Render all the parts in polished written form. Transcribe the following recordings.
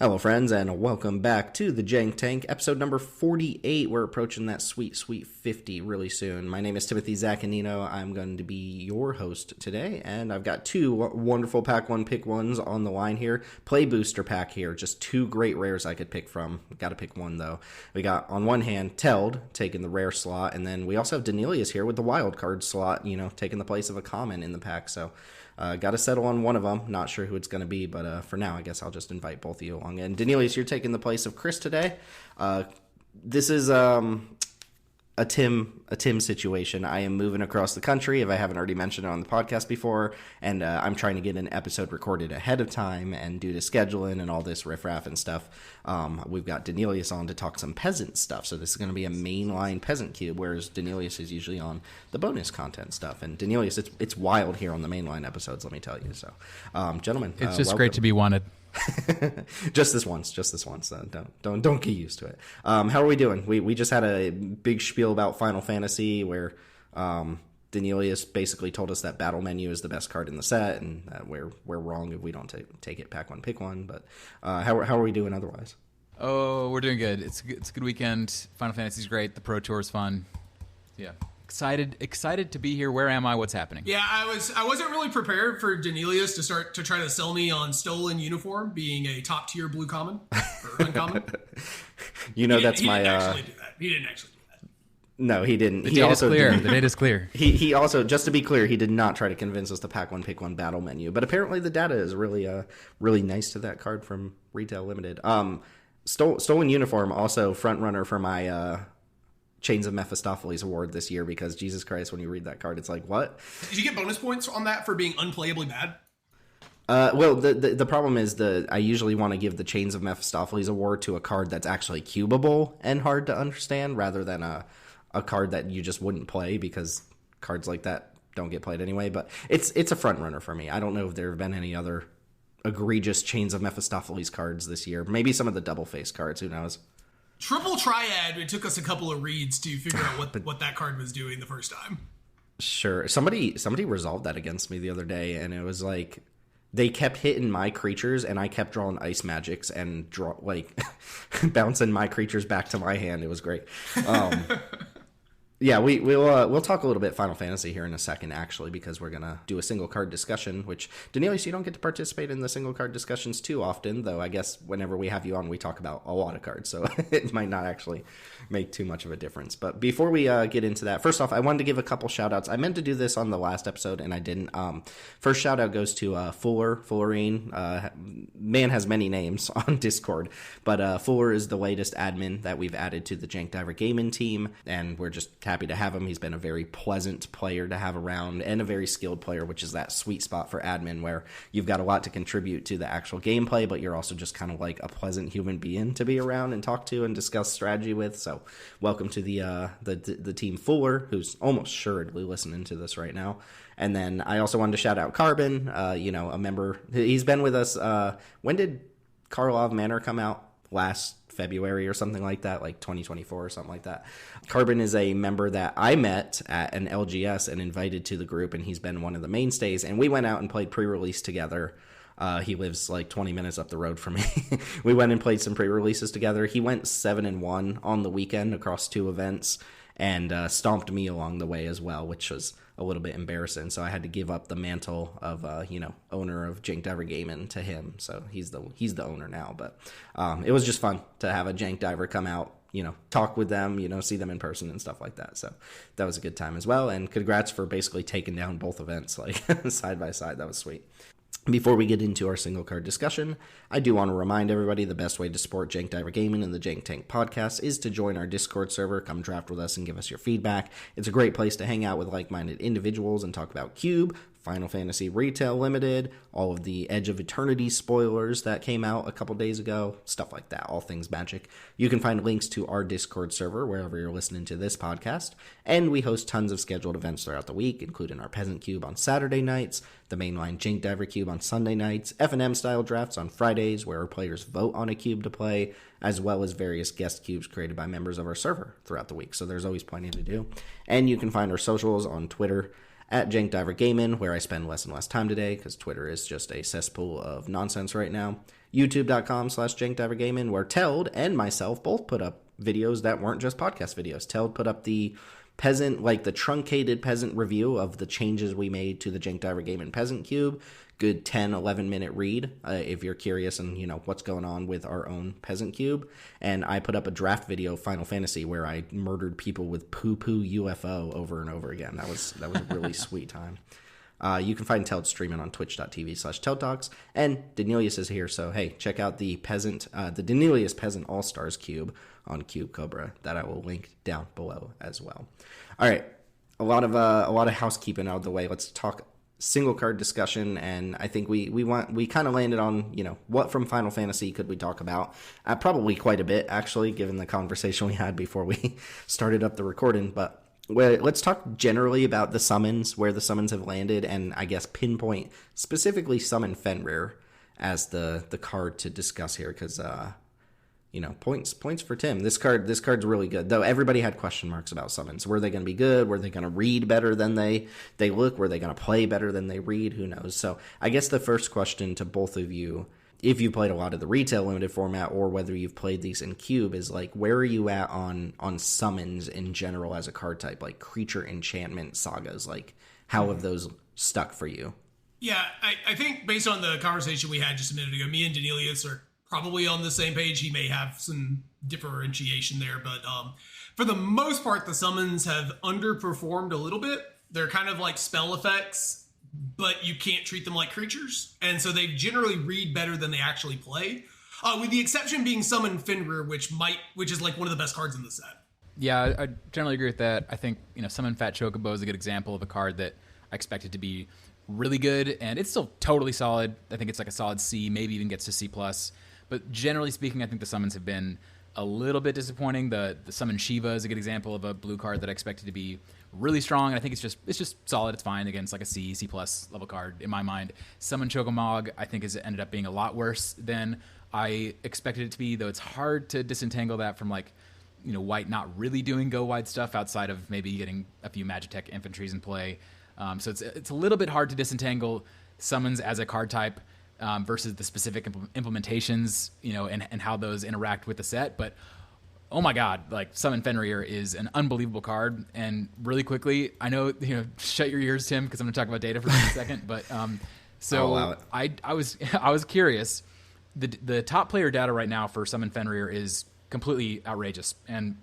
Hello, friends, and welcome back to the Jank Tank, episode number 48. We're approaching that sweet 50 really soon. My name is Timothy Zaccanino. I'm going to be your host today, and I've got two wonderful Pack 1 Pick 1s on the line here. Play booster pack here, just two great rares I could pick from. Got to pick one, though. We got, on one hand, Teld taking the rare slot, and then we also have Daneelius here with the wild card slot, taking the place of a common in the pack, so... got to settle on one of them. Not sure who it's going to be, but for now, I guess I'll just invite both of you along. And Daneelius, you're taking the place of Chris today. This is a Tim situation. I am moving across the country, if I haven't already mentioned it on the podcast before, and I'm trying to get an episode recorded ahead of time, and due to scheduling and all this riffraff and stuff, we've got Daneelius on to talk some peasant stuff, so this is going to be a mainline peasant cube, whereas Daneelius is usually on the bonus content stuff, and Daneelius, it's wild here on the mainline episodes, let me tell you, so, gentlemen. It's just welcome. Great to be wanted. just this once. Don't get used to it. How are we doing? We just had a big spiel about Final Fantasy where Daneelius basically told us that battle menu is the best card in the set, and we're wrong if we don't take it pack one pick one. But how are we doing otherwise? Oh, we're doing good. It's a good weekend. Final Fantasy's great. The Pro Tour is fun. Yeah. Excited to be here. Where am I? What's happening? Yeah, I wasn't really prepared for Daneelius to start to try to sell me on stolen uniform being a top tier blue common or uncommon. He didn't actually do that. No, he didn't. The data is clear. He also, just to be clear, he did not try to convince us to pack one pick one battle menu. But apparently the data is really nice to that card from Retail Limited. Stolen uniform also front runner for my Chains of Mephistopheles award this year, because Jesus Christ, when you read that card, it's like, what? Did you get bonus points on that for being unplayably bad? Well, the problem is I usually want to give the Chains of Mephistopheles award to a card that's actually cubable and hard to understand, rather than a card that you just wouldn't play, because cards like that don't get played anyway. But it's a front runner for me. I don't know if there have been any other egregious Chains of Mephistopheles cards this year. Maybe some of the double face cards. Who knows? Triple Triad, it took us a couple of reads to figure out what that card was doing the first time. Sure. Somebody resolved that against me the other day, and it was like they kept hitting my creatures, and I kept drawing ice magics and bouncing my creatures back to my hand. It was great. Yeah, we'll talk a little bit Final Fantasy here in a second, actually, because we're going to do a single card discussion, which, Daneelius, you don't get to participate in the single card discussions too often, though I guess whenever we have you on, we talk about a lot of cards, so it might not actually make too much of a difference. But before we get into that, first off, I wanted to give a couple shout-outs. I meant to do this on the last episode, and I didn't. First shout-out goes to Fullerine. Man has many names on Discord, but Fuller is the latest admin that we've added to the Jank Diver Gaming team, and we're just happy to have him. He's been a very pleasant player to have around, and a very skilled player, which is that sweet spot for admin where you've got a lot to contribute to the actual gameplay, but you're also just kind of like a pleasant human being to be around and talk to and discuss strategy with. So welcome to the team Fuller, who's almost assuredly listening to this right now. And then I also wanted to shout out Carbon, a member. He's been with us. When did Karlov Manor come out? Last February or something like that, like 2024 or something like that. Carbon is a member that I met at an LGS and invited to the group, and he's been one of the mainstays, and we went out and played pre-release together. He lives like 20 minutes up the road from me. We went and played some pre-releases together. He went 7-1 on the weekend across 2 events, and stomped me along the way as well, which was a little bit embarrassing. So I had to give up the mantle of owner of Jank Diver Gaming to him. So he's the owner now. But it was just fun to have a Jank Diver come out, talk with them, see them in person and stuff like that. So that was a good time as well. And congrats for basically taking down both events like side by side. That was sweet. Before we get into our single card discussion, I do want to remind everybody the best way to support Jank Diver Gaming and the Jank Tank podcast is to join our Discord server, come draft with us and give us your feedback. It's a great place to hang out with like-minded individuals and talk about Cube, Final Fantasy Retail Limited, all of the Edge of Eternity spoilers that came out a couple days ago, stuff like that, all things magic. You can find links to our Discord server wherever you're listening to this podcast, and we host tons of scheduled events throughout the week, including our Peasant Cube on Saturday nights, the mainline Jank Diver Cube on Sunday nights, F&M style drafts on Fridays where our players vote on a cube to play, as well as various guest cubes created by members of our server throughout the week. So there's always plenty to do. And you can find our socials on Twitter at Jank Gaming, where I spend less and less time today because Twitter is just a cesspool of nonsense right now. YouTube.com/Jank Gaming, where Teld and myself both put up videos that weren't just podcast videos. Teld put up the Peasant, like the truncated Peasant review of the changes we made to the Jank Gaming Peasant Cube. Good 10-11 minute read if you're curious and what's going on with our own Peasant Cube. And I put up a draft video of Final Fantasy where I murdered people with poo-poo UFO over and over again. That was a really sweet time. You can find Teld streaming on twitch.tv/TeldTalks. And Daneelius is here, so hey, check out the Daneelius Peasant All-Stars Cube on Cube Cobra that I will link down below as well. All right, a lot of housekeeping out of the way. Let's talk single card discussion, and I think we kind of landed on what from Final Fantasy could we talk about? Probably quite a bit actually, given the conversation we had before we started up the recording. But let's talk generally about the summons, where the summons have landed, and I guess pinpoint specifically Summon Fenrir as the card to discuss here, because points for Tim. This card's really good, though everybody had question marks about summons. Were they going to be good? Were they going to read better than they look? Were they going to play better than they read? Who knows? So I guess the first question to both of you, if you played a lot of the retail limited format or whether you've played these in Cube, is like, where are you at on summons in general as a card type, like creature enchantment sagas? Like, how have those stuck for you? Yeah, I think based on the conversation we had just a minute ago, me and Daneelius are probably on the same page. He may have some differentiation there, but for the most part, the summons have underperformed a little bit. They're kind of like spell effects, but you can't treat them like creatures. And so they generally read better than they actually play. With the exception being Summon Fenrir, which is like one of the best cards in the set. Yeah, I generally agree with that. I think, Summon Fat Chocobo is a good example of a card that I expected to be really good, and it's still totally solid. I think it's like a solid C, maybe even gets to C+. But generally speaking, I think the summons have been a little bit disappointing. The Summon Shiva is a good example of a blue card that I expected to be really strong. And I think it's just solid. It's fine against like a C+ level card in my mind. Summon Chocomog, I think, has ended up being a lot worse than I expected it to be, though it's hard to disentangle that from white not really doing go wide stuff outside of maybe getting a few Magitech infantries in play. So it's a little bit hard to disentangle summons as a card type versus the specific implementations, and how those interact with the set. But oh my God, Summon Fenrir is an unbelievable card. And really quickly, I know, shut your ears, Tim, because I'm going to talk about data for just a second. But I was curious. The top player data right now for Summon Fenrir is completely outrageous. And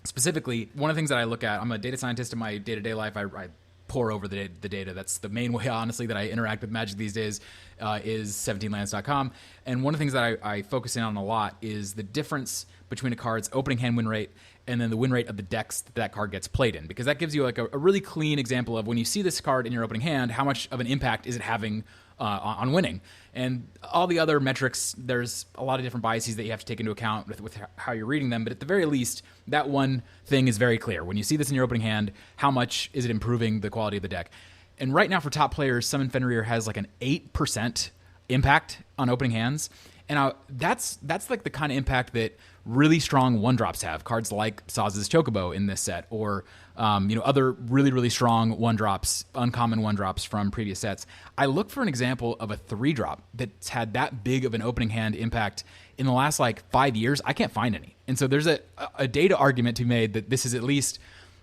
specifically, one of the things that I look at, I'm a data scientist in my day-to-day life. I pour over the data. That's the main way, honestly, that I interact with Magic these days, is 17lands.com. And one of the things that I focus in on a lot is the difference between a card's opening hand win rate and then the win rate of the decks that card gets played in. Because that gives you a really clean example of when you see this card in your opening hand, how much of an impact is it having on winning. And all the other metrics, there's a lot of different biases that you have to take into account with how you're reading them. But at the very least, that one thing is very clear. When you see this in your opening hand, how much is it improving the quality of the deck? And right now for top players, Summon Fenrir has an 8% impact on opening hands. And that's like the kind of impact that really strong one-drops have. Cards like Saz's Chocobo in this set, or other really, really strong one-drops, uncommon one-drops from previous sets. I look for an example of a 3-drop that's had that big of an opening hand impact in the last 5 years. I can't find any. And so there's a data argument to be made that this is at least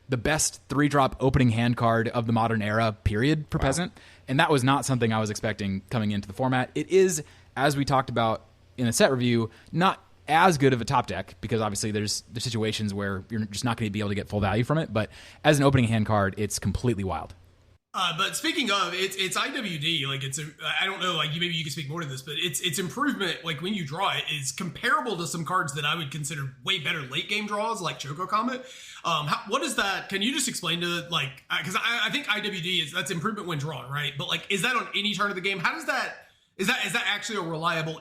the best 3-drop opening hand card of the modern era, period, for Peasant. And that was not something I was expecting coming into the format. It is, as we talked about in the set review, not as good of a top deck, because obviously there's situations where you're just not going to be able to get full value from it. But as an opening hand card, it's completely wild. But speaking of, it's IWD. I don't know. Maybe you can speak more to this, but its improvement, when you draw it, is comparable to some cards that I would consider way better late game draws, like Choco Comet. What is that? Can you just explain to because I think IWD that's improvement when drawn, right? But is that on any turn of the game? How does that? Is that actually a reliable,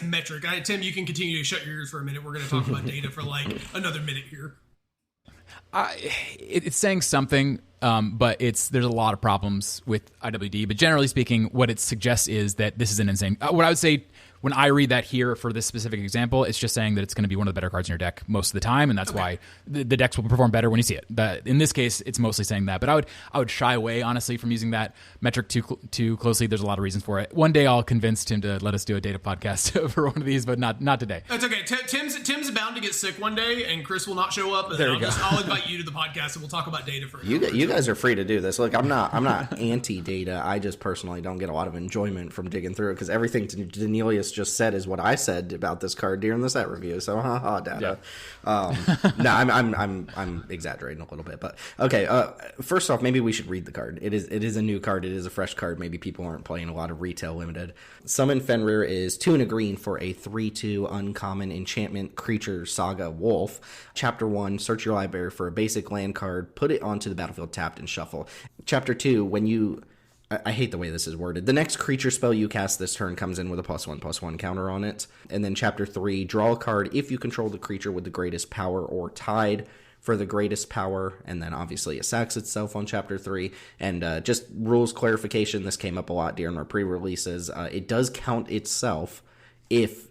metric? Tim, you can continue to shut your ears for a minute. We're going to talk about data for another minute here. It's saying something, but there's a lot of problems with IWD. But generally speaking, what it suggests is that this is an insane. What I would say when I read that here for this specific example, it's just saying that it's going to be one of the better cards in your deck most of the time, and that's why the decks will perform better when you see it. In this case, it's mostly saying that, but I would shy away, honestly, from using that metric too closely. There's a lot of reasons for it. One day I'll convince Tim to let us do a data podcast for one of these, but not today. That's okay. Tim's bound to get sick one day, and Chris will not show up, and then I'll invite you to the podcast, and we'll talk about data for you guys are free to do this. Look, I'm not anti-data. I just personally don't get a lot of enjoyment from digging through it, because everything Daneelius just said is what I said about this card during the set review. So, data. Yeah. No, I'm exaggerating a little bit, but okay. First off, maybe we should read the card. It is a new card. It is a fresh card. Maybe people aren't playing a lot of retail limited. Summon Fenrir is 2 and a green for a 3/2 uncommon enchantment creature saga wolf. Chapter 1, search your library for a basic land card, put it onto the battlefield tapped and shuffle. Chapter 2, when you... I hate the way this is worded. The next creature spell you cast this turn comes in with a +1/+1 counter on it. And then chapter 3, draw a card if you control the creature with the greatest power or tied for the greatest power. And then obviously it sacks itself on chapter 3. And just rules clarification, this came up a lot during our pre-releases. It does count itself if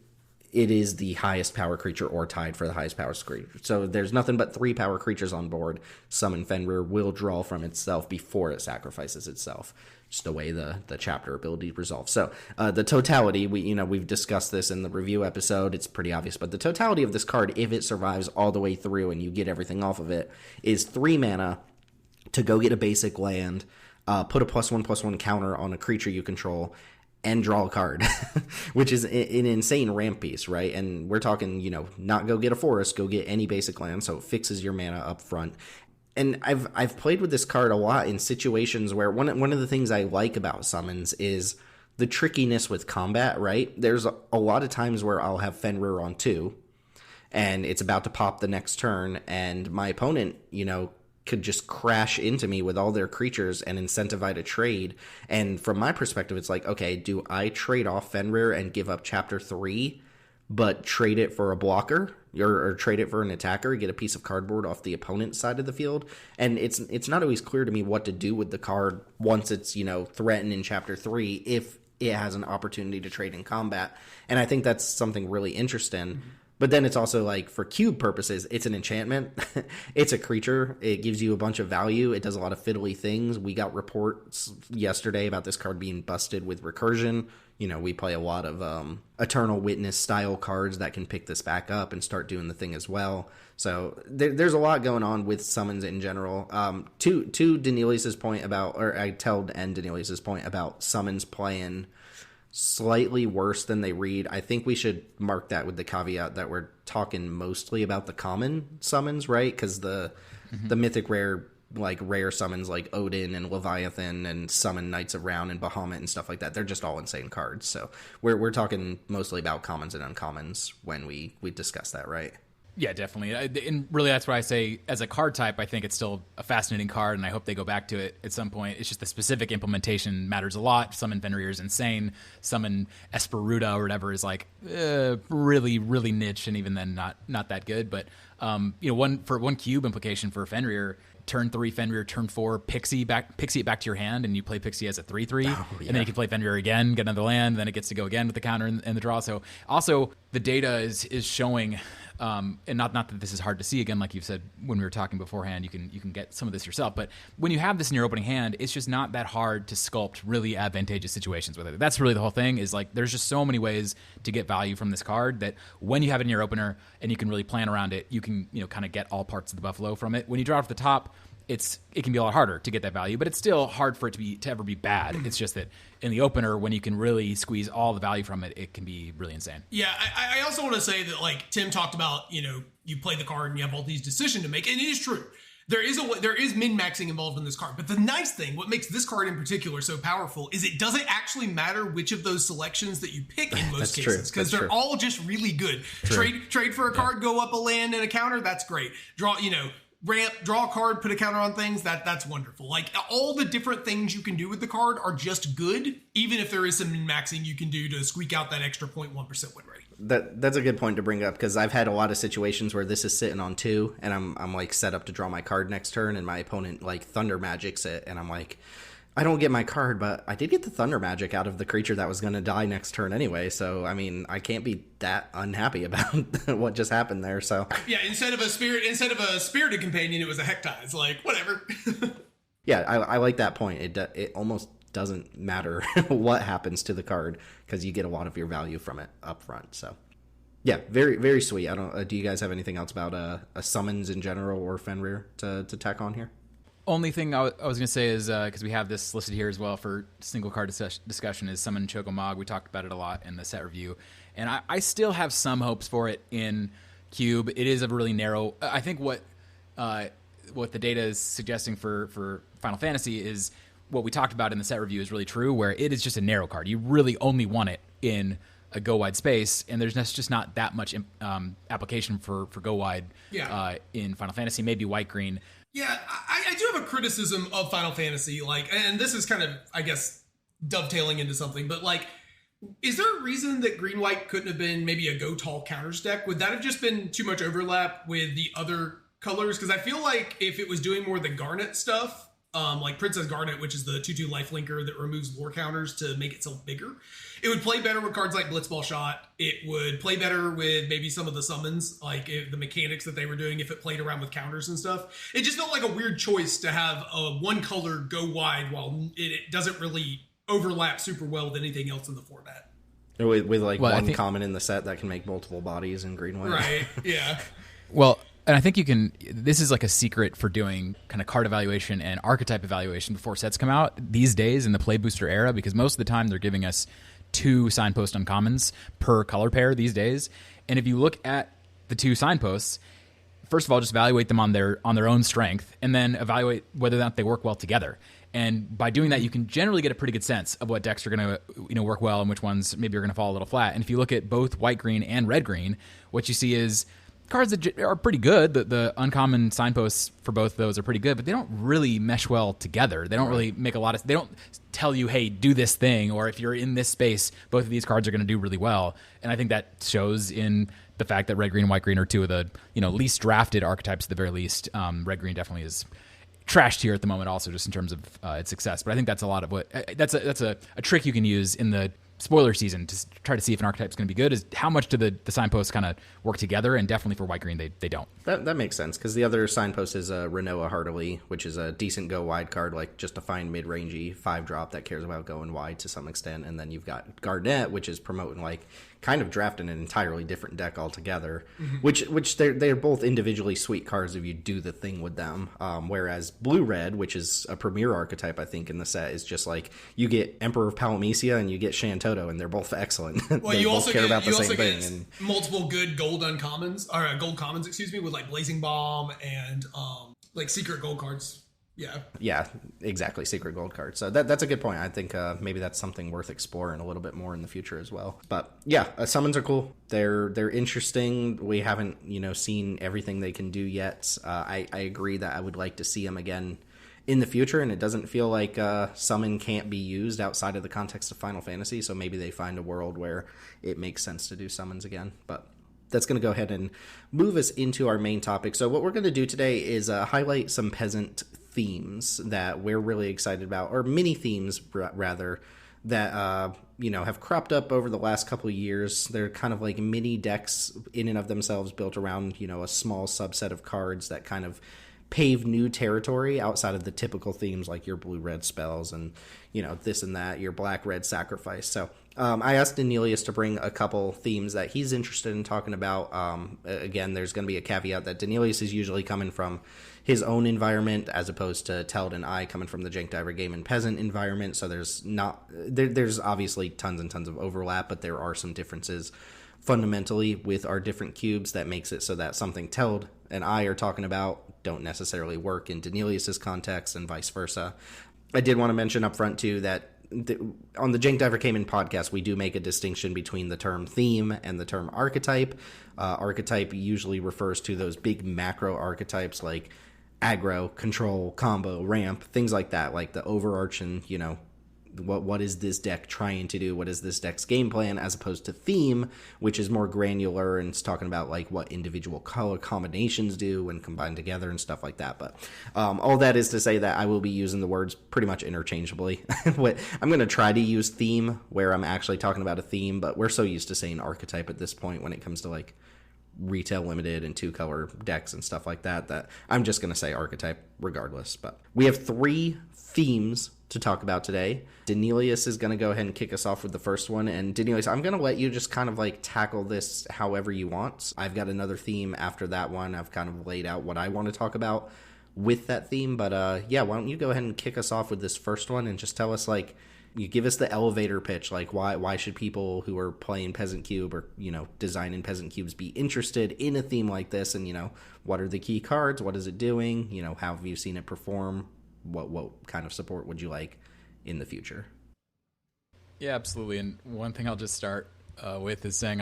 it is the highest power creature or tied for the highest power creature. So there's nothing but 3 power creatures on board. Summon Fenrir will draw from itself before it sacrifices itself. Just the way the chapter ability resolves. So the totality, we've discussed this in the review episode. It's pretty obvious, but the totality of this card, if it survives all the way through and you get everything off of it, is 3 mana to go get a basic land, put a +1/+1 counter on a creature you control, and draw a card, which is an insane ramp piece, right? And we're talking, not go get a forest, go get any basic land, so it fixes your mana up front. And I've played with this card a lot in situations where one of the things I like about summons is the trickiness with combat, right? There's a lot of times where I'll have Fenrir on 2, and it's about to pop the next turn, and my opponent, could just crash into me with all their creatures and incentivize a trade. And from my perspective, it's like, okay, do I trade off Fenrir and give up chapter 3, but trade it for a blocker or trade it for an attacker, get a piece of cardboard off the opponent's side of the field? And it's not always clear to me what to do with the card once it's, threatened in chapter 3 if it has an opportunity to trade in combat. And I think that's something really interesting. Mm-hmm. But then it's also like, for cube purposes, it's an enchantment. It's a creature. It gives you a bunch of value. It does a lot of fiddly things. We got reports yesterday about this card being busted with recursion. We play a lot of Eternal Witness style cards that can pick this back up and start doing the thing as well. So there's a lot going on with summons in general. To Daneelius' point about, or I Teld and Daneelius' point about summons playing slightly worse than they read, I think we should mark that with the caveat that we're talking mostly about the common summons, right? Because the mythic rare summons like Odin and Leviathan and summon Knights of Round and Bahamut and stuff like that, they're just all insane cards. So we're talking mostly about commons and uncommons when we discuss that, right? Yeah, definitely. And really, that's why I say, as a card type, I think it's still a fascinating card, and I hope they go back to it at some point. It's just the specific implementation matters a lot. Summon Fenrir is insane. Summon Esperuda or whatever is really, really niche, and even then not that good. But one cube implication for Fenrir. Turn 3 Fenrir, turn 4 Pixie it back to your hand, and you play Pixie as a 3/3, and then you can play Fenrir again, get another land, and then it gets to go again with the counter and the draw. So also the data is showing, and not that this is hard to see, again, like you've said when we were talking beforehand, you can get some of this yourself, but when you have this in your opening hand, it's just not that hard to sculpt really advantageous situations with it. That's really the whole thing, is like there's just so many ways to get value from this card that when you have it in your opener and you can really plan around it, you can kind of get all parts of the buffalo from it. When you draw off the top, it can be a lot harder to get that value, but it's still hard for it to ever be bad. It's just that in the opener, when you can really squeeze all the value from it, it can be really insane. Yeah, I also want to say that, like Tim talked about, you play the card and you have all these decisions to make, and it is true. There is min-maxing involved in this card, but the nice thing, what makes this card in particular so powerful, is it doesn't actually matter which of those selections that you pick in most cases, because they're all just really good. Trade for a card, go up a land and a counter, that's great. Draw a card, put a counter on things, that's wonderful. Like, all the different things you can do with the card are just good, even if there is some min-maxing you can do to squeak out that extra 0.1% win rate. That's a good point to bring up, because I've had a lot of situations where this is sitting on 2, and I'm like set up to draw my card next turn, and my opponent like Thunder Magics it, and I'm like, I don't get my card, but I did get the Thunder Magic out of the creature that was going to die next turn anyway. So, I mean, I can't be that unhappy about what just happened there. So, yeah, instead of a spirited companion, it was a Hectize. Like, whatever. yeah, I like that point. It almost doesn't matter what happens to the card because you get a lot of your value from it up front. So, yeah, very, very sweet. I don't. Do you guys have anything else about a summons in general or Fenrir to tack on here? Only thing I was going to say is, because we have this listed here as well for single card discussion, is Summon Choco-Mog. We talked about it a lot in the set review. And I still have some hopes for it in Cube. It is a really narrow... I think what the data is suggesting for Final Fantasy is what we talked about in the set review is really true, where it is just a narrow card. You really only want it in a go-wide space, and there's just not that much application for go-wide in Final Fantasy. Maybe white-green. Yeah, I do have a criticism of Final Fantasy, like, and this is kind of, I guess, dovetailing into something, but like, is there a reason that green-white couldn't have been maybe a go-tall counters deck? Would that have just been too much overlap with the other colors? Because I feel like if it was doing more of the Garnet stuff, like Princess Garnet, which is the 2/2 lifelinker that removes war counters to make itself bigger, it would play better with cards like Blitzball Shot. It would play better with maybe some of the summons, like the mechanics that they were doing if it played around with counters and stuff. It just felt like a weird choice to have one color go wide while it doesn't really overlap super well with anything else in the format. With like one common in the set that can make multiple bodies in green-white. Right, yeah. Well, and I think you can... This is like a secret for doing kind of card evaluation and archetype evaluation before sets come out these days in the Play Booster era, because most of the time they're giving us 2 signpost uncommons per color pair these days. And if you look at the 2 signposts, first of all, just evaluate them on their own strength, and then evaluate whether or not they work well together. And by doing that, you can generally get a pretty good sense of what decks are going to work well and which ones maybe are going to fall a little flat. And if you look at both white-green and red-green, what you see is cards that are pretty good. The uncommon signposts for both of those are pretty good, but they don't really mesh well together. They don't really make a lot of... They don't tell you, hey, do this thing, or if you're in this space, both of these cards are going to do really well. And I think that shows in the fact that red-green and white-green are 2 of the least drafted archetypes at the very least. Red-green definitely is trashed here at the moment also, just in terms of its success. But I think that's a lot of what... That's a trick you can use in the spoiler season to try to see if an archetype is going to be good, is how much do the signposts kind of work together, and definitely for white-green, they don't. That makes sense, because the other signpost is Renoa Heartily, which is a decent go-wide card, like just a fine mid-rangey 5-drop that cares about going wide to some extent, and then you've got Garnet, which is promoting like kind of drafting an entirely different deck altogether, which they're both individually sweet cards if you do the thing with them. Whereas Blue-Red, which is a premier archetype, I think, in the set, is just like you get Emperor of Palamecia and you get Shantoto, and they're both excellent. Well, they you both also care get, about the you same also thing. get And multiple good gold uncommons, or gold commons, excuse me, with like Blazing Bomb and like secret gold cards. Yeah, exactly. Secret gold card. So that's a good point. I think maybe that's something worth exploring a little bit more in the future as well. But yeah, summons are cool. They're interesting. We haven't seen everything they can do yet. I agree that I would like to see them again in the future, and it doesn't feel like summon can't be used outside of the context of Final Fantasy. So maybe they find a world where it makes sense to do summons again. But that's going to go ahead and move us into our main topic. So what we're going to do today is highlight some Peasant themes that we're really excited about, or mini themes rather, that have cropped up over the last couple of years. They're kind of like mini decks in and of themselves, built around a small subset of cards that kind of pave new territory outside of the typical themes like your blue-red spells and this and that, your black-red sacrifice. So I asked Daneelius to bring a couple themes that he's interested in talking about. Again, there's going to be a caveat that Daneelius is usually coming from his own environment, as opposed to Teld and I coming from the Jank Diver Game and Peasant environment. So there's obviously tons and tons of overlap, but there are some differences fundamentally with our different cubes that makes it so that something Teld and I are talking about don't necessarily work in Daneelius's context, and vice versa. I did want to mention up front too that on the Jank Diver Cayman podcast, we do make a distinction between the term theme and the term archetype. Archetype usually refers to those big macro archetypes like aggro, control, combo, ramp, things like that, like the overarching, what is this deck trying to do? What is this deck's game plan, as opposed to theme, which is more granular and it's talking about like what individual color combinations do when combined together and stuff like that. But all that is to say that I will be using the words pretty much interchangeably. I'm going to try to use theme where I'm actually talking about a theme, but we're so used to saying archetype at this point when it comes to like retail limited and 2-color decks and stuff like that, that I'm just going to say archetype regardless. But we have 3 themes to talk about today. Daneelius is going to go ahead and kick us off with the first one. And Daneelius, I'm going to let you just kind of like tackle this however you want. I've got another theme after that one. I've kind of laid out what I want to talk about with that theme. But yeah, why don't you go ahead and kick us off with this first one and just tell us, like, you give us the elevator pitch, like why should people who are playing Peasant Cube or, you know, designing Peasant Cubes be interested in a theme like this? And, you know, what are the key cards? What is it doing? You know, how have you seen it perform? What kind of support would you like in the future? Yeah, absolutely. And one thing I'll just start with is saying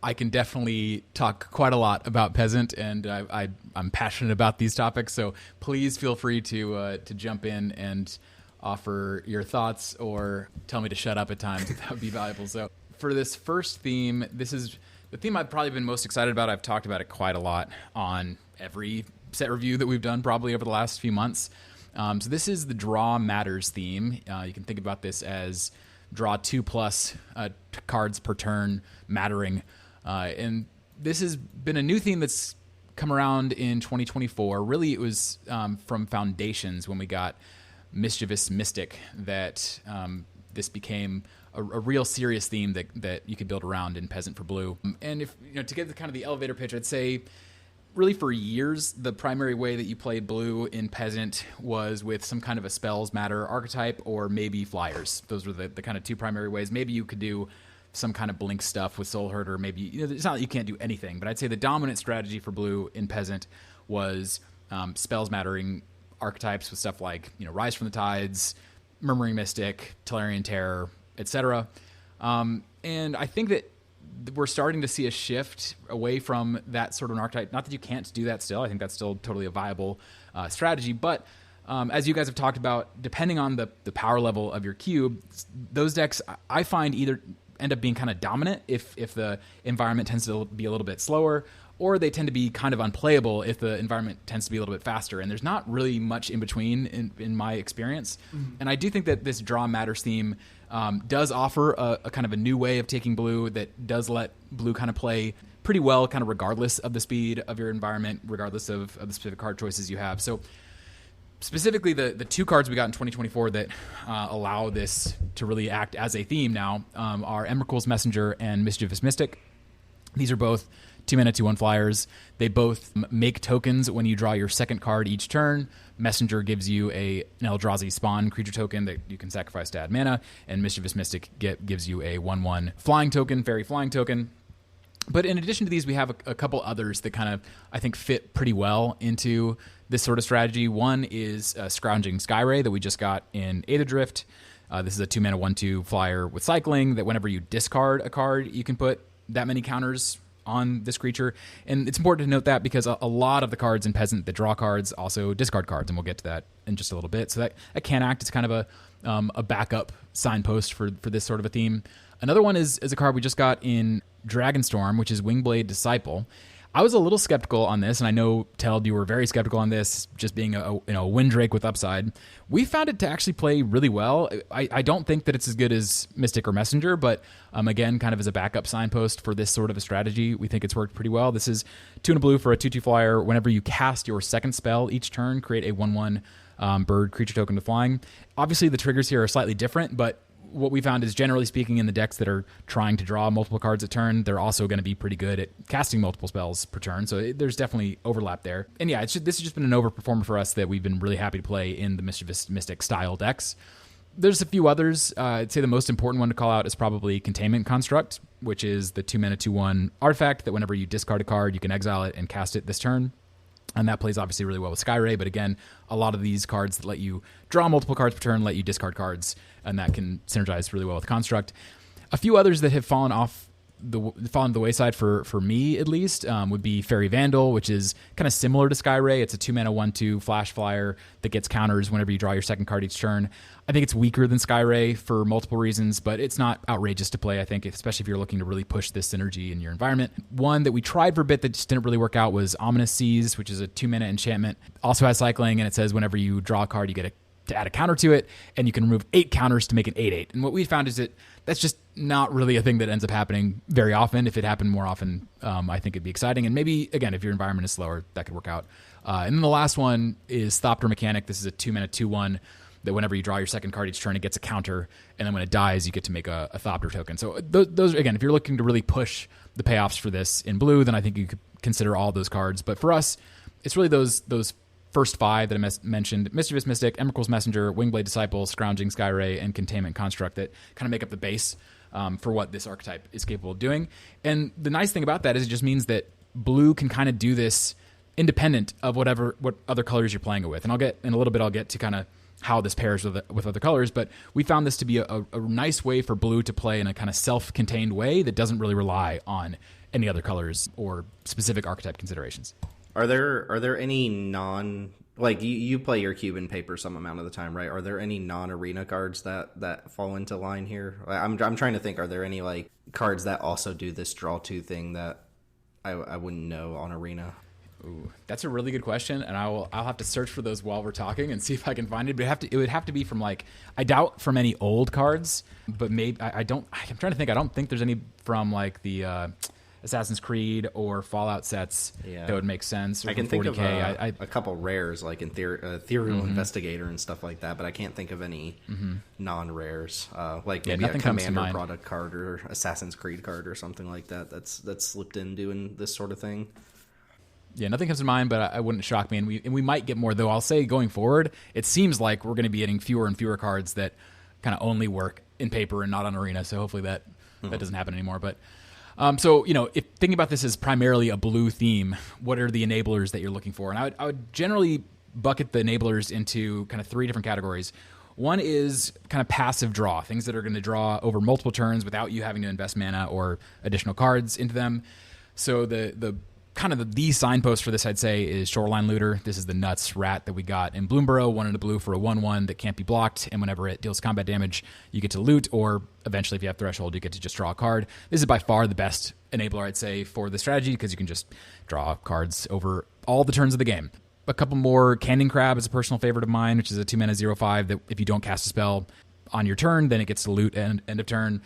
I can definitely talk quite a lot about Peasant, and I'm passionate about these topics. So please feel free to jump in and offer your thoughts or tell me to shut up at times. That would be valuable. So for this first theme, this is the theme I've probably been most excited about. I've talked about it quite a lot on every set review that we've done probably over the last few months. So this is the Draw Matters theme. You can think about this as draw 2+ cards per turn mattering. And this has been a new theme that's come around in 2024. Really, it was from Foundations when we got Mischievous Mystic that this became a real serious theme that you could build around in Peasant for Blue. And if, you know, to get the kind of the elevator pitch, I'd say really for years the primary way that you played blue in Peasant was with some kind of a spells matter archetype or maybe flyers. Those were the kind of 2 primary ways. Maybe you could do some kind of blink stuff with Soul Herder. Maybe, you know, it's not that you can't do anything, but I'd say the dominant strategy for blue in Peasant was spells mattering archetypes with stuff like, you know, Rise from the Tides, Murmuring Mystic, Telerian Terror, etc. And I think that we're starting to see a shift away from that sort of an archetype. Not that you can't do that still. I think that's still totally a viable strategy. But as you guys have talked about, depending on the power level of your cube, those decks I find either end up being kind of dominant if the environment tends to be a little bit slower, or they tend to be kind of unplayable if the environment tends to be a little bit faster. And there's not really much in between in my experience. Mm-hmm. And I do think that this Draw Matters theme does offer a kind of a new way of taking blue that does let blue kind of play pretty well, kind of regardless of the speed of your environment, regardless of the specific card choices you have. So specifically the 2 cards we got in 2024 that allow this to really act as a theme now are Emrakul's Messenger and Mischievous Mystic. These are both 2-mana 2/1 flyers. They both make tokens when you draw your second card each turn. Messenger gives you an Eldrazi spawn creature token that you can sacrifice to add mana, and Mischievous Mystic gives you a 1/1 flying token, fairy flying token. But in addition to these, we have a couple others that kind of, I think, fit pretty well into this sort of strategy. One is Scrounging Skyray that we just got in Ada Drift. This is a 2-mana 1/2 flyer with cycling that whenever you discard a card, you can put that many counters on this creature. And it's important to note that because a lot of the cards in Peasant that draw cards also discard cards, and we'll get to that in just a little bit. So that can act as kind of a backup signpost for this sort of a theme. Another one is a card we just got in Dragonstorm, which is Wingblade Disciple. I was a little skeptical on this, and I know, Teld, you were very skeptical on this, just being a Windrake with upside. We found it to actually play really well. I don't think that it's as good as Mystic or Messenger, but again, kind of as a backup signpost for this sort of a strategy, we think it's worked pretty well. This is 2 and a blue for a 2/2 flyer. Whenever you cast your second spell each turn, create a 1/1 bird creature token to flying. Obviously, the triggers here are slightly different, but what we found is, generally speaking, in the decks that are trying to draw multiple cards a turn, they're also going to be pretty good at casting multiple spells per turn. So there's definitely overlap there. And yeah, this has just been an overperformer for us that we've been really happy to play in the Mischievous Mystic style decks. There's a few others. I'd say the most important one to call out is probably Containment Construct, which is the 2-mana 2/1 artifact that whenever you discard a card, you can exile it and cast it this turn. And that plays obviously really well with Skyray, but again, a lot of these cards that let you draw multiple cards per turn let you discard cards, and that can synergize really well with Construct. A few others that have fallen off fallen the wayside for me at least would be Fairy Vandal, which is kind of similar to Skyray. It's a 2-mana 1/2 flash flyer that gets counters whenever you draw your second card each turn. I think it's weaker than Skyray for multiple reasons, but it's not outrageous to play, I think, especially if you're looking to really push this synergy in your environment. One that we tried for a bit that just didn't really work out was Ominous Seas, which is a 2-mana enchantment. Also has cycling, and it says whenever you draw a card, you get to add a counter to it, and you can remove 8 counters to make an 8/8. And what we found is that that's just not really a thing that ends up happening very often. If it happened more often, I think it'd be exciting. And maybe, again, if your environment is slower, that could work out. And then the last one is Thopter Mechanic. This is a 2-mana 2/1 that whenever you draw your second card each turn, it gets a counter, and then when it dies, you get to make a Thopter token. So those, again, if you're looking to really push the payoffs for this in blue, then I think you could consider all those cards. But for us, it's really those first 5 that I mentioned: Mischievous Mystic, Emrakul's Messenger, Wingblade Disciple, Scrounging Skyray, and Containment Construct that kind of make up the base for what this archetype is capable of doing. And the nice thing about that is it just means that blue can kind of do this independent of what other colors you're playing it with. And in a little bit I'll get to kind of how this pairs with other colors, but we found this to be a nice way for blue to play in a kind of self-contained way that doesn't really rely on any other colors or specific archetype considerations. Are there any like you play your cube and paper some amount of the time, right? Are there any non-arena cards that fall into line here? I'm trying to think. Are there any like cards that also do this draw 2 thing that I wouldn't know on arena? Ooh, that's a really good question, and I'll have to search for those while we're talking and see if I can find it. But it would have to be from, like, I doubt from any old cards, but maybe I'm trying to think. I don't think there's any from like the Assassin's Creed or Fallout sets that would make sense. Or I can think 40K. of a couple rares like in Ethereal Investigator and stuff like that, but I can't think of any non-rares. Like maybe a Commander product card or Assassin's Creed card or something like that that's slipped in doing this sort of thing. Yeah, nothing comes to mind, but I wouldn't shock me. And we might get more, though. I'll say going forward, it seems like we're going to be getting fewer and fewer cards that kind of only work in paper and not on arena. So hopefully that doesn't happen anymore. But so, if thinking about this as primarily a blue theme, what are the enablers that you're looking for? And I would generally bucket the enablers into kind of 3 different categories. One is kind of passive draw, things that are going to draw over multiple turns without you having to invest mana or additional cards into them. So the signpost for this, I'd say, is Shoreline Looter. This is the nuts rat that we got in Bloomborough, 1 and a blue for a 1/1 that can't be blocked, and whenever it deals combat damage, you get to loot, or eventually, if you have Threshold, you get to just draw a card. This is by far the best enabler, I'd say, for the strategy, because you can just draw cards over all the turns of the game. A couple more. Canyon Crab is a personal favorite of mine, which is a 2-mana 0/5 that if you don't cast a spell on your turn, then it gets to loot end of turn.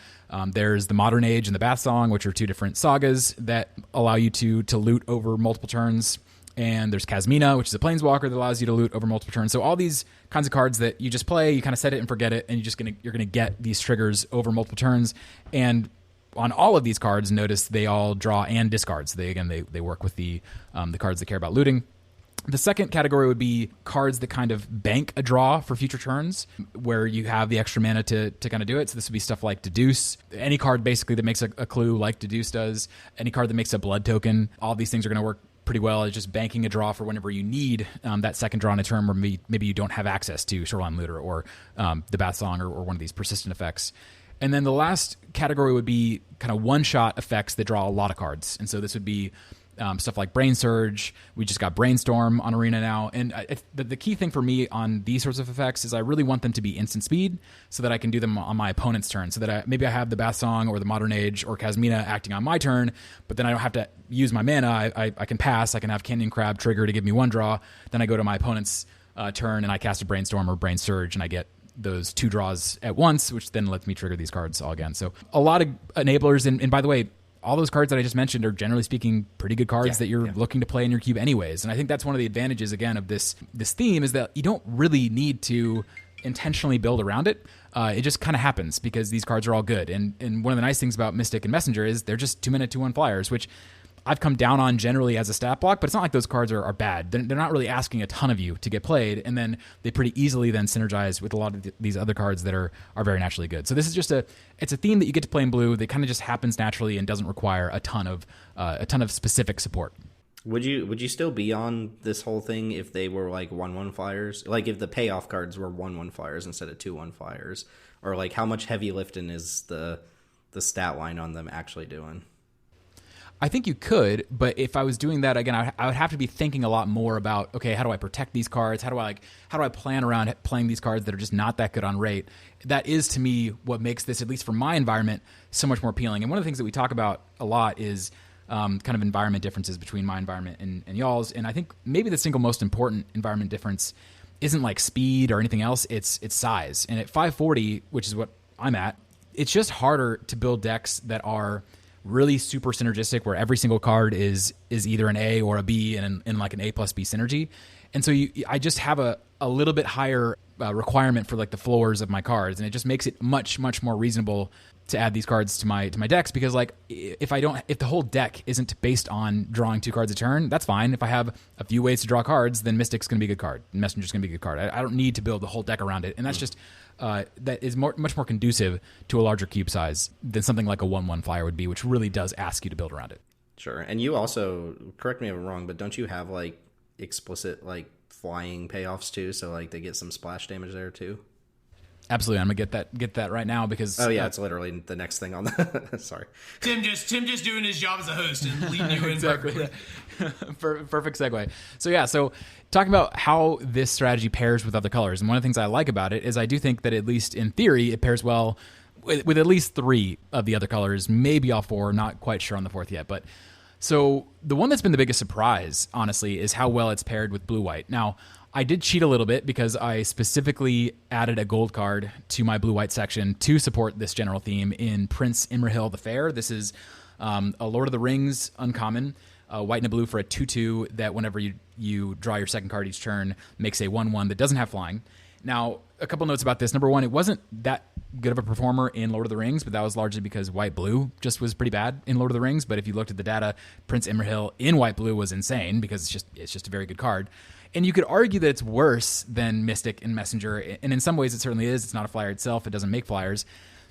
There's the Modern Age and the Bath Song, which are 2 different sagas that allow you to loot over multiple turns. And there's Kasmina, which is a Planeswalker that allows you to loot over multiple turns. So all these kinds of cards that you just play, you kind of set it and forget it, and you're gonna get these triggers over multiple turns. And on all of these cards, notice they all draw and discard. So they work with the cards that care about looting. The second category would be cards that kind of bank a draw for future turns, where you have the extra mana to kind of do it. So this would be stuff like Deduce. Any card basically that makes a clue like Deduce does. Any card that makes a blood token. All these things are going to work pretty well. It's just banking a draw for whenever you need that second draw in a turn where maybe you don't have access to Shoreline Looter or the Bath Song or one of these persistent effects. And then the last category would be kind of one-shot effects that draw a lot of cards. And so this would be stuff like Brain Surge. We just got Brainstorm on Arena now. And the key thing for me on these sorts of effects is I really want them to be instant speed so that I can do them on my opponent's turn. So that maybe I have the Bath Song or the Modern Age or Kasmina acting on my turn, but then I don't have to use my mana. I can pass. I can have Canyon Crab trigger to give me 1 draw. Then I go to my opponent's turn and I cast a Brainstorm or Brain Surge and I get those 2 draws at once, which then lets me trigger these cards all again. So a lot of enablers. And by the way, all those cards that I just mentioned are generally speaking pretty good cards that you're looking to play in your cube anyways. And I think that's one of the advantages, again, of this theme is that you don't really need to intentionally build around it. It just kind of happens because these cards are all good. And one of the nice things about Mystic and Messenger is they're just 2-minute 2/1 flyers, which I've come down on generally as a stat block, but it's not like those cards are bad. They're not really asking a ton of you to get played, and then they pretty easily then synergize with a lot of these other cards that are very naturally good. So this is just it's a theme that you get to play in blue that kind of just happens naturally and doesn't require a ton of specific support. Would you still be on this whole thing if they were like 1/1 flyers? Like if the payoff cards were 1/1 flyers instead of 2/1 flyers? Or like how much heavy lifting is the the stat line on them actually doing. I think you could, but if I was doing that again, I would have to be thinking a lot more about, okay, how do I protect these cards? How do I plan around playing these cards that are just not that good on rate? That is, to me, what makes this, at least for my environment, so much more appealing. And one of the things that we talk about a lot is kind of environment differences between my environment and y'all's. And I think maybe the single most important environment difference isn't like speed or anything else. It's size. And at 540, which is what I'm at, it's just harder to build decks that are really super synergistic, where every single card is either an A or a B in like an A plus B synergy. And so I just have a little bit higher requirement for like the floors of my cards, and it just makes it much, much more reasonable to add these cards to my decks, because like if the whole deck isn't based on drawing 2 cards a turn, that's fine. If I have a few ways to draw cards, then Mystic's going to be a good card, and Messenger's going to be a good card. I don't need to build the whole deck around it, and that's just that is much more conducive to a larger cube size than something like a 1/1 flyer would be, which really does ask you to build around it. Sure. And you also, correct me if I'm wrong, but don't you have like explicit like flying payoffs too? So like they get some splash damage there too? Absolutely. I'm gonna get that right now because it's literally the next thing on the sorry. Tim just doing his job as a host and leading you in. Exactly. Perfect segue. So talking about how this strategy pairs with other colors, and one of the things I like about it is I do think that, at least in theory, it pairs well with at least 3 of the other colors, maybe all 4, not quite sure on the 4th yet. But so the one that's been the biggest surprise, honestly, is how well it's paired with blue-white. Now, I did cheat a little bit because I specifically added a gold card to my blue-white section to support this general theme in Prince Imrahil the Fair. This is a Lord of the Rings uncommon, white and a blue for a 2/2 that whenever you draw your second card each turn makes a 1/1 that doesn't have flying. Now, a couple notes about this. Number one, it wasn't that good of a performer in Lord of the Rings, but that was largely because white-blue just was pretty bad in Lord of the Rings. But if you looked at the data, Prince Imrahil in white-blue was insane because it's just a very good card. And you could argue that it's worse than Mystic and Messenger, and in some ways it certainly is. It's not a flyer itself. It doesn't make flyers.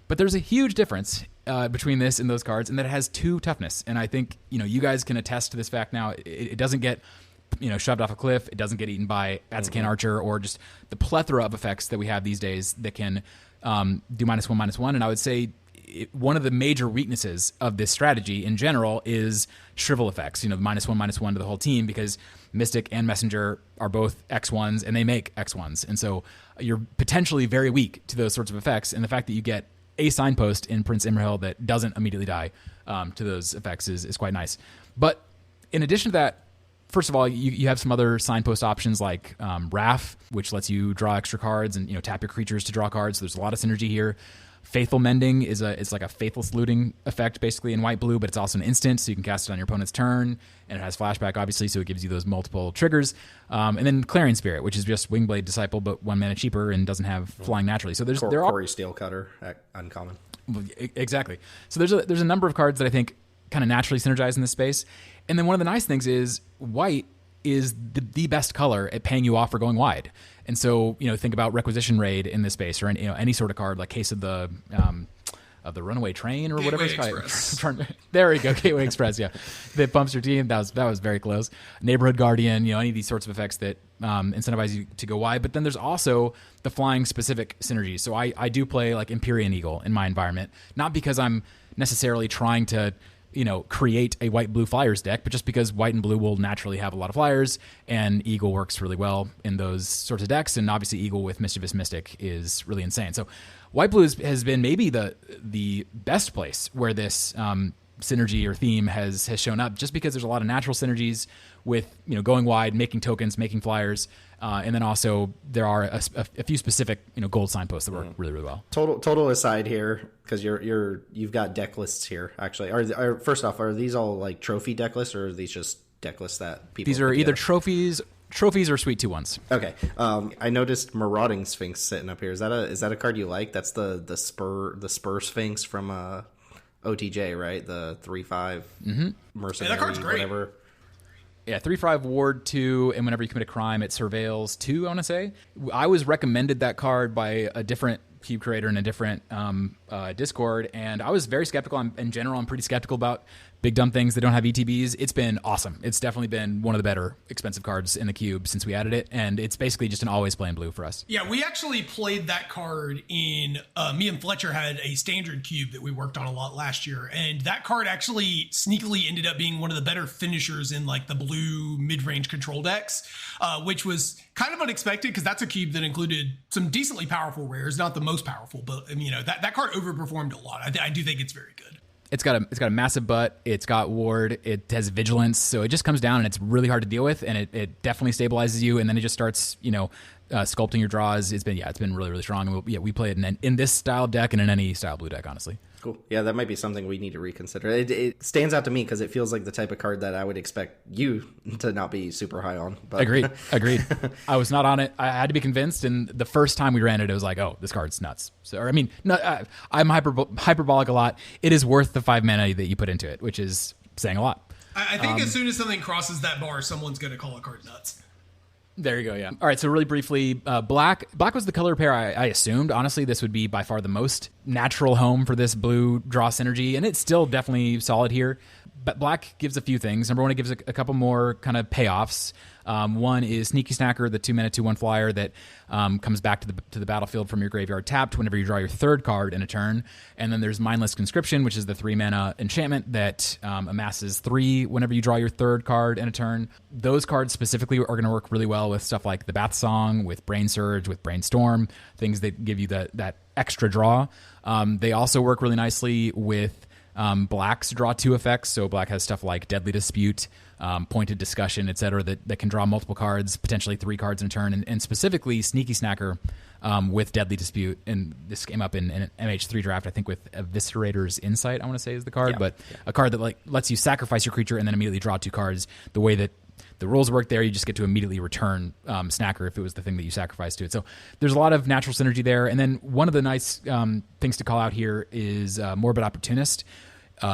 But there's a huge difference between this and those cards, and that it has 2 toughness. And I think you guys can attest to this fact now. It doesn't get shoved off a cliff. It doesn't get eaten by Atsakan Archer, or just the plethora of effects that we have these days that can do -1/-1. And I would say one of the major weaknesses of this strategy in general is shrivel effects, the -1/-1 to the whole team, because Mystic and Messenger are both X1s and they make X1s. And so you're potentially very weak to those sorts of effects. And the fact that you get a signpost in Prince Imrahil that doesn't immediately die to those effects is quite nice. But in addition to that, first of all, you have some other signpost options like Wrath, which lets you draw extra cards and tap your creatures to draw cards. So there's a lot of synergy here. Faithful Mending it's like a faithless looting effect basically in white-blue, but it's also an instant, so you can cast it on your opponent's turn, and it has flashback obviously, so it gives you those multiple triggers. And then Clarion Spirit, which is just Wingblade Disciple, but 1 mana cheaper and doesn't have flying naturally. So there are Corey Steelcutter, uncommon. Exactly. So there's a number of cards that I think kind of naturally synergize in this space. And then one of the nice things is white is the best color at paying you off for going wide. And so, think about Requisition Raid in this space, or any sort of card like Case of the Runaway Train or whatever it's called. There we go, Gateway Express, yeah. That bumps your team. That was very close. Neighborhood Guardian, any of these sorts of effects that incentivize you to go wide. But then there's also the flying specific synergies. So I do play like Empyrean Eagle in my environment, not because I'm necessarily trying to create a white-blue flyers deck, but just because white and blue will naturally have a lot of flyers, and Eagle works really well in those sorts of decks, and obviously Eagle with Mischievous Mystic is really insane. So white-blue has been maybe the best place where this synergy or theme has shown up, just because there's a lot of natural synergies with going wide, making tokens, making flyers, and then also there are a few specific gold signposts that work really, really well. Total aside here, because you've got deck lists here. Actually, are first off, are these all like trophy deck lists, or are these just deck lists that people? These are either trophies or Sweet 2/1s. Okay. I noticed Marauding Sphinx sitting up here. Is that a card you like? That's the Spur Sphinx from OTJ, right? The 3/5 mercenary. Yeah, that card's great. Whatever. Yeah, 3/5 Ward 2, and whenever you commit a crime, it surveils 2, I want to say. I was recommended that card by a different cube creator in a different Discord, and I was very skeptical. In general, I'm pretty skeptical about big dumb things that don't have ETBs. It's been awesome. It's definitely been one of the better expensive cards in the cube since we added it, and it's basically just an always play in blue for us. Yeah, we actually played that card in, me and Fletcher had a standard cube that we worked on a lot last year, and that card actually sneakily ended up being one of the better finishers in like the blue mid-range control decks, which was kind of unexpected because that's a cube that included some decently powerful rares, not the most powerful, but that card overperformed a lot. I do think it's very good. It's got a massive butt. It's got ward. It has vigilance. So it just comes down and it's really hard to deal with, and it definitely stabilizes you. And then it just starts, sculpting your draws. It's been really, really strong. And we play it in this style of deck and in any style blue deck, honestly. Cool. Yeah, that might be something we need to reconsider. It stands out to me because it feels like the type of card that I would expect you to not be super high on. But. Agreed. I was not on it. I had to be convinced, and the first time we ran it, it was like, oh, this card's nuts. I'm hyperbolic a lot. It is worth the 5 mana that you put into it, which is saying a lot. I think as soon as something crosses that bar, someone's going to call a card nuts. There you go, yeah. All right, so really briefly, black was the color pair I assumed. Honestly, this would be by far the most natural home for this blue draw synergy, and it's still definitely solid here. But black gives a few things. Number one, it gives a couple more kind of payoffs. One is Sneaky Snacker, the 2-mana 2/1 flyer that comes back to the battlefield from your graveyard tapped whenever you draw your third card in a turn. And then there's Mindless Conscription, which is the 3-mana enchantment that amasses 3 whenever you draw your third card in a turn. Those cards specifically are going to work really well with stuff like the Bath Song, with Brain Surge, with Brainstorm, things that give you that extra draw. They also work really nicely with black's draw 2 effects. So black has stuff like Deadly Dispute, Pointed Discussion, etc. that can draw multiple cards, potentially 3 cards in a turn, and specifically Sneaky Snacker with Deadly Dispute. And this came up in an MH3 draft, I think, with Eviscerator's Insight, I want to say is the card, but a card that lets you sacrifice your creature and then immediately draw 2 cards. The way that the rules work there, you just get to immediately return Snacker if it was the thing that you sacrificed to it. So there's a lot of natural synergy there. And then one of the nice things to call out here is Morbid Opportunist,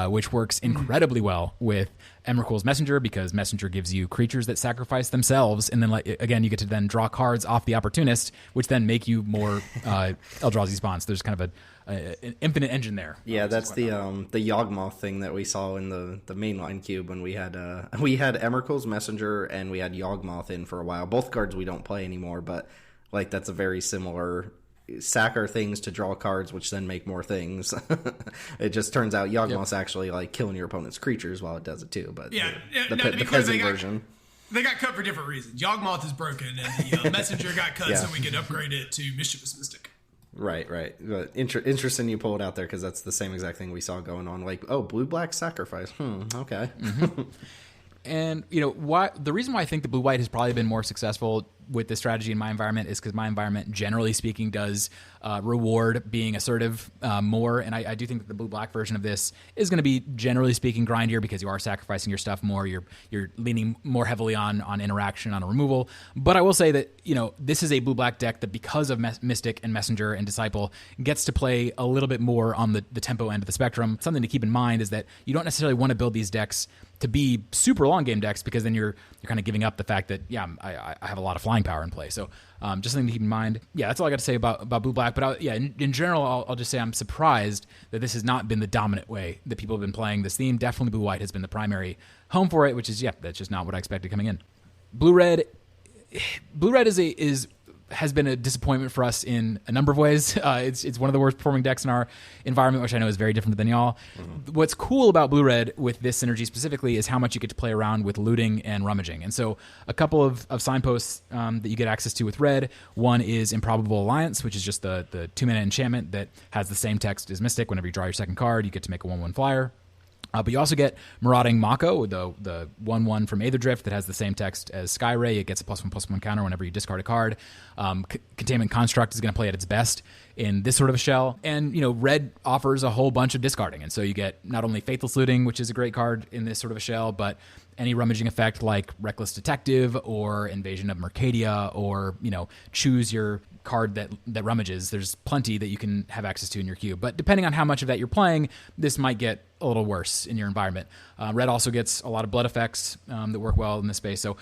which works incredibly well with Emrakul's Messenger, because Messenger gives you creatures that sacrifice themselves, and then again you get to then draw cards off the Opportunist, which then make you more Eldrazi spawns. There's kind of an infinite engine there. Yeah, that's the Yawgmoth thing that we saw in the mainline cube when we had Emrakul's Messenger and we had Yawgmoth in for a while. Both cards we don't play anymore, but that's a very similar sacker things to draw cards, which then make more things. It just turns out Yawgmoth's actually killing your opponent's creatures while it does it too. But the peasant version. They got cut for different reasons. Yawgmoth is broken, and the Messenger got cut so we could upgrade it to Mischievous Mystic. Right. But interesting you pull it out there, because that's the same exact thing we saw going on. Blue-black sacrifice. Okay. Mm-hmm. And the reason why I think the blue-white has probably been more successful with this strategy in my environment is because my environment, generally speaking, does reward being assertive more. And I do think that the blue-black version of this is going to be, generally speaking, grindier, because you are sacrificing your stuff more. You're leaning more heavily on interaction, on a removal. But I will say that this is a blue-black deck that, because of Mystic and Messenger and Disciple, gets to play a little bit more on the tempo end of the spectrum. Something to keep in mind is that you don't necessarily want to build these decks to be super long game decks, because then you're kind of giving up the fact that I have a lot of flying power in play. So just something to keep in mind. Yeah, that's all I got to say about blue black. But in general, I'll just say I'm surprised that this has not been the dominant way that people have been playing this theme. Definitely blue white has been the primary home for it, which is that's just not what I expected coming in. Blue red has been a disappointment for us in a number of ways. It's one of the worst performing decks in our environment, which I know is very different than y'all. Mm-hmm. What's cool about blue-red with this synergy specifically is how much you get to play around with looting and rummaging. And so a couple of signposts that you get access to with red. One is Improbable Alliance, which is just the 2-mana enchantment that has the same text as Mystic. Whenever you draw your second card, you get to make a 1/1 flyer. But you also get Marauding Mako, the 1/1 from Aetherdrift that has the same text as Skyray. It gets a +1/+1 counter whenever you discard a card. Containment Construct is going to play at its best in this sort of a shell. And, red offers a whole bunch of discarding. And so you get not only Faithless Looting, which is a great card in this sort of a shell, but any rummaging effect like Reckless Detective or Invasion of Mercadia, or, choose your card that rummages. There's plenty that you can have access to in your cube. But depending on how much of that you're playing, this might get a little worse in your environment. Red also gets a lot of blood effects that work well in this space. So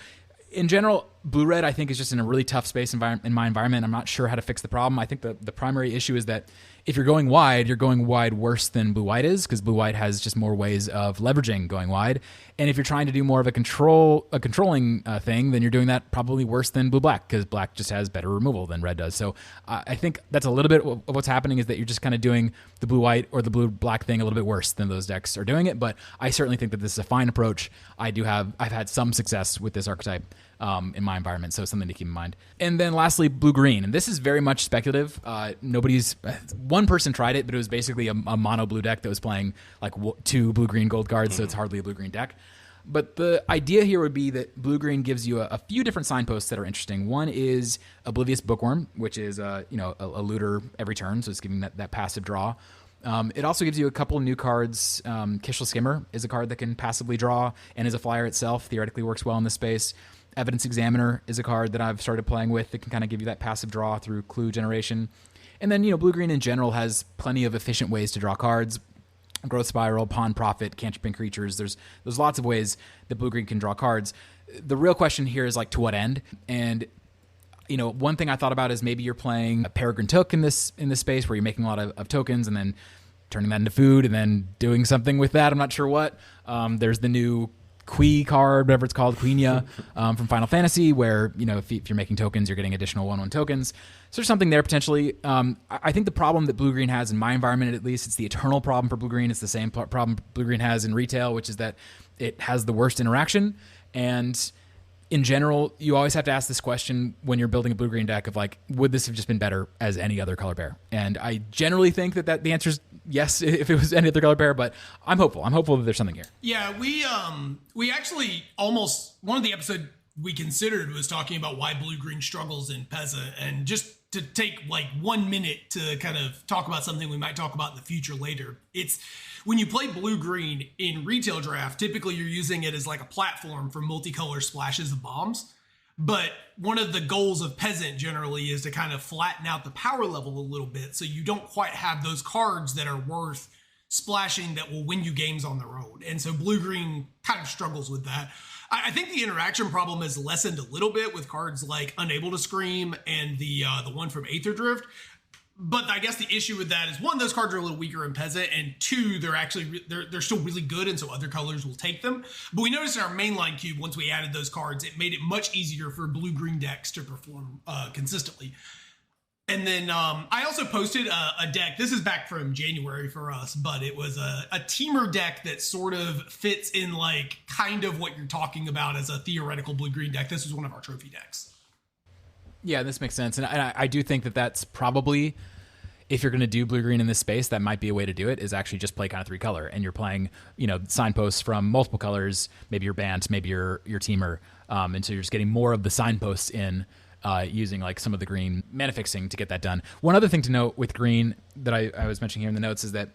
in general, Blue-red, I think, is just in a really tough space in my environment. I'm not sure how to fix the problem. I think the primary issue is that if you're going wide worse than blue-white is, because blue-white has just more ways of leveraging going wide. And if you're trying to do more of a controlling thing, then you're doing that probably worse than blue-black, because black just has better removal than red does. So I think that's a little bit of what's happening, is that you're just kind of doing the blue-white or the blue-black thing a little bit worse than those decks are doing it. But I certainly think that this is a fine approach. I've had some success with this archetype in my environment, so something to keep in mind. And then lastly, blue-green, and this is very much speculative. One person tried it, but it was basically a mono blue deck that was playing like 2 blue-green gold cards, so it's hardly a blue-green deck. But the idea here would be that blue-green gives you a few different signposts that are interesting. One is Oblivious Bookworm, which is a looter every turn, so it's giving that passive draw. It also gives you a couple of new cards. Kishel Skimmer is a card that can passively draw and is a flyer itself. Theoretically works well in this space. Evidence Examiner is a card that I've started playing with that can kind of give you that passive draw through clue generation. And then, blue-green in general has plenty of efficient ways to draw cards. Growth Spiral, Pawn Profit, Cantripping Creatures. There's lots of ways that blue-green can draw cards. The real question here is, like, to what end? And one thing I thought about is maybe you're playing a Peregrine Took in this space where you're making a lot of tokens and then turning that into food and then doing something with that. I'm not sure what. There's the new Quee card, whatever it's called, Queenia, from Final Fantasy, where, if you're making tokens, you're getting additional 1/1 tokens. So there's something there potentially. I think the problem that blue-green has in my environment, at least, it's the eternal problem for blue-green. It's the same problem blue-green has in retail, which is that it has the worst interaction. And in general, you always have to ask this question when you're building a blue-green deck of, like, would this have just been better as any other color pair? And I generally think that the answer is yes, if it was any other color pair, but I'm hopeful. I'm hopeful that there's something here. Yeah, we actually almost, one of the episodes we considered was talking about why blue-green struggles in Peasant, and just to take like 1 minute to kind of talk about something we might talk about in the future later. It's when you play blue-green in retail draft, typically you're using it as like a platform for multicolor splashes of bombs. But one of the goals of Peasant generally is to kind of flatten out the power level a little bit, so you don't quite have those cards that are worth splashing that will win you games on their own. And so blue-green kind of struggles with that. I think the interaction problem is lessened a little bit with cards like Unable to Scream and the one from Aether Drift. But I guess the issue with that is, one, those cards are a little weaker in Peasant, and two, they're still really good, and so other colors will take them. But we noticed in our mainline cube, once we added those cards, it made it much easier for blue-green decks to perform consistently. And then I also posted a deck. This is back from January for us, but it was a teamer deck that sort of fits in like kind of what you're talking about as a theoretical blue-green deck. This was one of our trophy decks. Yeah, this makes sense. And I do think that that's probably, if you're going to do blue-green in this space, that might be a way to do it, is actually just play kind of 3-color. And you're playing, signposts from multiple colors, maybe your Bant, maybe your teamer. And so you're just getting more of the signposts in, using like some of the green mana fixing to get that done. One other thing to note with green that I was mentioning here in the notes is that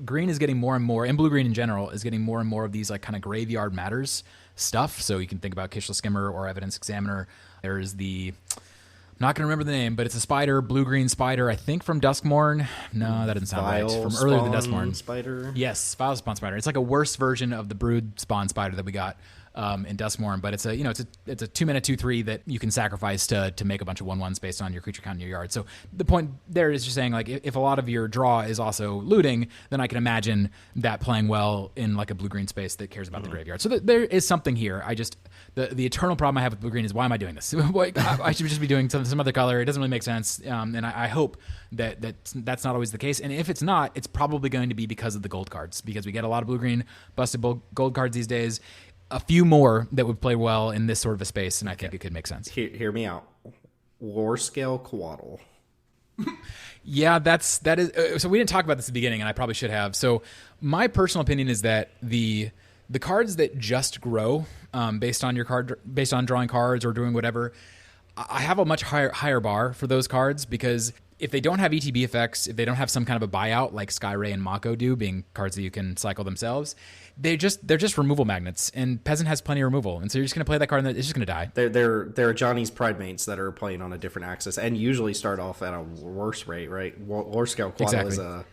green is getting more and more, and blue-green in general, is getting more and more of these like kind of graveyard matters stuff. So you can think about Kishel Skimmer or Evidence Examiner. There's I'm not going to remember the name, but it's a spider, blue-green spider, I think from Duskmourn. No, that doesn't sound right. From earlier than Duskmourn. Spider? Yes, Vile Spawn Spider. It's like a worse version of the Brood Spawn Spider that we got in Duskmourn, but it's a 2-mana 2/3 that you can sacrifice to make a bunch of 1/1s based on your creature count in your yard. So the point there is just saying, like, if a lot of your draw is also looting, then I can imagine that playing well in like a blue-green space that cares about the graveyard. So there is something here. I just the eternal problem I have with blue-green is, why am I doing this? I should just be doing some other color. It doesn't really make sense, and I hope that's not always the case. And if it's not, it's probably going to be because of the gold cards, because we get a lot of blue-green busted gold cards these days. A few more that would play well in this sort of a space, and I think it could make sense. Hear me out. War Scale Coatl. Yeah, that is. So we didn't talk about this at the beginning, and I probably should have. So my personal opinion is that the cards that just grow based on drawing cards or doing whatever, I have a much higher bar for those cards, because if they don't have ETB effects, if they don't have some kind of a buyout like Skyray and Mako do, being cards that you can cycle themselves, they're just removal magnets, and Peasant has plenty of removal, and so you're just going to play that card and it's just going to die. They're Johnny's Pride mates that are playing on a different axis and usually start off at a worse rate, right? War Scale Coatl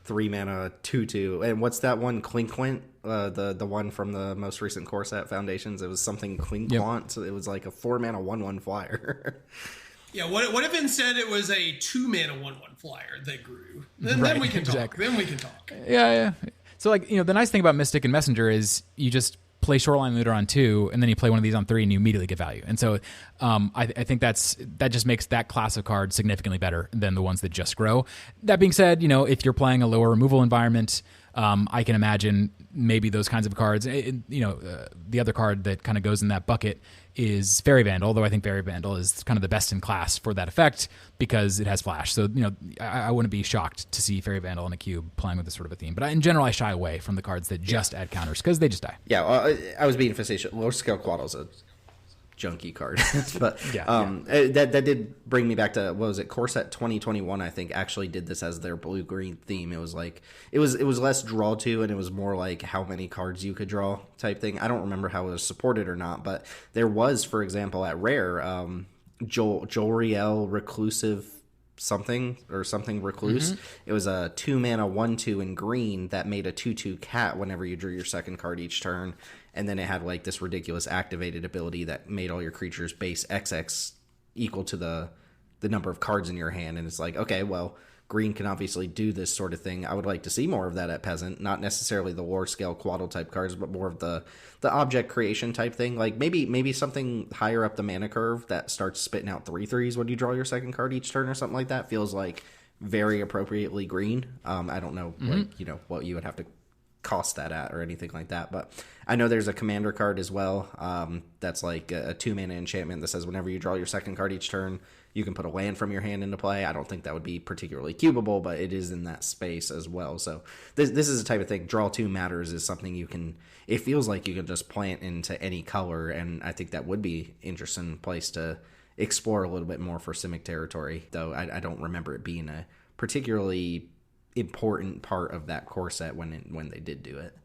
3 mana 2/2. And what's that one? Clinquant, the one from the most recent core set, Foundations. It was something Clinquant. Yep. So it was like a 4 mana 1/1 flyer. Yeah, what if instead it was a 2 mana 1/1 flyer that grew? Then we can talk. Then we can talk. Yeah. So like, the nice thing about Mystic and Messenger is you just play Shoreline Looter on 2, and then you play one of these on 3, and you immediately get value. And so I think that just makes that class of card significantly better than the ones that just grow. That being said, if you're playing a lower removal environment, I can imagine maybe those kinds of cards. The other card that kind of goes in that bucket is Fairy Vandal, although I think Fairy Vandal is kind of the best in class for that effect because it has flash. So, I wouldn't be shocked to see Fairy Vandal in a cube playing with this sort of a theme. But in general, I shy away from the cards that just add counters because they just die. Yeah, well, I was being facetious. Lower scale Quaddle's a junky card. But that did bring me back to, what was it, Core Set 2021, I think, actually did this as their blue-green theme. It was like, it was less draw to, and it was more like how many cards you could draw type thing. I don't remember how it was supported or not, but there was, for example, at Rare, Jolriel Reclusive something Recluse. Mm-hmm. It was a 2 mana 1/2 in green that made a 2/2 cat whenever you drew your second card each turn. And then it had like this ridiculous activated ability that made all your creatures base XX equal to the number of cards in your hand. And it's like, okay, well, green can obviously do this sort of thing. I would like to see more of that at Peasant. Not necessarily the lower scale Quaddle type cards, but more of the object creation type thing. Like maybe something higher up the mana curve that starts spitting out 3/3s when you draw your second card each turn or something like that feels like very appropriately green. I don't know, what you would have to cost that at or anything like that, but I know there's a commander card as well that's like a 2 mana enchantment that says whenever you draw your second card each turn, you can put a land from your hand into play. I don't think that would be particularly cubable, but it is in that space as well. So this is a type of thing. Draw 2 matters is something it feels like you can just plant into any color, and I think that would be interesting place to explore a little bit more for Simic territory, though I don't remember it being a particularly important part of that core set when they did do it.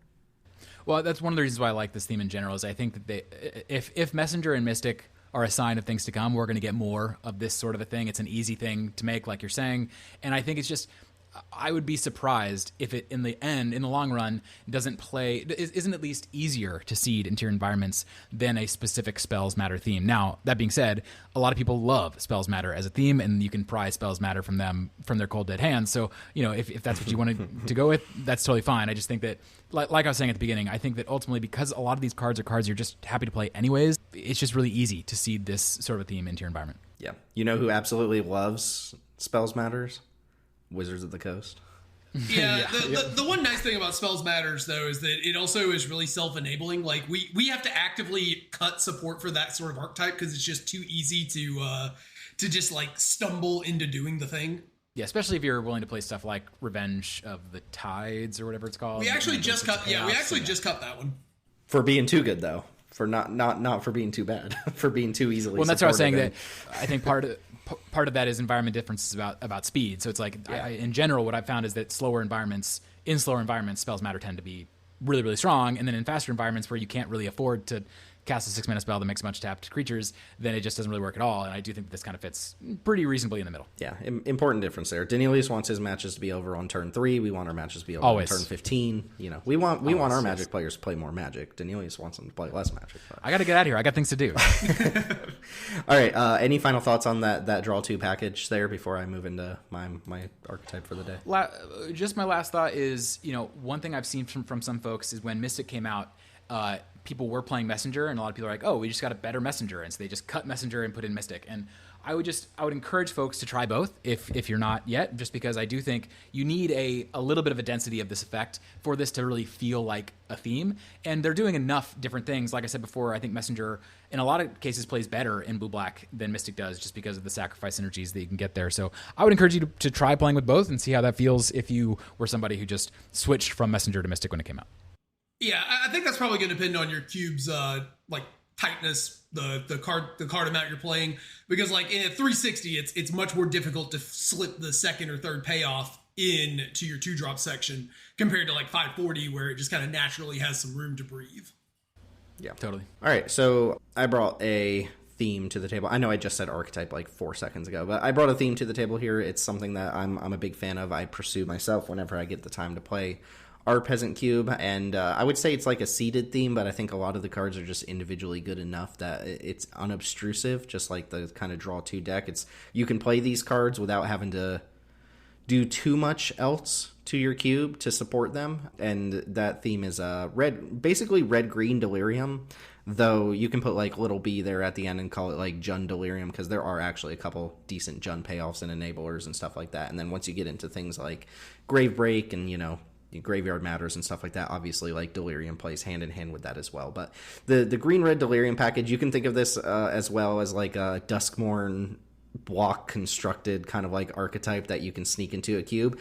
Well, that's one of the reasons why I like this theme in general, is I think that if Messenger and Mystic are a sign of things to come, we're going to get more of this sort of a thing. It's an easy thing to make, like you're saying, and I think it's just, I would be surprised if it in the long run isn't at least easier to seed into your environments than a specific Spells Matter theme. Now, that being said, a lot of people love Spells Matter as a theme, and you can pry Spells Matter from their cold dead hands. So, if that's what you wanted to go with, that's totally fine. I just think that, like I was saying at the beginning, I think that ultimately, because a lot of these cards are cards you're just happy to play anyways, it's just really easy to seed this sort of a theme into your environment. Yeah. You know who absolutely loves Spells Matters? Wizards of the Coast. Yeah, the one nice thing about Spells Matters, though, is that it also is really self-enabling. Like, we have to actively cut support for that sort of archetype because it's just too easy to just, like, stumble into doing the thing. Yeah, especially if you're willing to play stuff like Revenge of the Tides or whatever it's called. We actually just cut that one. For being too good, though. For not for being too bad. For being too easily Well, that's what I was saying, that I think part of that is environment differences about speed. So it's like, in general, what I've found is that in slower environments, Spells Matter tend to be really, really strong. And then in faster environments where you can't really afford to cast a 6 mana spell that makes a bunch of tapped creatures, then it just doesn't really work at all. And I do think that this kind of fits pretty reasonably in the middle. Yeah, important difference there. Daneelius wants his matches to be over on turn 3. We want our matches to be over Always. on turn 15. We want our Magic players to play more Magic. Daneelius wants them to play less Magic. But I got to get out of here. I got things to do. All right. Any final thoughts on that draw 2 package there before I move into my archetype for the day? Just my last thought is, one thing I've seen from some folks is when Mystic came out, people were playing Messenger, and a lot of people are like, oh, we just got a better Messenger, and so they just cut Messenger and put in Mystic. And I would encourage folks to try both if you're not yet, just because I do think you need a little bit of a density of this effect for this to really feel like a theme. And they're doing enough different things. Like I said before, I think Messenger in a lot of cases plays better in blue-black than Mystic does, just because of the sacrifice synergies that you can get there. So I would encourage you to try playing with both and see how that feels if you were somebody who just switched from Messenger to Mystic when it came out. Yeah, I think that's probably going to depend on your cube's tightness, the card amount you're playing, because like in a 360, it's much more difficult to slip the second or third payoff in to your 2-drop section compared to like 540, where it just kind of naturally has some room to breathe. Yeah, totally. All right, so I brought a theme to the table. I know I just said archetype like 4 seconds ago, but I brought a theme to the table here. It's something that I'm a big fan of. I pursue myself whenever I get the time to play our Peasant Cube, and I would say it's like a seeded theme, but I think a lot of the cards are just individually good enough that it's unobtrusive, just like the kind of draw 2 deck. You can play these cards without having to do too much else to your cube to support them, and that theme is basically red-green Delirium, though you can put like little b there at the end and call it like Jun Delirium, because there are actually a couple decent Jun payoffs and enablers and stuff like that. And then once you get into things like Grave Break and, you know, Graveyard Matters and stuff like that, obviously like Delirium plays hand in hand with that as well. But the green-red Delirium package, you can think of this as well as like a Duskmorn block constructed kind of like archetype that you can sneak into a cube.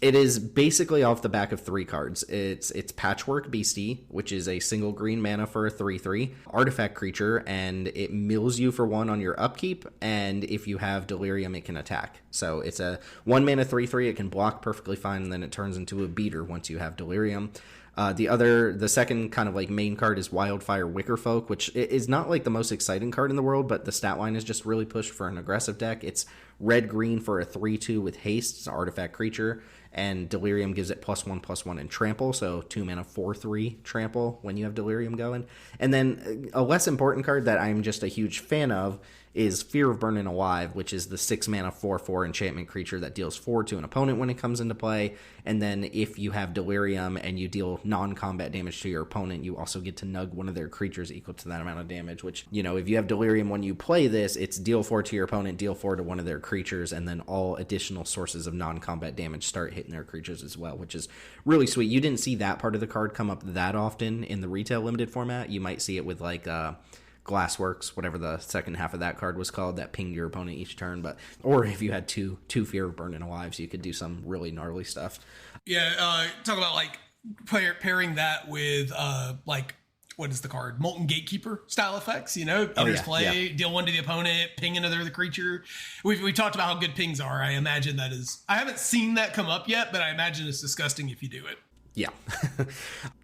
It is basically off the back of 3 cards. It's Patchwork Beastie, which is a single green mana for a 3/3 artifact creature, and it mills you for 1 on your upkeep, and if you have Delirium, it can attack. So it's a 1 mana 3/3, it can block perfectly fine, and then it turns into a beater once you have Delirium. The second kind of like main card is Wildfire Wickerfolk, which is not like the most exciting card in the world, but the stat line is just really pushed for an aggressive deck. It's red-green for a 3/2 with haste. It's an artifact creature, and Delirium gives it +1/+1 in trample, so 2 mana 4/3 trample when you have Delirium going. And then a less important card that I'm just a huge fan of is Fear of Burning Alive, which is the 6 mana 4/4 enchantment creature that deals 4 to an opponent when it comes into play. And then if you have Delirium and you deal non-combat damage to your opponent, you also get to nug one of their creatures equal to that amount of damage, which, you know, if you have Delirium when you play this, it's deal 4 to your opponent, deal 4 to one of their creatures, and then all additional sources of non-combat damage start hitting their creatures as well, which is really sweet. You didn't see that part of the card come up that often in the retail limited format. You might see it with like Glassworks, whatever the second half of that card was called, that pinged your opponent each turn. But or if you had two Fear of Burning Alive, so you could do some really gnarly stuff. Yeah, talk about like pairing that with like, what is the card? Molten Gatekeeper style effects, you know? Enters play, deal 1 to the opponent, ping another the creature. We talked about how good pings are. I imagine that is, I haven't seen that come up yet, but I imagine it's disgusting if you do it. Yeah.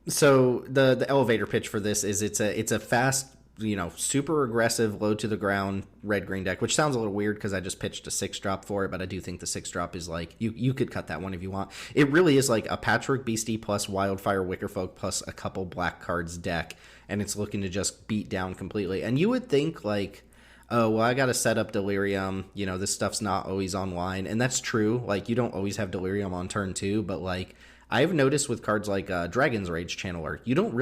So the elevator pitch for this is it's a fast, you know, super aggressive, low to the ground red-green deck, which sounds a little weird because I just pitched a 6-drop for it, but I do think the 6-drop is like, you could cut that one if you want. It really is like a Patchwork Beastie plus Wildfire Wickerfolk plus a couple black cards deck, and it's looking to just beat down completely. And you would think like, oh, well, I got to set up Delirium, you know, this stuff's not always online, and that's true. Like, you don't always have Delirium on turn 2, but like, I've noticed with cards like Dragon's Rage Channeler, you don't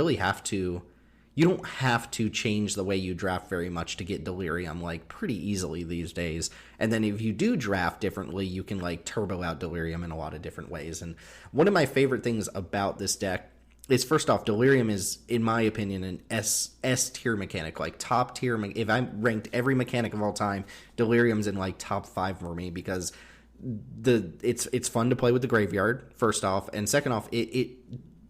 have to change the way you draft very much to get Delirium, like, pretty easily these days. And then if you do draft differently, you can, like, turbo out Delirium in a lot of different ways. And one of my favorite things about this deck is, first off, Delirium is, in my opinion, an S tier mechanic, like, top tier. If I ranked every mechanic of all time, Delirium's in, like, top 5 for me, because it's fun to play with the graveyard, first off. And second off, it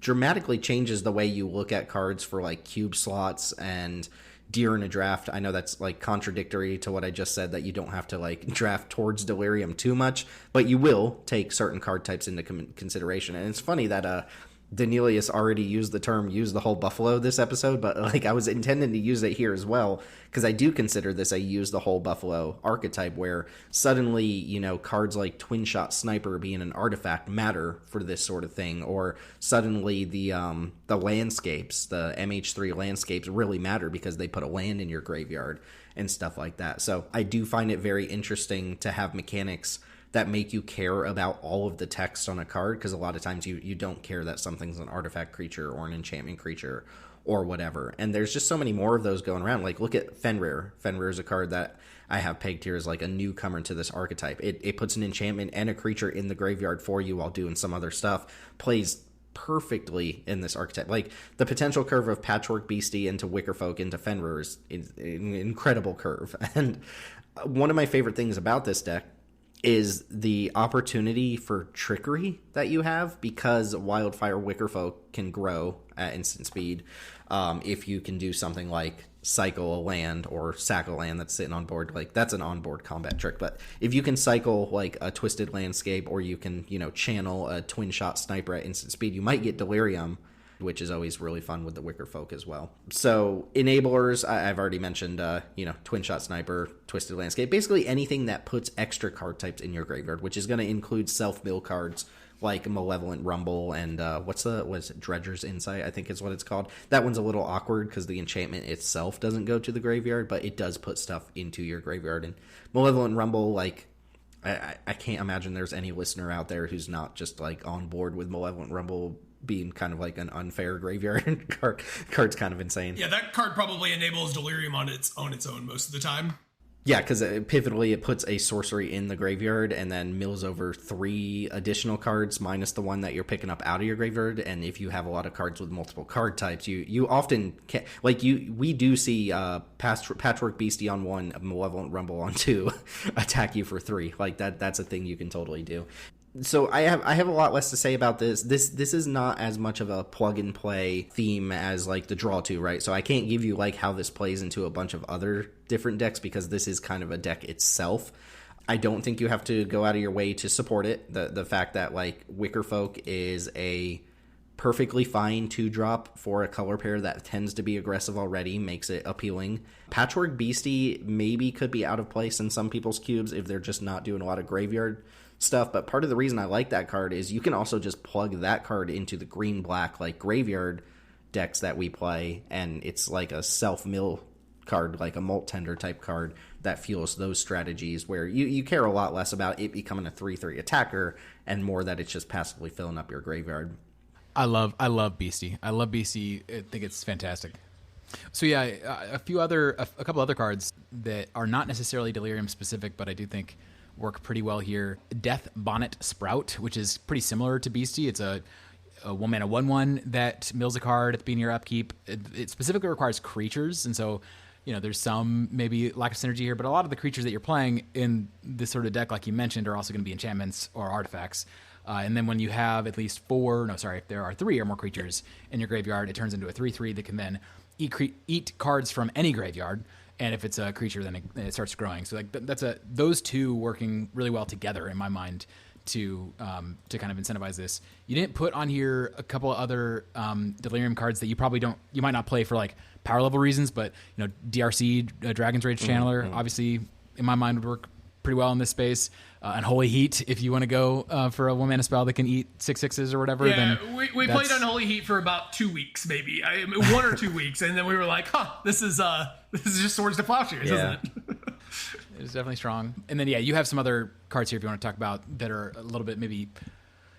dramatically changes the way you look at cards for like cube slots and deer in a draft. I know that's like contradictory to what I just said, that you don't have to like draft towards Delirium too much, but you will take certain card types into consideration. And it's funny that Daneelius already used the term "use the whole buffalo" this episode, but like I was intending to use it here as well, because I do consider this a use the whole buffalo archetype, where suddenly, you know, cards like Twin Shot Sniper being an artifact matter for this sort of thing, or suddenly the landscapes, the MH3 landscapes really matter because they put a land in your graveyard and stuff like that. So I do find it very interesting to have mechanics that make you care about all of the text on a card, because a lot of times you don't care that something's an artifact creature or an enchantment creature or whatever. And there's just so many more of those going around. Like, look at Fenrir. Fenrir is a card that I have pegged here as like a newcomer to this archetype. It puts an enchantment and a creature in the graveyard for you while doing some other stuff. Plays perfectly in this archetype. Like, the potential curve of Patchwork Beastie into Wickerfolk into Fenrir is an incredible curve. And one of my favorite things about this deck is the opportunity for trickery that you have, because Wildfire Wickerfolk can grow at instant speed. If you can do something like cycle a land or sack a land that's sitting on board, like, that's an onboard combat trick. But if you can cycle like a Twisted Landscape, or you can, you know, channel a Twin Shot Sniper at instant speed, you might get Delirium, which is always really fun with the Wicker Folk as well. So enablers, I've already mentioned, Twin Shot Sniper, Twisted Landscape, basically anything that puts extra card types in your graveyard, which is going to include self-mill cards like Malevolent Rumble and Dredger's Insight, I think is what it's called. That one's a little awkward because the enchantment itself doesn't go to the graveyard, but it does put stuff into your graveyard. And Malevolent Rumble, like, I can't imagine there's any listener out there who's not just like on board with Malevolent Rumble being kind of like an unfair graveyard card. Card's kind of insane. Yeah, that card probably enables Delirium on its own most of the time. Yeah, because pivotally it puts a sorcery in the graveyard and then mills over 3 additional cards minus the one that you're picking up out of your graveyard. And if you have a lot of cards with multiple card types, you often can, like we do see Patchwork Beastie on 1, Malevolent Rumble on 2, attack you for 3. Like that's a thing you can totally do. So I have a lot less to say about this. This is not as much of a plug and play theme as like the Draw 2, right? So I can't give you like how this plays into a bunch of other different decks because this is kind of a deck itself. I don't think you have to go out of your way to support it. The fact that like Wicker Folk is a perfectly fine 2-drop for a color pair that tends to be aggressive already makes it appealing. Patchwork Beastie maybe could be out of place in some people's cubes if they're just not doing a lot of graveyard stuff, but part of the reason I like that card is you can also just plug that card into the green-black like graveyard decks that we play, and it's like a self-mill card, like a Molt Tender type card that fuels those strategies where you care a lot less about it becoming a 3/3 attacker and more that it's just passively filling up your graveyard. I love Beastie. I think it's fantastic. So yeah, a couple other cards that are not necessarily Delirium specific, but I do think work pretty well here. Death Bonnet Sprout, which is pretty similar to Beastie. It's a 1-mana 1/1 that mills a card at the beginning of your upkeep. It specifically requires creatures, and so there's some maybe lack of synergy here, but a lot of the creatures that you're playing in this sort of deck, like you mentioned, are also going to be enchantments or artifacts. And then when you have at least if there are 3 or more creatures in your graveyard, it turns into a 3/3 that can then eat cards from any graveyard. And if it's a creature, then it starts growing. So like those two working really well together in my mind to kind of incentivize this. You didn't put on here a couple of other Delirium cards that you might not play for like power level reasons, but DRC Dragon's Rage Channeler obviously in my mind would work pretty well in this space. Unholy Heat, if you want to go for a 1-mana spell that can eat 6/6s or whatever. Yeah, we played Unholy Heat for about 2 weeks, maybe 1 or 2 weeks, and then we were like, this is just Swords to Plowshares, isn't it? It's definitely strong. And then you have some other cards here if you want to talk about that are a little bit maybe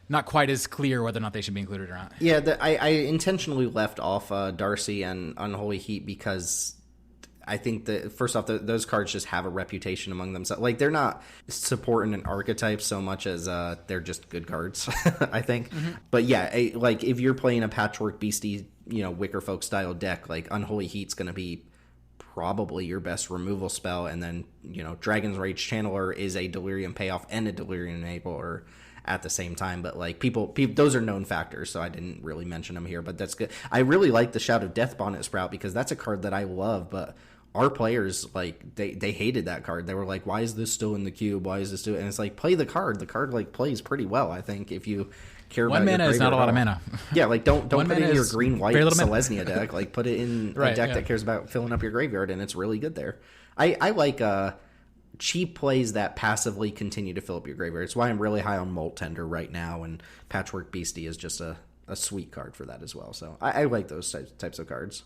not quite as clear whether or not they should be included or not. Yeah, I intentionally left off Darcy and Unholy Heat because I think that first off, those cards just have a reputation among themselves. Like they're not supporting an archetype so much as they're just good cards. I think, but yeah, like if you're playing a Patchwork Beastie, Wicker Folk style deck, like Unholy Heat's going to be probably your best removal spell, and then Dragon's Rage Channeler is a Delirium payoff and a Delirium enabler at the same time. But like people those are known factors, so I didn't really mention them here, but that's good. I really like the Shout of Death Bonnet Sprout because that's a card that I love, but our players, like, they hated that card. They were like, why is this still in the cube? Why is this still... And it's like, play the card. The card, like, plays pretty well, I think, if you care about 1 mana is not a lot of mana. Yeah, like, don't put it in your green-white Selesnya deck. Like, put it in a deck that cares about filling up your graveyard, and it's really good there. I like cheap plays that passively continue to fill up your graveyard. It's why I'm really high on Molt Tender right now, and Patchwork Beastie is just a sweet card for that as well. So I like those types of cards.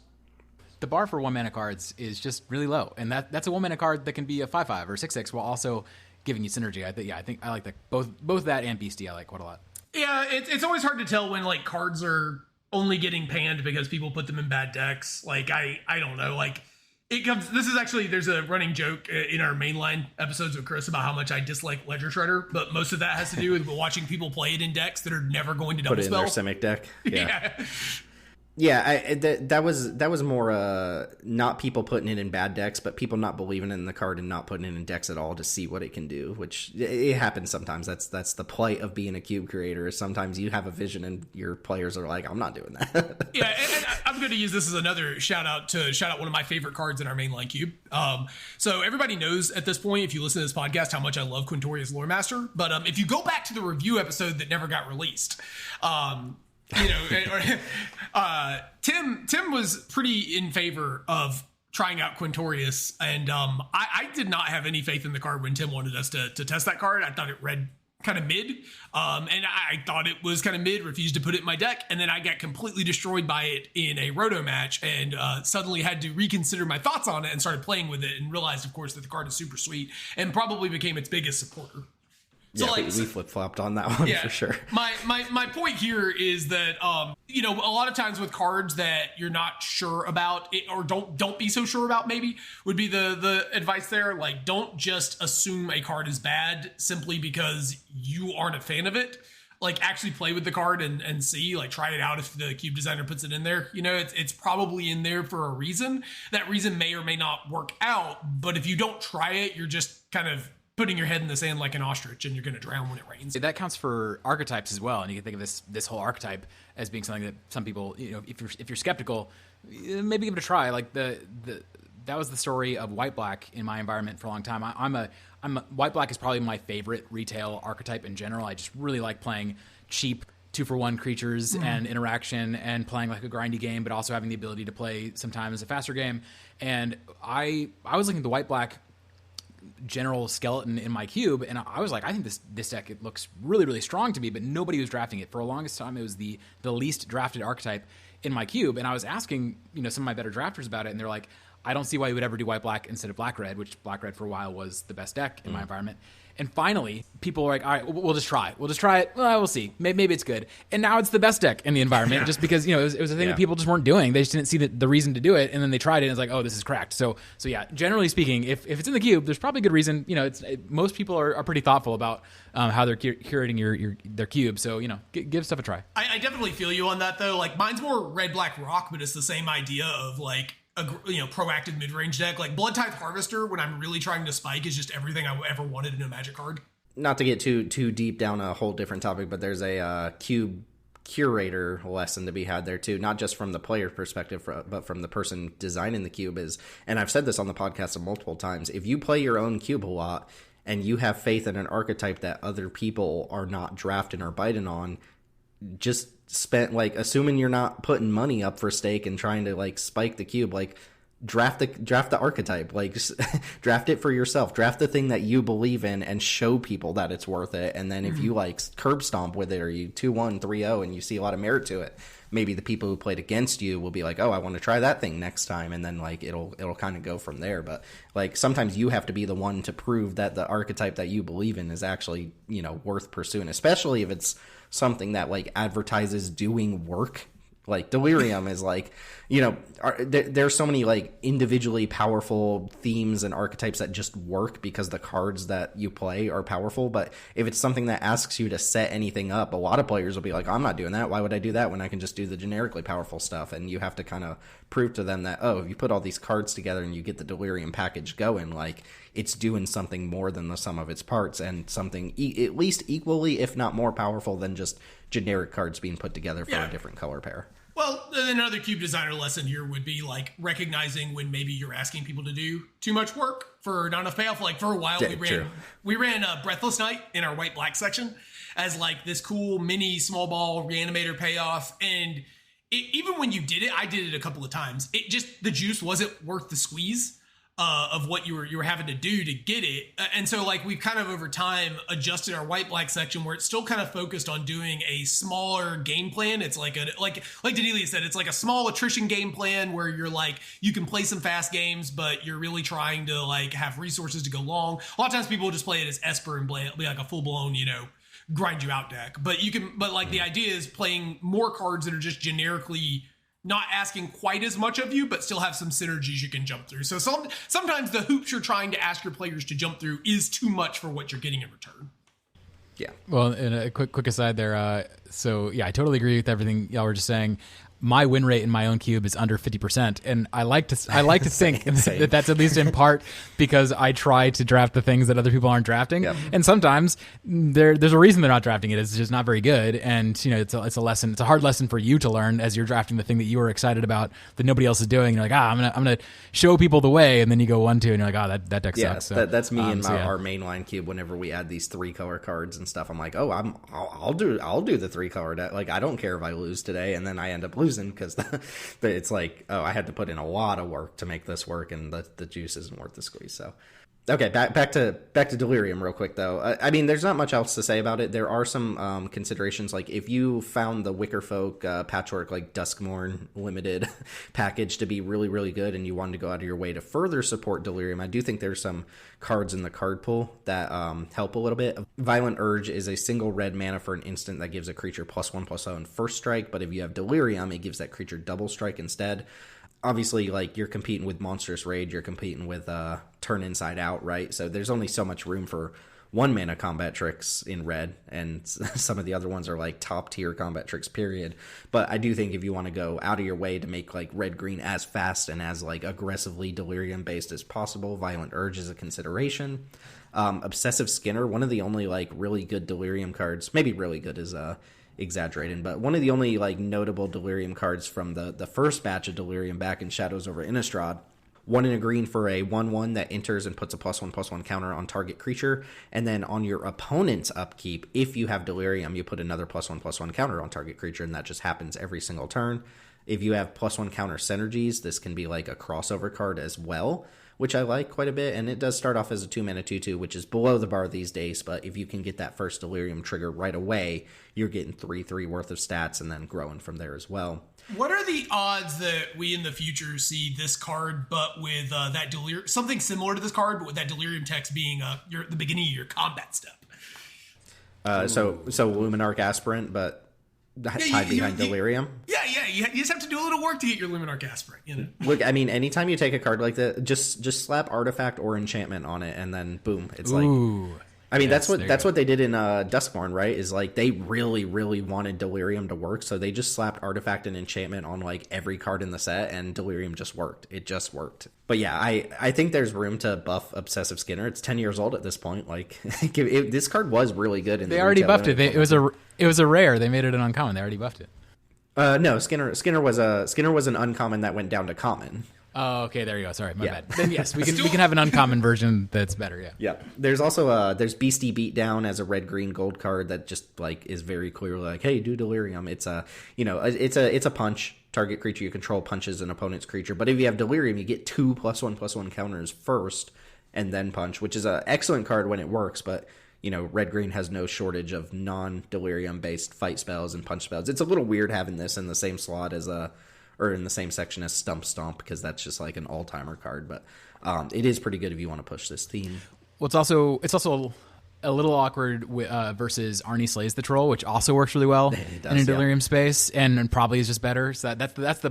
The bar for 1 mana cards is just really low, and that's a 1 mana card that can be a 5/5 or 6/6 while also giving you synergy. I think I like that both that and Beastie I like quite a lot. Yeah, it's always hard to tell when like cards are only getting panned because people put them in bad decks. Like I don't know, like it comes. This is actually there's a running joke in our mainline episodes with Chris about how much I dislike Ledger Shredder, but most of that has to do with watching people play it in decks that are never going to double spell. Put it in their Simic deck. Yeah. Yeah, that was more not people putting it in bad decks, but people not believing in the card and not putting it in decks at all to see what it can do, which it happens sometimes. That's the plight of being a cube creator. Is sometimes you have a vision and your players are like, I'm not doing that. Yeah, and I'm going to use this as another shout out one of my favorite cards in our mainline cube. So everybody knows at this point, if you listen to this podcast, how much I love Quintoria's Lore Master. But if you go back to the review episode that never got released, you know, Tim was pretty in favor of trying out Quintorius, and I did not have any faith in the card when Tim wanted us to test that card. I thought it read kind of mid, and I thought it was kind of mid, refused to put it in my deck, and then I got completely destroyed by it in a roto match, and suddenly had to reconsider my thoughts on it and started playing with it, and realized, of course, that the card is super sweet and probably became its biggest supporter. So we flip-flopped on that one for sure. My point here is that, you know, a lot of times with cards that you're not sure about, or don't be so sure about, maybe, would be the advice there. Like, don't just assume a card is bad simply because you aren't a fan of it. Like, actually play with the card and see, like, try it out if the cube designer puts it in there. You know, it's probably in there for a reason. That reason may or may not work out, but if you don't try it, you're just kind of putting your head in the sand like an ostrich, and you're going to drown when it rains. That counts for archetypes as well, and you can think of this whole archetype as being something that some people, you know, if you're skeptical, maybe give it a try. Like that was the story of white black in my environment for a long time. I'm white black is probably my favorite retail archetype in general. I just really like playing cheap 2-for-1 creatures and interaction, and playing like a grindy game, but also having the ability to play sometimes a faster game. And I was looking at the white black general skeleton in my cube, and I was like, I think this deck, it looks really, really strong to me, but nobody was drafting it. For the longest time, it was the least drafted archetype in my cube, and I was asking, you know, some of my better drafters about it, and they're like, I don't see why you would ever do white black instead of black red, which black red for a while was the best deck in my environment. And finally, people were like, all right, we'll just try it. We'll just try it. Well, we'll see. Maybe it's good. And now it's the best deck in the environment, just because, you know, it was a thing that people just weren't doing. They just didn't see the reason to do it. And then they tried it and it's like, oh, this is cracked. So yeah, generally speaking, if it's in the cube, there's probably a good reason. You know, most people are pretty thoughtful about how they're curating their cube. So, you know, give stuff a try. I definitely feel you on that, though. Like, mine's more red, black, rock, but it's the same idea of, like, a, you know, proactive mid-range deck. Like, Blood Tithe Harvester, when I'm really trying to spike, is just everything I ever wanted in a Magic card. Not to get too deep down a whole different topic, but there's a cube curator lesson to be had there too, not just from the player perspective, but from the person designing the cube. And I've said this on the podcast multiple times, if you play your own cube a lot and you have faith in an archetype that other people are not drafting or biting on, just like, assuming you're not putting money up for stake and trying to like spike the cube, like, draft the archetype, like, draft it for yourself, draft the thing that you believe in and show people that it's worth it. And then if you like curb stomp with it, or you 2-1 3-0 and you see a lot of merit to it, maybe the people who played against you will be like, oh, I want to try that thing next time, and then like it'll kind of go from there. But like, sometimes you have to be the one to prove that the archetype that you believe in is actually, you know, worth pursuing, especially if it's something that like advertises doing work. Like, Delirium is like, you know, there's so many like individually powerful themes and archetypes that just work because the cards that you play are powerful. But if it's something that asks you to set anything up, a lot of players will be like, I'm not doing that. Why would I do that when I can just do the generically powerful stuff? And you have to kind of prove to them that, oh, if you put all these cards together and you get the Delirium package going, like, it's doing something more than the sum of its parts, and something at least equally, if not more powerful than just generic cards being put together for a different color pair. Well, another cube designer lesson here would be like recognizing when maybe you're asking people to do too much work for not enough payoff. Like, for a while we ran a Breathless Knight in our white black section as like this cool mini small ball reanimator payoff, and even when you did it, I did it a couple of times. It just, the juice wasn't worth the squeeze of what you were having to do to get it. And so like, we've kind of over time adjusted our white black section where it's still kind of focused on doing a smaller game plan. It's like like Daneelius said, it's like a small attrition game plan where you're like, you can play some fast games, but you're really trying to like have resources to go long. A lot of times people just play it as Esper and play it, be like a full blown, you know, grind you out deck. But the idea is playing more cards that are just generically not asking quite as much of you, but still have some synergies you can jump through. So sometimes the hoops you're trying to ask your players to jump through is too much for what you're getting in return. Yeah. Well, and a quick aside there. So yeah, I totally agree with everything y'all were just saying. my win rate in my own cube is under 50%, and I like to think that that's at least in part because I try to draft the things that other people aren't drafting, and sometimes there's a reason they're not drafting it. It's just not very good, and it's a lesson. It's a hard lesson for you to learn as you're drafting the thing that you were excited about that nobody else is doing. You're like, I'm gonna show people the way, and then you go 1-2, and you're like, that deck sucks. So, that's me and our mainline cube. Whenever we add these 3-color cards and stuff, I'm like, I'll do the 3-color deck. Like, I don't care if I lose today, and then I end up losing because it's like, I had to put in a lot of work to make this work, and the juice isn't worth the squeeze. So, okay, back to Delirium real quick though. I mean, there's not much else to say about it. There are some considerations, like if you found the Wicker Folk Patchwork like Duskmorn limited package to be really, really good, and you wanted to go out of your way to further support Delirium, I do think there's some cards in the card pool that help a little bit. Violent Urge is a single red mana for an instant that gives a creature +1/+0 and first strike, but if you have Delirium, it gives that creature double strike instead. Obviously, like, you're competing with Monstrous Rage, you're competing with Turn Inside Out, right? So there's only so much room for 1-mana combat tricks in red, and some of the other ones are like top tier combat tricks, period. But I do think if you want to go out of your way to make like red-green as fast and as like aggressively Delirium based as possible, Violent Urge is a consideration. Obsessive Skinner, one of the only like really good Delirium cards, maybe really good is exaggerating, but one of the only like notable Delirium cards from the first batch of Delirium back in Shadows over Innistrad. 1 and a green for a 1/1 that enters and puts a +1/+1 counter on target creature, and then on your opponent's upkeep, if you have Delirium, you put another +1/+1 counter on target creature, and that just happens every single turn. If you have +1 counter synergies, this can be like a crossover card as well, which I like quite a bit, and it does start off as a 2-mana 2/2, which is below the bar these days, but if you can get that first Delirium trigger right away, you're getting 3/3 worth of stats and then growing from there as well. What are the odds that we in the future see this card, but with that Delirium, something similar to this card, but with that Delirium text being the beginning of your combat step? So Luminarch Aspirant, but tied behind Delirium? Yeah. You just have to do a little work to get your Luminarch Aspirant, you know? Look, I mean, anytime you take a card like that, just slap Artifact or Enchantment on it, and then boom, it's like... I mean, that's what they did in Duskmorn, right? Is like they really, really wanted Delirium to work, so they just slapped Artifact and Enchantment on like every card in the set, and Delirium just worked. It just worked. But yeah, I think there's room to buff Obsessive Skinner. It's 10 years old at this point. Like this card was really good. They already buffed it. It was a rare. They made it an uncommon. They already buffed it. No, Skinner was an uncommon that went down to common. Oh, okay, there you go. Sorry, my bad. Then yes, we can have an uncommon version that's better. Yeah. Yeah. There's also there's Beastie Beatdown as a red green gold card that just like is very clearly like, hey, do Delirium. It's it's a punch. Target creature you control punches an opponent's creature. But if you have Delirium, you get 2 +1/+1 counters first and then punch, which is an excellent card when it works. But red green has no shortage of non-Delirium based fight spells and punch spells. It's a little weird having this in the same slot as or in the same section as Stomp, because that's just like an all-timer card. But it is pretty good if you want to push this theme. Well, it's also a little awkward versus Arnie Slays the Troll, which also works really well in a Delirium space, and probably is just better. So that's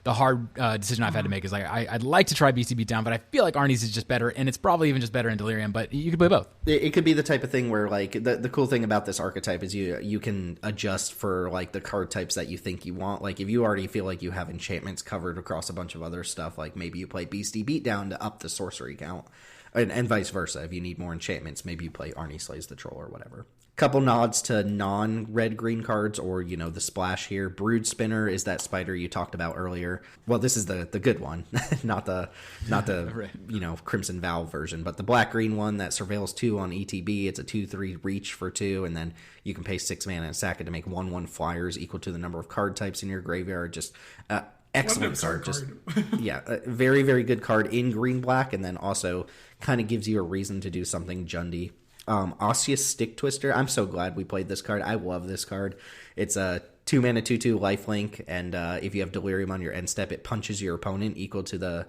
the hard decision I've had to make. Is like I'd like to try BC Beatdown, but I feel like Arnie's is just better, and it's probably even just better in Delirium. But you could play both. It could be the type of thing where like the cool thing about this archetype is you can adjust for like the card types that you think you want. Like if you already feel like you have enchantments covered across a bunch of other stuff, like maybe you play Beastie Beatdown to up the sorcery count. And vice versa. If you need more enchantments, maybe you play Arnie Slays the Troll or whatever. Couple nods to non-red-green cards, or, the splash here. Brood Spinner is that spider you talked about earlier. Well, this is the good one, not the right. Crimson Vow version, but the black-green one that surveils 2 on ETB. It's a 2/3 reach for 2, and then you can pay 6 mana and sack it to make 1/1 flyers equal to the number of card types in your graveyard. Just... excellent card. Just a very, very good card in green-black, and then also kind of gives you a reason to do something Jundy. Osseous Stick Twister. I'm so glad we played this card. I love this card. It's a 2-mana 2/2 lifelink, and if you have Delirium on your end step, it punches your opponent equal to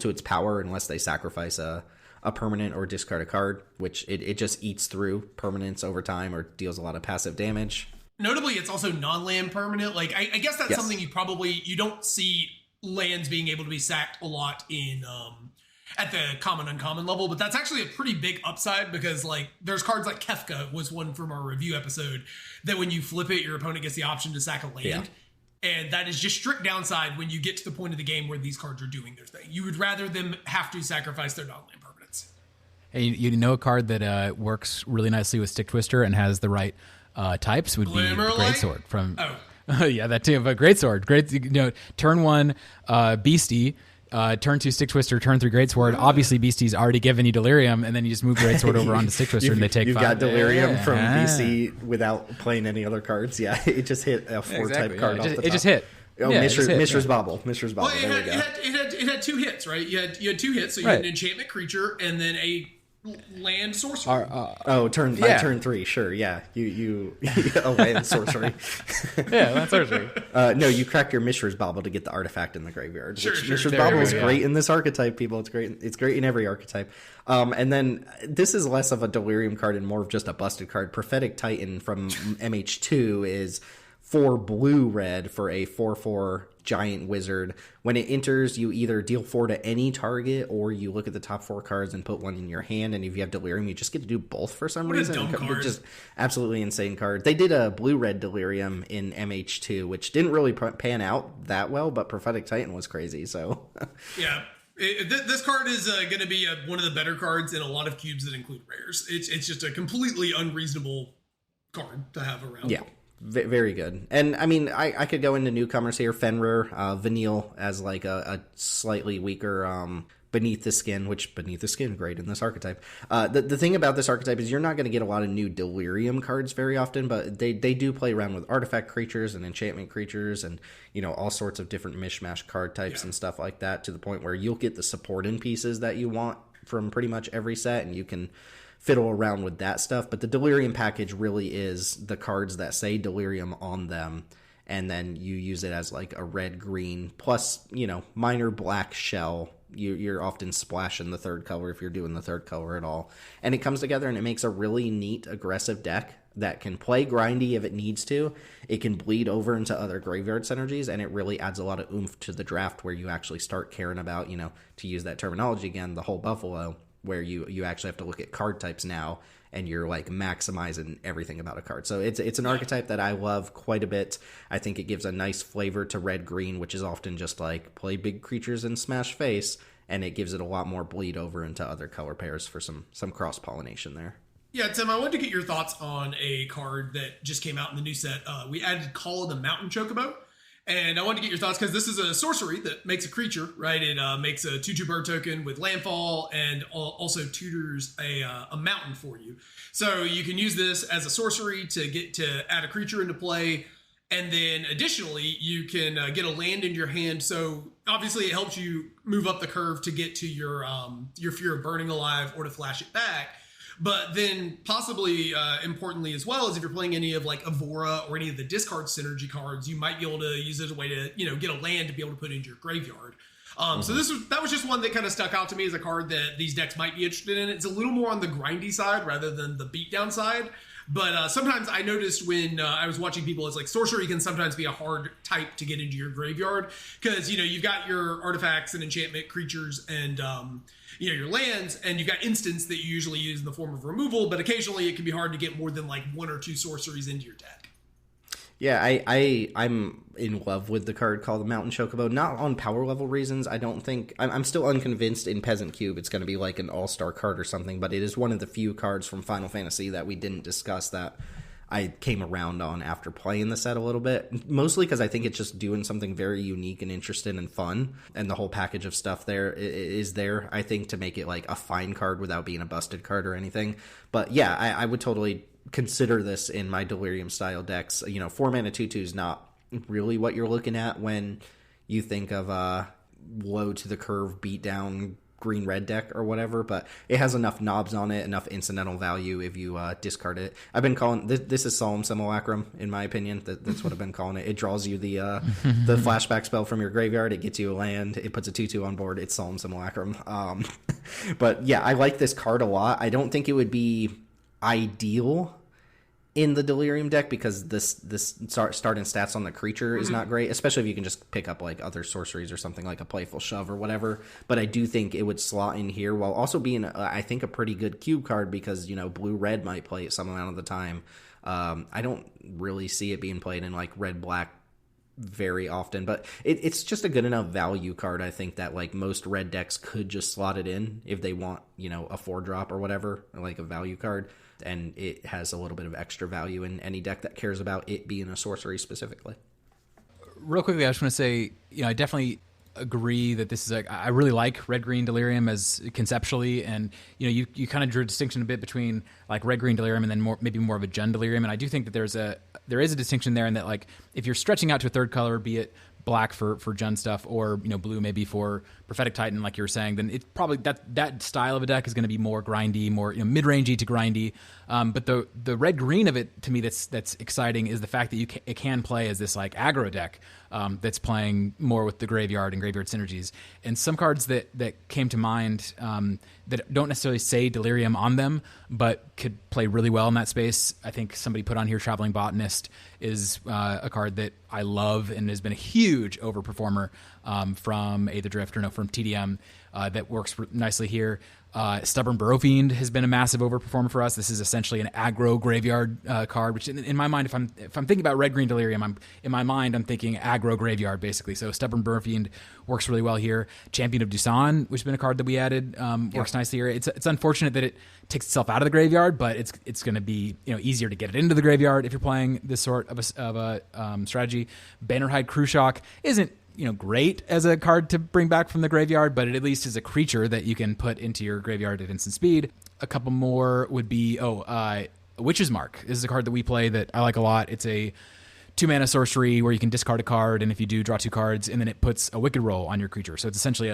its power unless they sacrifice a permanent or discard a card, which it just eats through permanents over time or deals a lot of passive damage. Notably, it's also non-land permanent. Like, I guess that's something you don't see lands being able to be sacked a lot in at the common uncommon level, but that's actually a pretty big upside because like there's cards like Kefka was one from our review episode that when you flip it, your opponent gets the option to sack a land. And that is just strict downside when you get to the point of the game where these cards are doing their thing. You would rather them have to sacrifice their non-land permanents. Hey, you know a card that works really nicely with Stick Twister and has the right types would be the Greatsword from. Oh, yeah, that too. But Greatsword, turn 1 Beastie. Turn 2 Stick Twister, turn 3 Greatsword. Obviously, Beastie's already given you Delirium, and then you just move Greatsword over onto Stick Twister, and they take 5. You've got Delirium from BC without playing any other cards. Yeah, it just hit a 4-type card off the top. It just hit. Oh, yeah, Mishra's Bobble. Mishra's Bobble. Well, it had 2 hits, right? You had 2 hits, so you had an enchantment creator and then a land sorcery. Turn 3, sure, yeah. You a land sorcery. Yeah, land sorcery. No, you crack your Mishra's Bobble to get the artifact in the graveyard. Sure. Mishra's Bobble is great in this archetype, people. It's great in every archetype. And then this is less of a Delirium card and more of just a busted card. Prophetic Titan from MH2 is 4 blue-red for a 4/4 giant wizard. When it enters, you either deal 4 to any target, or you look at the top 4 cards and put 1 in your hand. And if you have Delirium, you just get to do both for some reason. What a dumb card. Just absolutely insane card. They did a blue-red Delirium in MH2, which didn't really pan out that well, but Prophetic Titan was crazy. So yeah. This card is going to be one of the better cards in a lot of cubes that include rares. It's just a completely unreasonable card to have around. Yeah. Very good. And I mean, I could go into newcomers here. Fenrir, Vanille as like a slightly weaker Beneath the Skin, great in this archetype. The thing about this archetype is you're not going to get a lot of new Delirium cards very often, but they do play around with artifact creatures and enchantment creatures and, all sorts of different mishmash card types and stuff like that, to the point where you'll get the support-in pieces that you want from pretty much every set, and you can fiddle around with that stuff. But the Delirium package really is the cards that say Delirium on them, and then you use it as like a red-green plus, minor black shell. You're often splashing the 3rd color if you're doing the 3rd color at all. And it comes together and it makes a really neat aggressive deck that can play grindy if it needs to. It can bleed over into other graveyard synergies, and it really adds a lot of oomph to the draft where you actually start caring about, to use that terminology again, the whole buffalo, where you actually have to look at card types now, and you're like maximizing everything about a card. So it's an archetype that I love quite a bit. I think it gives a nice flavor to red-green, which is often just like play big creatures and smash face, and it gives it a lot more bleed over into other color pairs for some cross-pollination there. Yeah, Tim, I wanted to get your thoughts on a card that just came out in the new set. We added Call of the Mountain Chocobo. And I wanted to get your thoughts because this is a sorcery that makes a creature, right? It makes a 2/2 bird token with landfall and also tutors a mountain for you. So you can use this as a sorcery to add a creature into play. And then additionally, you can get a land in your hand. So obviously it helps you move up the curve to get to your Fear of Burning Alive or to flash it back. But then possibly importantly as well, is if you're playing any of like Avora or any of the discard synergy cards, you might be able to use it as a way to, get a land to be able to put into your graveyard. So that was just one that kind of stuck out to me as a card that these decks might be interested in. It's a little more on the grindy side rather than the beatdown side. But sometimes I noticed when I was watching people, it's like sorcery can sometimes be a hard type to get into your graveyard because, you've got your artifacts and enchantment creatures and, your lands, and you've got instants that you usually use in the form of removal, but occasionally it can be hard to get more than like 1 or 2 sorceries into your deck. Yeah, I'm in love with the card called the Mountain Chocobo. Not on power level reasons. I don't think I'm still unconvinced in Peasant Cube it's going to be like an all-star card or something, but it is one of the few cards from Final Fantasy that we didn't discuss that I came around on after playing the set a little bit, mostly because I think it's just doing something very unique and interesting and fun, and the whole package of stuff there is there, I think, to make it like a fine card without being a busted card or anything. But yeah, I would totally consider this in my Delirium style decks. 4 mana 2/2 is not really what you're looking at when you think of low to the curve beatdown green-red deck or whatever, but it has enough knobs on it, enough incidental value if you discard it. I've been calling this is Solemn Simulacrum, in my opinion. That's what I've been calling it. It draws you the flashback spell from your graveyard. It gets you a land. It puts a 2/2 on board. It's Solemn Simulacrum. But yeah, I like this card a lot. I don't think it would be ideal in the Delirium deck because this starting stats on the creature is not great, especially if you can just pick up like other sorceries or something like a Playful Shove or whatever. But I do think it would slot in here while also being, I think, a pretty good cube card because, blue-red might play it some amount of the time. I don't really see it being played in like red-black very often, but it's just a good enough value card, I think, that like most red decks could just slot it in if they want, you know, a 4-drop or whatever, like a value card, and it has a little bit of extra value in any deck that cares about it being a sorcery specifically. Real quickly, I just want to say, you know, I definitely agree that this is I really like red-green Delirium as conceptually, and you know, you kind of drew a distinction a bit between like red-green Delirium and then maybe more of a Jund Delirium, and I do think that there is a distinction there in that, like, if you're stretching out to a third color, be it black for Jund stuff, or, you know, blue maybe for Prophetic Titan, like you were saying, then it's probably that style of a deck is going to be more grindy, more, you know, mid-rangey to grindy. But the red-green of it, to me, that's exciting is the fact that it can play as this like aggro deck that's playing more with the graveyard and graveyard synergies. And some cards that came to mind that don't necessarily say Delirium on them, but could play really well in that space. I think somebody put on here Traveling Botanist is a card that I love and has been a huge overperformer from the Drift or from TDM that works nicely here. Stubborn Burrowfiend has been a massive overperformer for us. This is essentially an aggro graveyard card, which in my mind, if I'm thinking about red-green Delirium, I'm thinking aggro graveyard basically. So Stubborn Burrowfiend works really well here. Champion of Dusan, which has been a card that we added, works nicely here. It's unfortunate that it takes itself out of the graveyard, but it's going to be, you know, easier to get it into the graveyard if you're playing this sort of a strategy. Bannerhide Krushock isn't, you know, great as a card to bring back from the graveyard, but it at least is a creature that you can put into your graveyard at instant speed. A couple more would be Witch's Mark. This is a card that we play that I like a lot. It's a 2-mana sorcery where you can discard a card, and if you do, draw 2 cards, and then it puts a Wicked Roll on your creature. So it's essentially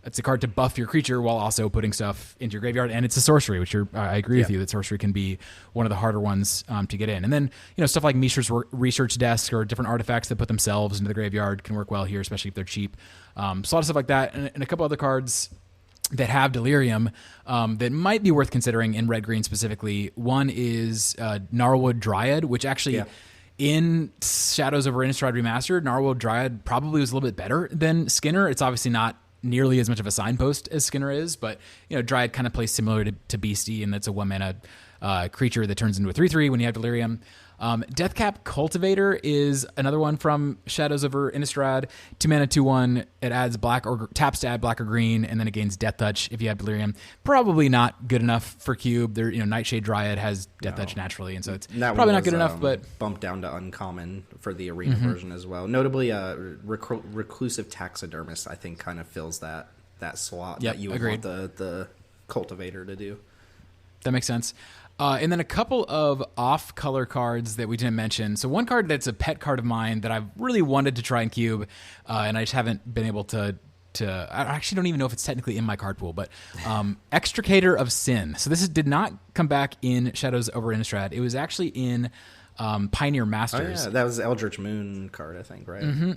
it's a card to buff your creature while also putting stuff into your graveyard, and it's a sorcery, which I agree with you that sorcery can be one of the harder ones to get in. And then, you know, stuff like Mishra's Research Desk or different artifacts that put themselves into the graveyard can work well here, especially if they're cheap. So a lot of stuff like that, and a couple other cards that have Delirium that might be worth considering in red-green specifically. One is Gnarlwood Dryad, which actually... Yeah. In Shadows over Innistrad Remastered, Gnarlwood Dryad probably was a little bit better than Skinner. It's obviously not nearly as much of a signpost as Skinner is, but, you know, Dryad kind of plays similar to Beastie, and that's a 1-mana creature that turns into a 3/3 when you have Delirium. Deathcap Cultivator is another one from Shadows over Innistrad. 2-mana, 2/1. It adds black or taps to add black or green, and then it gains Death Touch if you have Delirium. Probably not good enough for Cube. There, you know, Nightshade Dryad has Death Touch naturally, and so it's probably not good enough. But bumped down to uncommon for the arena version as well. Notably, Reclusive Taxidermist, I think, kind of fills that slot that you would want the Cultivator to do. That makes sense. And then a couple of off-color cards that we didn't mention. So one card that's a pet card of mine that I've really wanted to try in Cube, and I just haven't been able to I actually don't even know if it's technically in my card pool, but Extricator of Sin. So this did not come back in Shadows over Innistrad. It was actually in Pioneer Masters. Oh, yeah, that was the Eldritch Moon card, I think, right? Mm-hmm.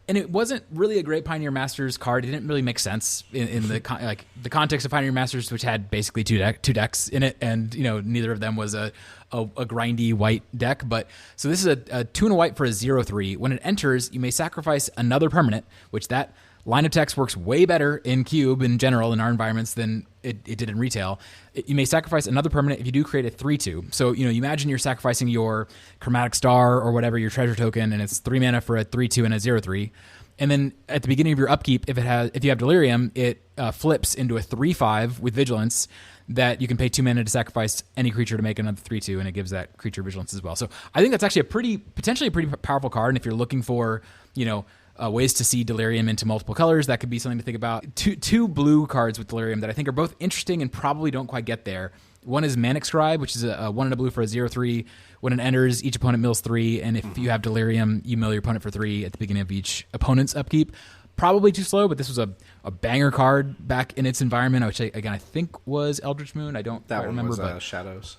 And it wasn't really a great Pioneer Masters card. It didn't really make sense in the context of Pioneer Masters, which had basically two decks in it, and, you know, neither of them was a grindy white deck. But so this is a 2 and a white for a 0/3. When it enters, you may sacrifice another permanent, which that line of text works way better in Cube in general in our environments than it did in retail. You may sacrifice another permanent if you do create a 3/2. So, you know, you imagine you're sacrificing your Chromatic Star or whatever, your treasure token, and it's 3 mana for a 3/2 and a 0/3. And then at the beginning of your upkeep, if you have Delirium, it flips into a 3/5 with Vigilance that you can pay 2 mana to sacrifice any creature to make another 3/2, and it gives that creature Vigilance as well. So I think that's actually potentially a pretty powerful card. And if you're looking for, you know, ways to see Delirium into multiple colors, that could be something to think about. Two blue cards with Delirium that I think are both interesting and probably don't quite get there. One is Manic Scribe, which is a 1 and a blue for a 0/3. When it enters, each opponent mills 3, and if you have Delirium, you mill your opponent for 3 at the beginning of each opponent's upkeep. Probably too slow, but this was a banger card back in its environment, which I think was Eldritch Moon. I don't quite remember. That one was Shadows.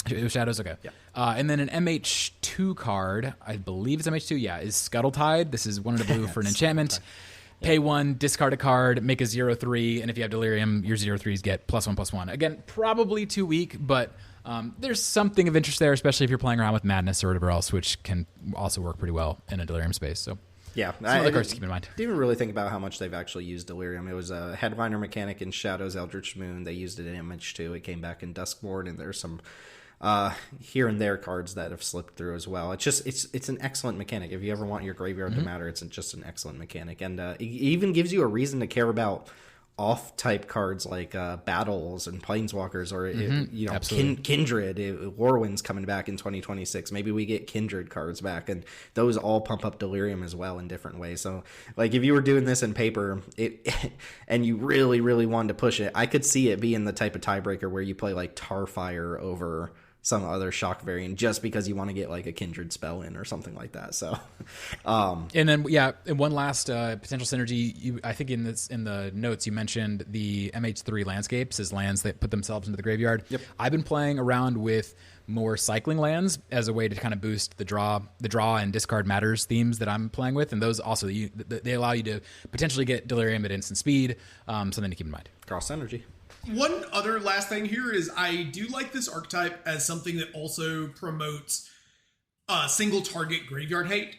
It was Shadows, okay. Yeah. And then an MH2 card, I believe it's MH2, yeah, is Scuttletide. This is 1 and a blue for an enchantment. Pay 1, discard a card, make a 0/3, and if you have Delirium, your 0/3s get +1/+1. Again, probably too weak, but there's something of interest there, especially if you're playing around with Madness or whatever else, which can also work pretty well in a Delirium space. So yeah, some other cards to keep in mind. Didn't even really think about how much they've actually used Delirium. It was a headliner mechanic in Shadows Eldritch Moon. They used it in MH2. It came back in Duskmourn, and there's some here and there cards that have slipped through as well. It's just it's an excellent mechanic. If you ever want your graveyard to matter, it's just an excellent mechanic, and it even gives you a reason to care about off-type cards like battles and planeswalkers, or Kindred. Warwind's coming back in 2026. Maybe we get Kindred cards back, and those all pump up Delirium as well in different ways. So, like, if you were doing this in paper, and you really, really wanted to push it, I could see it being the type of tiebreaker where you play like Tarfire over some other shock variant just because you want to get like a Kindred spell in or something like that. So, and then and one last potential synergy. I think in the notes you mentioned the MH3 landscapes as lands that put themselves into the graveyard. Yep. I've been playing around with more cycling lands as a way to kind of boost the draw and discard matters themes that I'm playing with, and those also they allow you to potentially get Delirium at instant speed. Something to keep in mind. Cross synergy. One other last thing here is I do like this archetype as something that also promotes single target graveyard hate.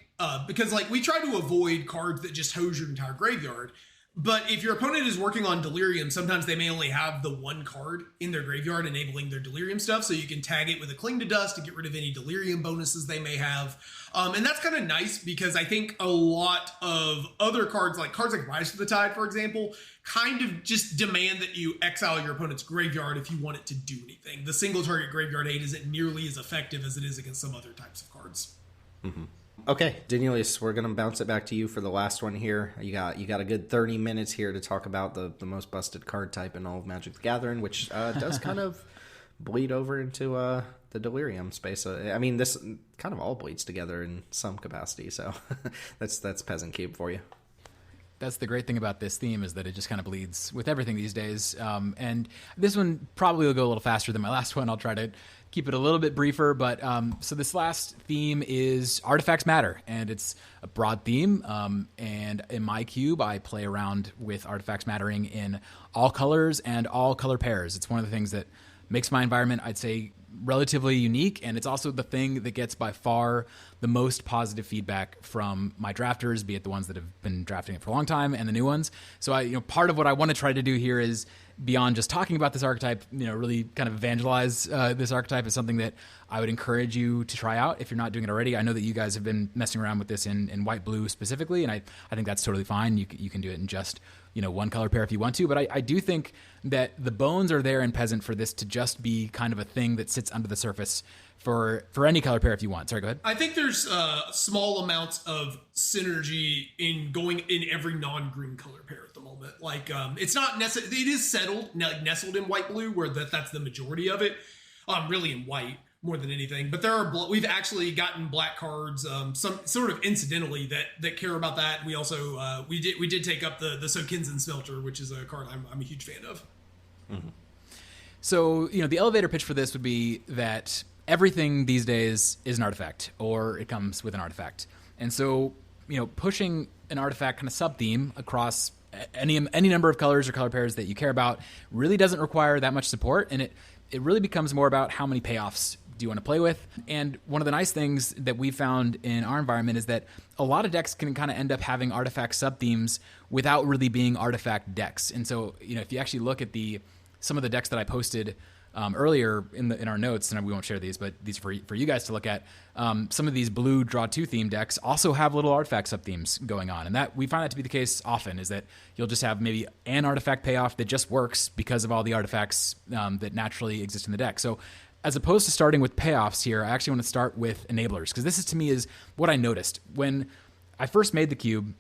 Because like we try to avoid cards that just hose your entire graveyard. But if your opponent is working on Delirium, sometimes they may only have the one card in their graveyard enabling their Delirium stuff. So you can tag it with a Cling to Dust to get rid of any Delirium bonuses they may have. And that's kind of nice because I think a lot of other cards like Rise to the Tide, for example, kind of just demand that you exile your opponent's graveyard if you want it to do anything. The single target graveyard aid isn't nearly as effective as it is against some other types of cards. Mm-hmm. Okay, Daneelius, we're going to bounce it back to you for the last one here. You got a good 30 minutes here to talk about the most busted card type in all of Magic the Gathering, which does kind of bleed over into the Delirium space. I mean, this kind of all bleeds together in some capacity, so that's Peasant Cube for you. That's the great thing about this theme is that it just kind of bleeds with everything these days. And this one probably will go a little faster than my last one. I'll try to keep it a little bit briefer. But so this last theme is Artifacts Matter, and it's a broad theme. And in my cube, I play around with Artifacts Mattering in all colors and all color pairs. It's one of the things that makes my environment, I'd say, relatively unique, and it's also the thing that gets by far the most positive feedback from my drafters, be it the ones that have been drafting it for a long time and the new ones. So part of what I want to try to do here is, beyond just talking about this archetype, really kind of evangelize this archetype as something that I would encourage you to try out if you're not doing it already. I know that you guys have been messing around with this in white blue specifically, and I think that's totally fine. You can do it in just one color pair if you want to, but I do think that the bones are there in Peasant for this to just be kind of a thing that sits under the surface for any color pair if you want. Sorry, go ahead. I think there's small amounts of synergy in going in every non-green color pair at the moment. Like it's not necessarily, it is settled, nestled in white blue, where that's the majority of it. Really in white more than anything, but we've actually gotten black cards, some sort of incidentally that care about that. We also we did take up the Sokinzen Smelter, which is a card I'm a huge fan of. Mm-hmm. So the elevator pitch for this would be that everything these days is an artifact, or it comes with an artifact, and so pushing an artifact kind of sub theme across any number of colors or color pairs that you care about really doesn't require that much support, and it really becomes more about how many payoffs do you want to play with. And one of the nice things that we found in our environment is that a lot of decks can kind of end up having artifact sub-themes without really being artifact decks. And so, if you actually look at some of the decks that I posted earlier in our notes, and we won't share these, but these are for you guys to look at, some of these blue draw 2 theme decks also have little artifact sub-themes going on. And that we find that to be the case often, is that you'll just have maybe an artifact payoff that just works because of all the artifacts that naturally exist in the deck. So as opposed to starting with payoffs here, I actually want to start with enablers, because this is, to me, is what I noticed. When I first made the cube,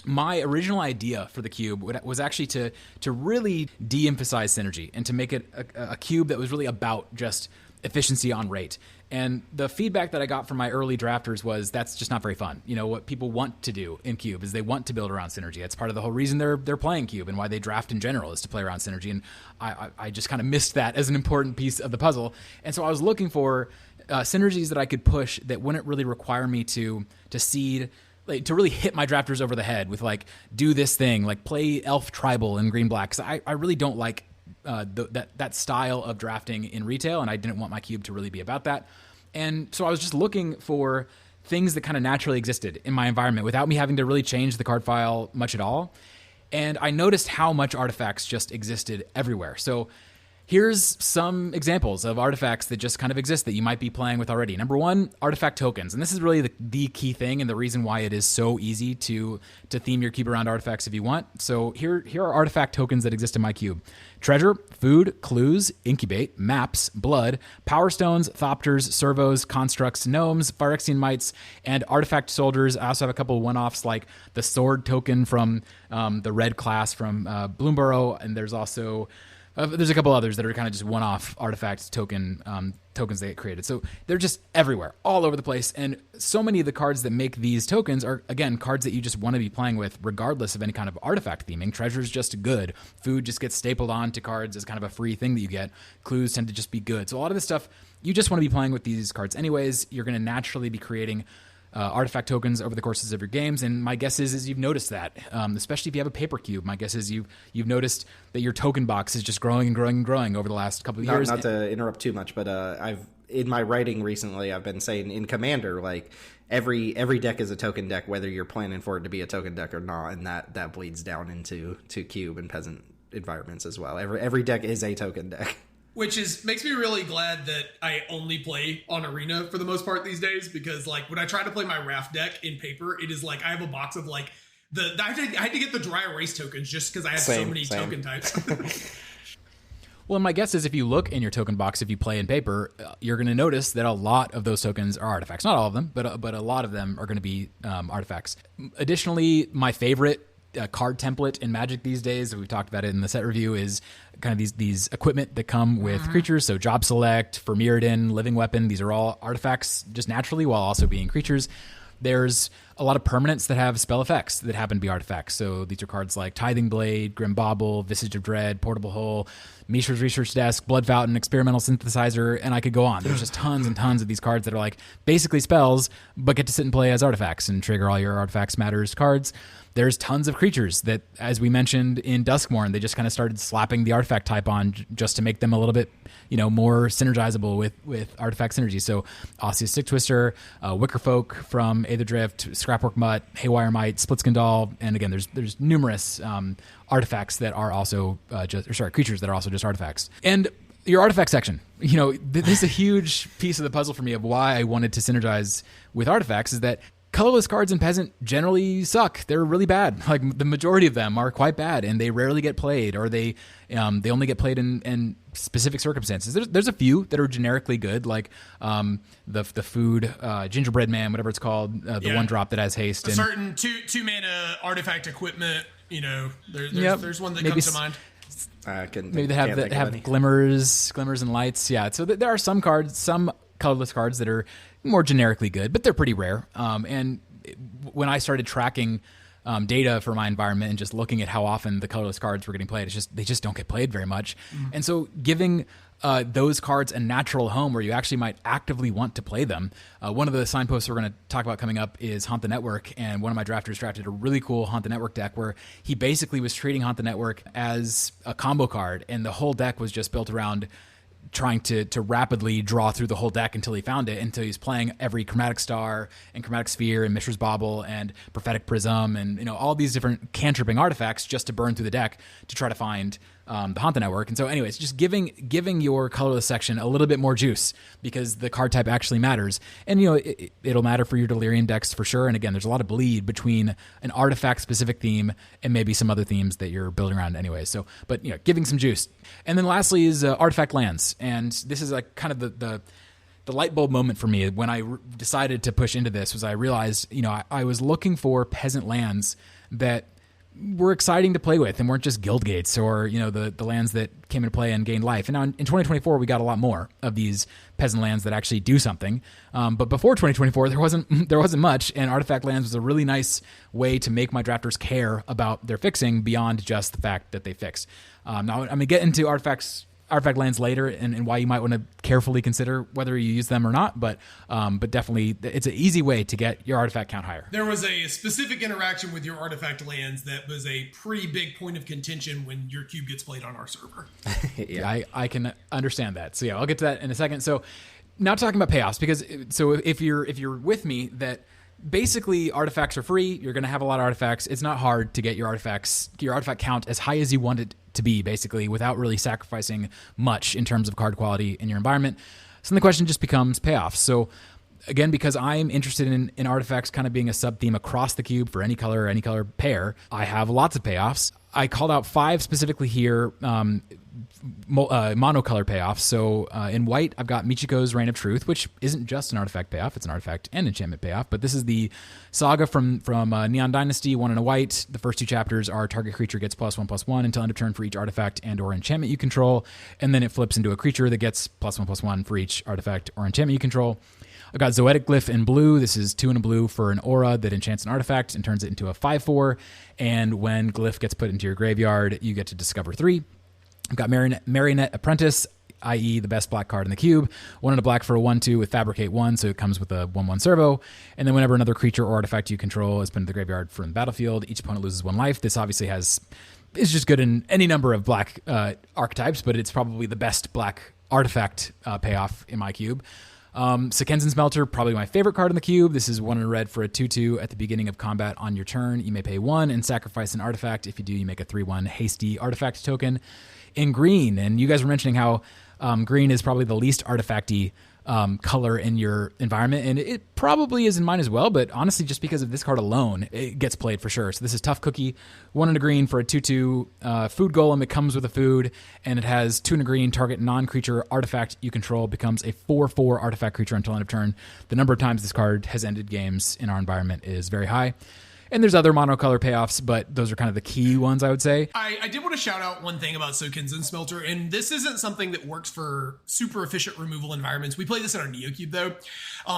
my original idea for the cube was actually to really de-emphasize synergy and to make it a cube that was really about just efficiency on rate. And the feedback that I got from my early drafters was that's just not very fun. What people want to do in cube is they want to build around synergy. That's part of the whole reason they're playing cube and why they draft in general, is to play around synergy. And I just kind of missed that as an important piece of the puzzle. And so I was looking for synergies that I could push that wouldn't really require me to seed, like, to really hit my drafters over the head with, like, do this thing, like play elf tribal in green black. 'Cause I really don't like that style of drafting in retail, and I didn't want my cube to really be about that. And so I was just looking for things that kind of naturally existed in my environment without me having to really change the card file much at all. And I noticed how much artifacts just existed everywhere. So Here's some examples of artifacts that just kind of exist that you might be playing with already. Number one, artifact tokens. And this is really the key thing and the reason why it is so easy to theme your cube around artifacts if you want. So here are artifact tokens that exist in my cube. Treasure, food, clues, incubate, maps, blood, power stones, thopters, servos, constructs, gnomes, Phyrexian mites, and artifact soldiers. I also have a couple of one-offs like the sword token from the red class from Bloomborough, and there's also... there's a couple others that are kind of just one-off artifact tokens they get created. So they're just everywhere, all over the place. And so many of the cards that make these tokens are, again, cards that you just want to be playing with regardless of any kind of artifact theming. Treasure's just good. Food just gets stapled onto cards as kind of a free thing that you get. Clues tend to just be good. So a lot of this stuff, you just want to be playing with these cards anyways. You're going to naturally be creating artifact tokens over the courses of your games, and my guess is you've noticed that, especially if you have a paper cube. My guess is you've noticed that your token box is just growing and growing and growing over the last couple of years. Not to interrupt too much, but I've in my writing recently, I've been saying in Commander, like every deck is a token deck, whether you're planning for it to be a token deck or not, and that bleeds down into cube and peasant environments as well. Every deck is a token deck. Which makes me really glad that I only play on Arena for the most part these days, because like when I try to play my Raft deck in paper, it is like I have a box of like I had to get the dry erase tokens just because I have so many token types. Well, my guess is if you look in your token box, if you play in paper, you're going to notice that a lot of those tokens are artifacts. Not all of them, but a lot of them are going to be artifacts. Additionally, my favorite card template in Magic these days, we talked about it in the set review, is kind of these equipment that come with creatures. So Job Select, for Mirrodin, Living Weapon, these are all artifacts just naturally while also being creatures. There's a lot of permanents that have spell effects that happen to be artifacts. So these are cards like Tithing Blade, Grim Bauble, Visage of Dread, Portable Hole, Mishra's Research Desk, Blood Fountain, Experimental Synthesizer, and I could go on. There's just tons and tons of these cards that are like basically spells, but get to sit and play as artifacts and trigger all your Artifacts Matters cards. There's tons of creatures that, as we mentioned in Duskmourn, they just kind of started slapping the artifact type on just to make them a little bit, more synergizable with artifact synergy. So Osseous Stick Twister, Wickerfolk from Aetherdrift, Scrapwork Mutt, Haywire Mite, Splitskindal, and again, there's numerous artifacts that are also creatures that are also just artifacts. And your artifact section, this is a huge piece of the puzzle for me of why I wanted to synergize with artifacts, is that colorless cards in Peasant generally suck. They're really bad. Like the majority of them are quite bad, and they rarely get played, or they only get played in specific circumstances. There's a few that are generically good, like the food Gingerbread Man, whatever it's called, the one drop that has haste. A certain two mana artifact equipment. There's one that comes to mind. Maybe they have glimmers and lights. Yeah, so there are some cards, some colorless cards that are more generically good, but they're pretty rare. And when I started tracking data for my environment and just looking at how often the colorless cards were getting played, they just don't get played very much. And so giving those cards a natural home where you actually might actively want to play them. One of the signposts we're going to talk about coming up is Haunt the Network, and one of my drafters drafted a really cool Haunt the Network deck where he basically was treating Haunt the Network as a combo card, and the whole deck was just built around trying to rapidly draw through the whole deck until he found it, until he's playing every Chromatic Star and Chromatic Sphere and Mishra's Bauble and Prophetic Prism and all these different cantripping artifacts just to burn through the deck to try to find the Haunt the Network. And so anyways, just giving your colorless section a little bit more juice, because the card type actually matters. And it'll matter for your Delirium decks for sure. And again, there's a lot of bleed between an artifact specific theme and maybe some other themes that you're building around anyway. So, but giving some juice. And then lastly is artifact lands. And this is like kind of the light bulb moment for me when I decided to push into this. Was I realized, I was looking for Peasant lands that were exciting to play with and weren't just guild gates or, the lands that came into play and gained life. And now in 2024, we got a lot more of these Peasant lands that actually do something. But before 2024, there wasn't much, and artifact lands was a really nice way to make my drafters care about their fixing beyond just the fact that they fix. Now I'm going to get into artifact lands later and why you might want to carefully consider whether you use them or not, but definitely it's an easy way to get your artifact count higher. There was a specific interaction with your artifact lands that was a pretty big point of contention when your cube gets played on our server. Yeah, I can understand that. So yeah, I'll get to that in a second. So now talking about payoffs, because if you're with me that basically, artifacts are free. You're going to have a lot of artifacts. It's not hard to get your artifact count as high as you want it to be, basically, without really sacrificing much in terms of card quality in your environment. So then the question just becomes payoffs. So again, because I'm interested in artifacts kind of being a sub-theme across the cube for any color pair, I have lots of payoffs. I called out 5 specifically here, monocolor payoffs. So in white, I've got Michiko's Reign of Truth, which isn't just an artifact payoff. It's an artifact and enchantment payoff. But this is the saga from Neon Dynasty, 1 and a white. The first 2 chapters are target creature gets +1/+1 until end of turn for each artifact and or enchantment you control. And then it flips into a creature that gets +1/+1 for each artifact or enchantment you control. I've got Zoetic Glyph in blue. This is 2 and a blue for an aura that enchants an artifact and turns it into a 5/4. And when Glyph gets put into your graveyard, you get to discover 3. I've got Marionette Apprentice, i.e. the best black card in the cube. 1 and a black for a 1/2 with Fabricate 1, so it comes with a 1/1 servo. And then whenever another creature or artifact you control is put into the graveyard from the battlefield, each opponent loses 1 life. This obviously is just good in any number of black archetypes, but it's probably the best black artifact payoff in my cube. Sekenzen Smelter, probably my favorite card in the cube. This is 1 in red for a 2/2 at the beginning of combat on your turn. You may pay 1 and sacrifice an artifact. If you do, you make a 3/1 hasty artifact token in green. And you guys were mentioning how green is probably the least artifacty color in your environment, and it probably is in mine as well, but honestly, just because of this card alone, it gets played for sure. So this is Tough Cookie, 1 in a green for a 2/2 food golem. It comes with a food, and it has 2 in a green. Target non-creature artifact you control becomes a 4/4 artifact creature until end of turn. The number of times this card has ended games in our environment is very high. And there's other monocolor payoffs, but those are kind of the key ones, I would say. I did want to shout out one thing about Sekenzen Smelter, and this isn't something that works for super efficient removal environments. We play this in our NeoCube, though.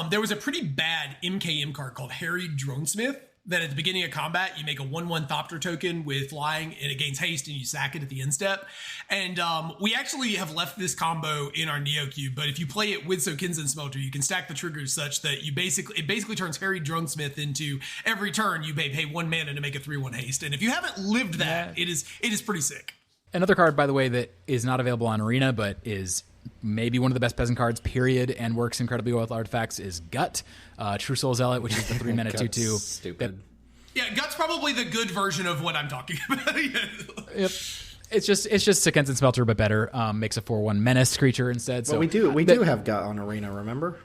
There was a pretty bad MKM card called Harried Dronesmith that at the beginning of combat, you make a 1/1 Thopter token with flying, and it gains haste, and you sack it at the end step. And we actually have left this combo in our NeoCube, but if you play it with Sekenzen Smelter, you can stack the triggers such that it basically turns Harry Dronesmith into every turn you pay 1 mana to make a 3/1 haste. And if you haven't lived that, it is pretty sick. Another card, by the way, that is not available on Arena, but is maybe one of the best peasant cards, period, and works incredibly well with artifacts, is Gut, True Soul Zealot, which is the 3 mana 2/2. Stupid. Yeah, Gut's probably the good version of what I'm talking about. Yep. It's just Sekenzen Smelter, but better. Makes a 4/1 menace creature instead. Well, so we do have Gut on Arena, remember?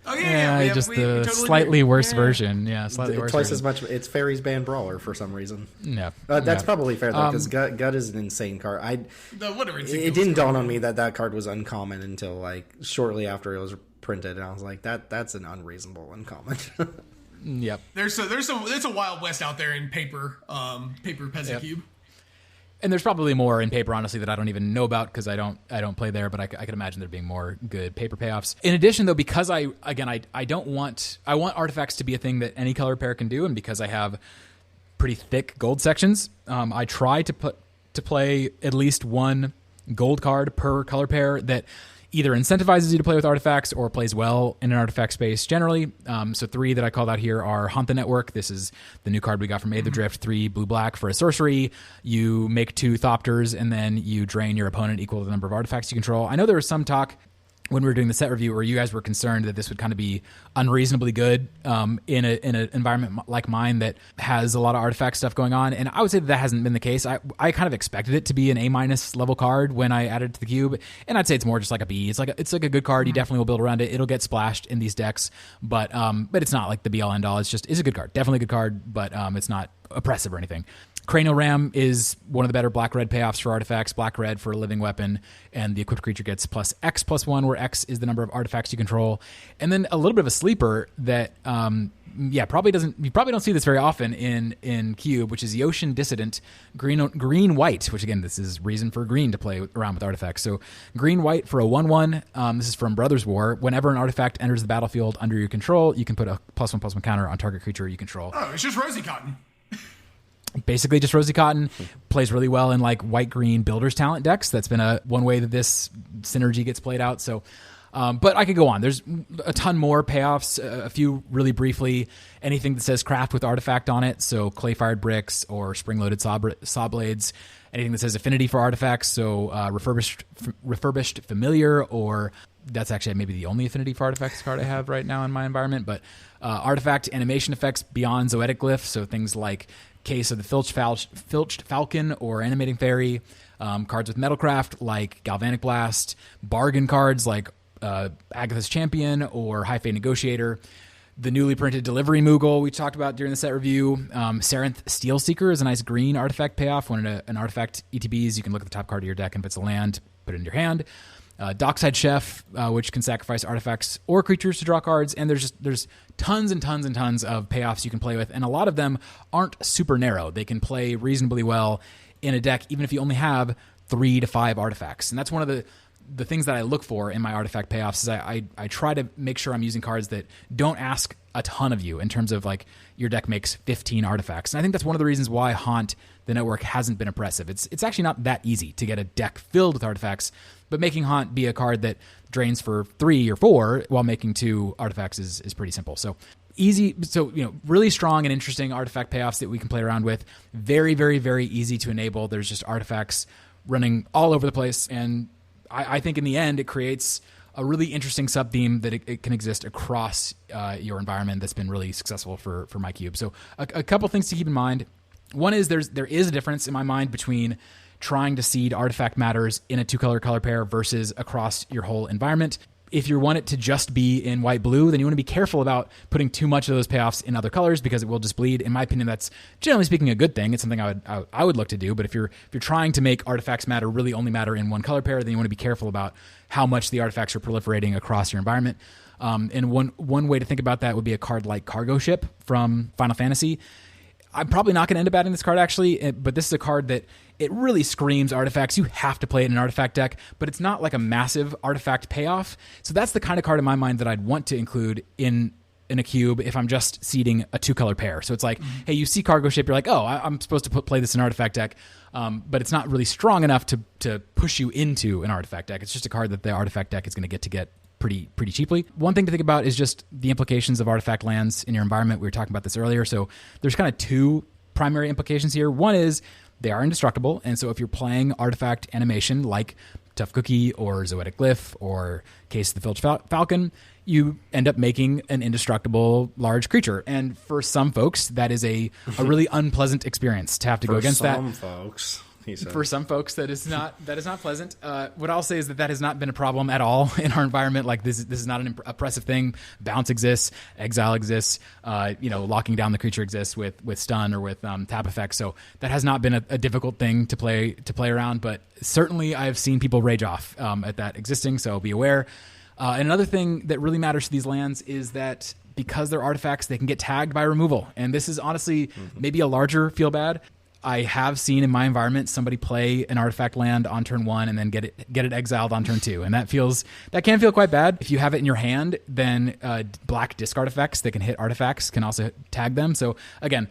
Oh yeah, the totally slightly worse version. Yeah, slightly worse. Twice as much. It's Fairy's Band Brawler for some reason. Yeah, that's probably fair though, because Gut is an insane card. It didn't dawn on me that card was uncommon until like shortly after it was printed, and I was like, that's an unreasonable uncommon. Yep. There's a Wild West out there in paper Peasant Cube. And there's probably more in paper, honestly, that I don't even know about because I don't play there. But I can imagine there being more good paper payoffs. In addition, though, because I want artifacts to be a thing that any color pair can do, and because I have pretty thick gold sections, I try to play at least 1 gold card per color pair that either incentivizes you to play with artifacts or plays well in an artifact space generally. So 3 that I called out here are Haunt the Network. This is the new card we got from Aether Drift, 3 blue-black for a sorcery. You make 2 Thopters, and then you drain your opponent equal to the number of artifacts you control. I know there was some talk when we were doing the set review where you guys were concerned that this would kind of be unreasonably good in an environment like mine that has a lot of artifact stuff going on. And I would say that hasn't been the case. I kind of expected it to be an A- level card when I added it to the cube. And I'd say it's more just like a B. It's like a good card. You definitely will build around it. It'll get splashed in these decks, but it's not like the be all end all. It's a good card. Definitely a good card, but it's not oppressive or anything. Cranial Ram is one of the better black-red payoffs for artifacts, black-red for a living weapon, and the equipped creature gets +X+1, where X is the number of artifacts you control. And then a little bit of a sleeper that, you probably don't see this very often in Cube, which is the Ocean Dissident green-white, which again, this is reason for green to play around with artifacts. So green-white for a 1/1, this is from Brothers War. Whenever an artifact enters the battlefield under your control, you can put a +1/+1 counter on target creature you control. Oh, it's just Rosy Cotton. Basically just Rosy Cotton. Plays really well in like white-green Builder's Talent decks. That's been one way that this synergy gets played out. So But I could go on. There's a ton more payoffs, a few really briefly. Anything that says craft with artifact on it, so clay-fired bricks or spring-loaded saw blades. Anything that says affinity for artifacts, so refurbished familiar, or that's actually maybe the only affinity for artifacts card I have right now in my environment. But artifact animation effects beyond zoetic glyph, so things like Case of the Filched Falcon or Animating Fairy. Cards with Metalcraft like Galvanic Blast. Bargain cards like Agatha's Champion or High Fate Negotiator. The newly printed Delivery Moogle we talked about during the set review. Sarenth Steel Seeker is a nice green artifact payoff. When an artifact ETBs, you can look at the top card of your deck, and if it's a land, put it in your hand. Dockside Chef, which can sacrifice artifacts or creatures to draw cards, and there's tons and tons and tons of payoffs you can play with, and a lot of them aren't super narrow. They can play reasonably well in a deck, even if you only have 3 to 5 artifacts. And that's one of the things that I look for in my artifact payoffs is I try to make sure I'm using cards that don't ask a ton of you in terms of like your deck makes 15 artifacts. And I think that's one of the reasons why Haunt the Network hasn't been oppressive. It's actually not that easy to get a deck filled with artifacts, but making Haunt be a card that drains for 3 or 4 while making 2 artifacts is pretty simple. So easy. So, really strong and interesting artifact payoffs that we can play around with. Very, very, very easy to enable. There's just artifacts running all over the place. And I think in the end, it creates a really interesting sub-theme that it can exist across your environment that's been really successful for my cube. So a couple things to keep in mind. One is there is a difference in my mind between trying to seed artifact matters in a 2-color color pair versus across your whole environment. If you want it to just be in white-blue, then you want to be careful about putting too much of those payoffs in other colors because it will just bleed. In my opinion, that's generally speaking a good thing. It's something I would look to do. But if you're trying to make artifacts matter really only matter in one color pair, then you want to be careful about how much the artifacts are proliferating across your environment. And one way to think about that would be a card like Cargo Ship from Final Fantasy. I'm probably not going to end up adding this card, actually, but this is a card that it really screams artifacts. You have to play it in an artifact deck, but it's not like a massive artifact payoff. So that's the kind of card in my mind that I'd want to include in a cube if I'm just seeding a 2-color pair. So it's like, hey, you see Cargo Ship, you're like, oh, I'm supposed to play this in an artifact deck, but it's not really strong enough to push you into an artifact deck. It's just a card that the artifact deck is going to get pretty cheaply. One thing to think about is just the implications of artifact lands in your environment. We were talking about this earlier. So there's kind of 2 primary implications here. One is they are indestructible. And so if you're playing artifact animation like Tough Cookie or Zoetic Glyph or Case of the Filched Falcon, you end up making an indestructible large creature. And for some folks, that is a really unpleasant experience to have to go against that. For some folks, that is not pleasant. What I'll say is that has not been a problem at all in our environment. Like this is not an oppressive thing. Bounce exists, exile exists. Locking down the creature exists with stun or with tap effects. So that has not been a difficult thing to play around. But certainly, I have seen people rage off at that existing. So be aware. And another thing that really matters to these lands is that because they're artifacts, they can get tagged by removal. And this is honestly maybe a larger feel bad. I have seen in my environment somebody play an artifact land on turn 1 and then get it exiled on turn 2, and that can feel quite bad. If you have it in your hand, then black discard effects that can hit artifacts can also tag them. So again,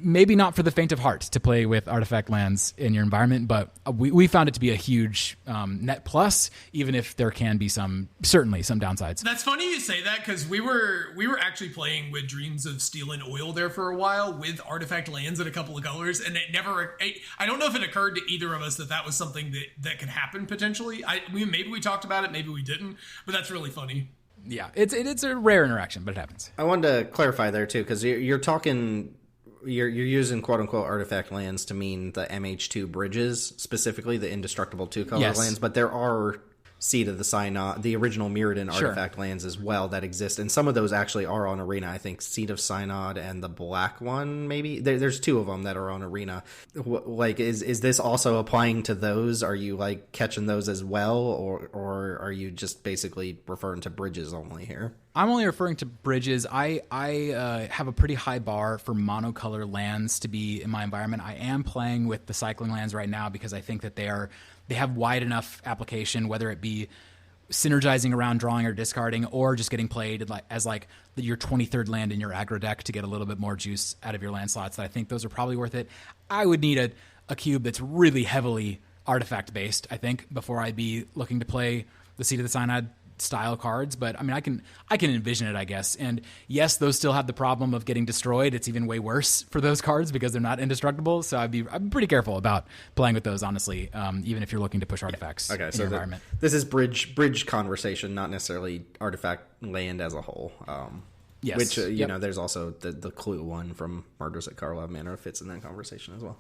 maybe not for the faint of heart to play with artifact lands in your environment, but we found it to be a huge net plus, even if there can be certainly some downsides. That's funny you say that because we were actually playing with Dreams of Steel and Oil there for a while with artifact lands in a couple of colors, and I don't know if it occurred to either of us that was something that could happen potentially. Maybe we talked about it, maybe we didn't, but that's really funny. Yeah, it's a rare interaction, but it happens. I wanted to clarify there too, because you're talking. You're using quote-unquote artifact lands to mean the MH2 bridges, specifically the indestructible 2-color lands, but there are Seed of the Synod, the original Mirrodin artifact lands as well that exist, and some of those actually are on Arena. I think Seed of Synod and the black one, maybe. There's 2 of them that are on Arena. Like, is this also applying to those? Are you, like, catching those as well, or are you just basically referring to bridges only here? I'm only referring to bridges. I have a pretty high bar for monocolor lands to be in my environment. I am playing with the cycling lands right now because I think that they have wide enough application, whether it be synergizing around drawing or discarding, or just getting played as your 23rd land in your aggro deck to get a little bit more juice out of your land slots. That I think those are probably worth it. I would need a cube that's really heavily artifact based, I think, before I'd be looking to play the Seed of the Synod style cards, but I mean, I can envision it, I guess. And yes, those still have the problem of getting destroyed. It's even way worse for those cards because they're not indestructible. So I'd be pretty careful about playing with those, honestly, even if you're looking to push artifacts in your environment. This is bridge conversation, not necessarily artifact land as a whole. Yes. Which, you know, there's also the Clue one from Murders at Karlov Manor fits in that conversation as well.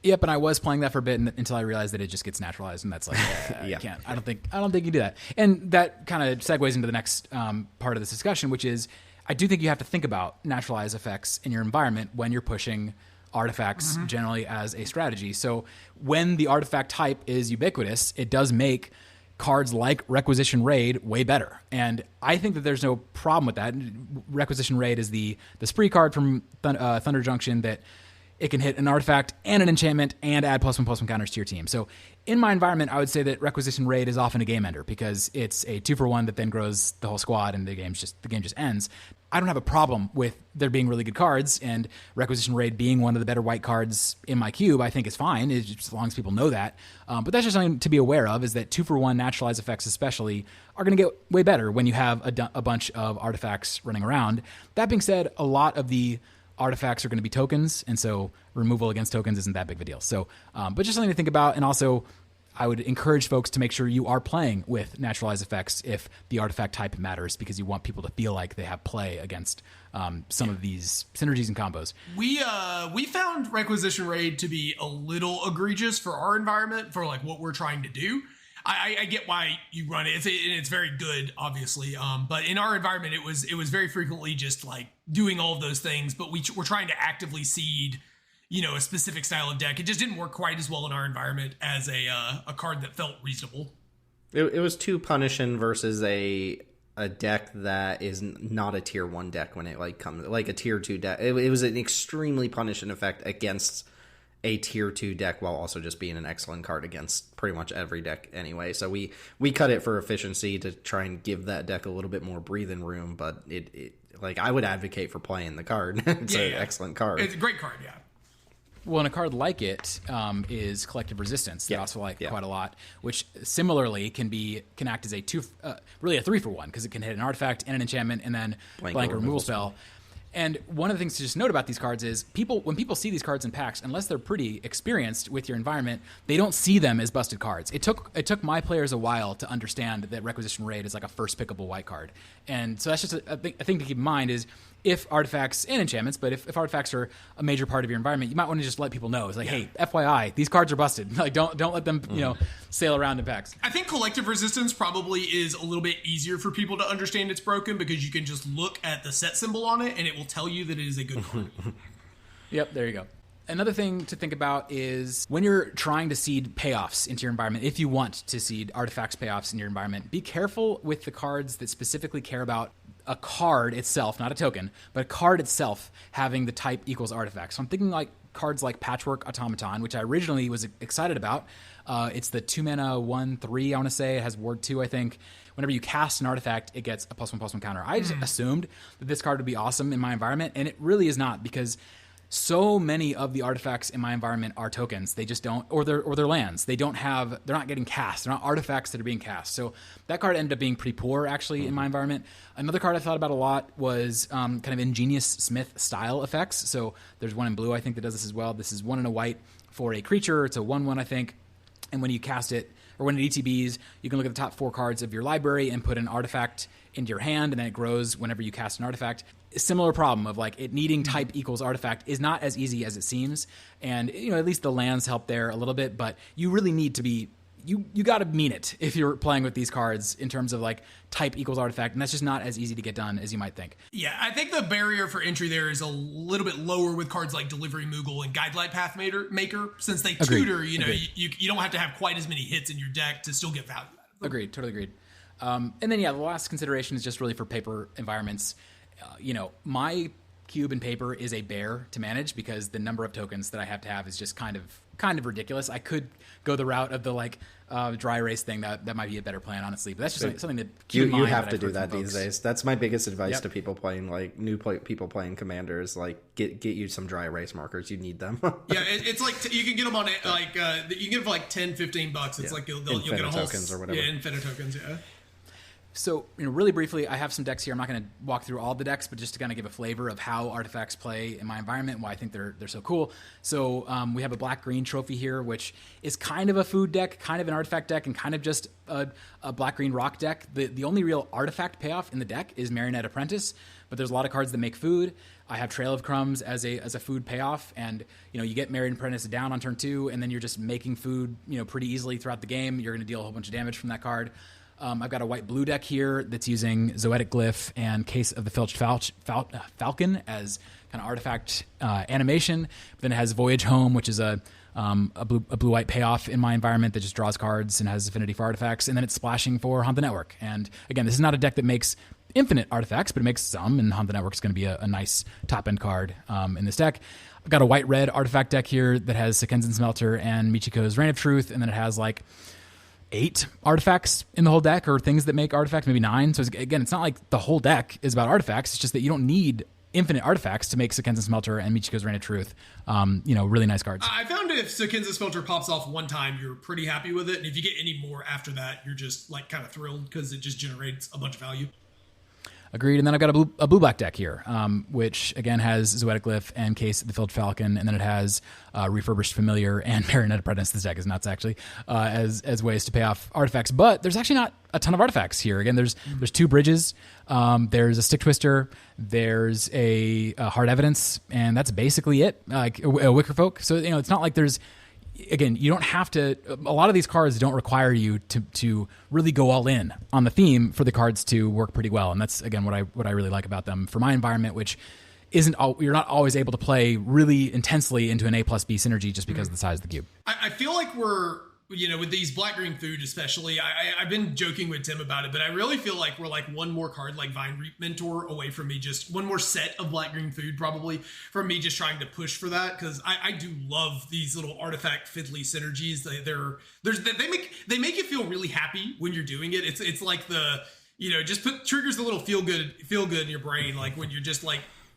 Yep, and I was playing that for a bit until I realized that it just gets naturalized, and that's like, I can't. I don't think you do that. And that kind of segues into the next part of this discussion, which is I do think you have to think about naturalized effects in your environment when you're pushing artifacts generally as a strategy. So when the artifact type is ubiquitous, it does make cards like Requisition Raid way better. And I think that there's no problem with that. Requisition Raid is the spree card from Thunder Junction that it can hit an artifact and an enchantment and add +1/+1 counters to your team. So in my environment, I would say that Requisition Raid is often a game ender because it's a 2-for-1 that then grows the whole squad and the game just ends. I don't have a problem with there being really good cards, and Requisition Raid being one of the better white cards in my cube, I think is fine, as long as people know that. But that's just something to be aware of, is that 2-for-1 naturalized effects especially are going to get way better when you have a bunch of artifacts running around. That being said, a lot of the artifacts are going to be tokens, and so removal against tokens isn't that big of a deal. So, but just something to think about, and also I would encourage folks to make sure you are playing with naturalized effects if the artifact type matters, because you want people to feel like they have play against some of these synergies and combos. We found Requisition Raid to be a little egregious for our environment, for like what we're trying to do. I get why you run it. It's very good, obviously. But in our environment, it was very frequently just like doing all of those things. But we're trying to actively seed, you know, a specific style of deck. It just didn't work quite as well in our environment as a card that felt reasonable. It was too punishing versus a deck that is not a tier 1 deck when it like comes like a tier 2 deck. It was an extremely punishing effect against a tier 2 deck while also just being an excellent card against pretty much every deck anyway. So we cut it for efficiency to try and give that deck a little bit more breathing room, but it like I would advocate for playing the card. It's an excellent card. It's a great card, yeah. Well, and a card like it is Collective Resistance that I also like quite a lot, which similarly can act as really a 3-for-1, because it can hit an artifact and an enchantment and then blank removal spell. And one of the things to just note about these cards is when people see these cards in packs, unless they're pretty experienced with your environment, they don't see them as busted cards. It took my players a while to understand that Requisition Raid is like a first pickable white card. And so that's just a thing to keep in mind is if artifacts and enchantments, but if artifacts are a major part of your environment, you might want to just let people know. It's like, hey, FYI, these cards are busted. Like, don't let them, sail around in packs. I think Collective Resistance probably is a little bit easier for people to understand it's broken because you can just look at the set symbol on it and it will tell you that it is a good card. Yep, there you go. Another thing to think about is when you're trying to seed payoffs into your environment, if you want to seed artifacts payoffs in your environment, be careful with the cards that specifically care about a card itself, not a token, but a card itself having the type equals artifact. So I'm thinking like cards like Patchwork Automaton, which I originally was excited about. It's the 2-mana 1/3, I want to say. It has Ward 2, I think. Whenever you cast an artifact, it gets a +1/+1 counter. I just assumed that this card would be awesome in my environment, and it really is not, because so many of the artifacts in my environment are tokens. They just don't, or they're lands. They're not getting cast. They're not artifacts that are being cast. So that card ended up being pretty poor, actually, in my environment. Another card I thought about a lot was kind of Ingenious Smith style effects. So there's one in blue, I think, that does this as well. This is 1 and a white for a creature. It's a 1/1, I think. And when you cast it, or when it ETBs, you can look at the top 4 cards of your library and put an artifact into your hand, and then it grows whenever you cast an artifact. A similar problem of like it needing type equals artifact is not as easy as it seems. And, at least the lands help there a little bit, but you really need to be, you got to mean it if you're playing with these cards in terms of like type equals artifact. And that's just not as easy to get done as you might think. Yeah, I think the barrier for entry there is a little bit lower with cards like Delivery Moogle and Guidelight Pathmaker, since they tutor, you don't have to have quite as many hits in your deck to still get value out of them. Agreed, totally agreed. And then, the last consideration is just really for paper environments. My cube in paper is a bear to manage because the number of tokens that I have to have is just kind of ridiculous. I could go the route of the dry erase thing. That might be a better plan, honestly. But that's just something that you have to do that these days. That's my biggest advice to people playing people playing Commanders. Like get you some dry erase markers. You need them. Yeah, it's like you can get them on it. Like you can get them for like $10-15. It's like you'll get a whole tokens or whatever. Yeah, Infinite tokens. Yeah. So, really briefly, I have some decks here. I'm not going to walk through all the decks, but just to kind of give a flavor of how artifacts play in my environment and why I think they're so cool. So, we have a black-green trophy here, which is kind of a food deck, kind of an artifact deck, and kind of just a black-green rock deck. The only real artifact payoff in the deck is Marionette Apprentice, but there's a lot of cards that make food. I have Trail of Crumbs as a food payoff, and you get Marionette Apprentice down on turn 2, and then you're just making food pretty easily throughout the game. You're going to deal a whole bunch of damage from that card. I've got a white-blue deck here that's using Zoetic Glyph and Case of the Filched Falcon as kind of artifact animation. But then it has Voyage Home, which is a blue-white payoff in my environment that just draws cards and has affinity for artifacts. And then it's splashing for Haunt the Network. And again, this is not a deck that makes infinite artifacts, but it makes some, and Haunt the Network is going to be a nice top-end card in this deck. I've got a white-red artifact deck here that has Sekenzen Smelter and Michiko's Reign of Truth, and then it has 8 artifacts in the whole deck, or things that make artifacts, maybe 9. So again, it's not like the whole deck is about artifacts. It's just that you don't need infinite artifacts to make Sekenzen Smelter and Michiko's Reign of Truth. Really nice cards. I found if Sekenzen Smelter pops off one time, you're pretty happy with it. And if you get any more after that, you're just kind of thrilled because it just generates a bunch of value. Agreed. And then I've got a blue-black deck here, which, again, has Zoetic Glyph and Case of the Filched Falcon, and then it has Refurbished Familiar and Marionette Apprentice. This deck is nuts, actually, as ways to pay off artifacts. But there's actually not a ton of artifacts here. Again, there's 2 bridges, there's a Stick Twister, there's a Hard Evidence, and that's basically it, like a Wicker Folk. So, it's not like there's... Again, you don't have to. A lot of these cards don't require you to really go all in on the theme for the cards to work pretty well, and that's again what I really like about them for my environment, which isn't. You're not always able to play really intensely into an A plus B synergy just because of the size of the cube. I feel like we're with these black-green food especially, I've been joking with Tim about it, but I really feel like we're one more card like Vine Reap Mentor away from me, just one more set of black-green food probably from me just trying to push for that, because I do love these little artifact fiddly synergies. They make you feel really happy when you're doing it. It's like the just triggers the little feel good in your brain, like when you're just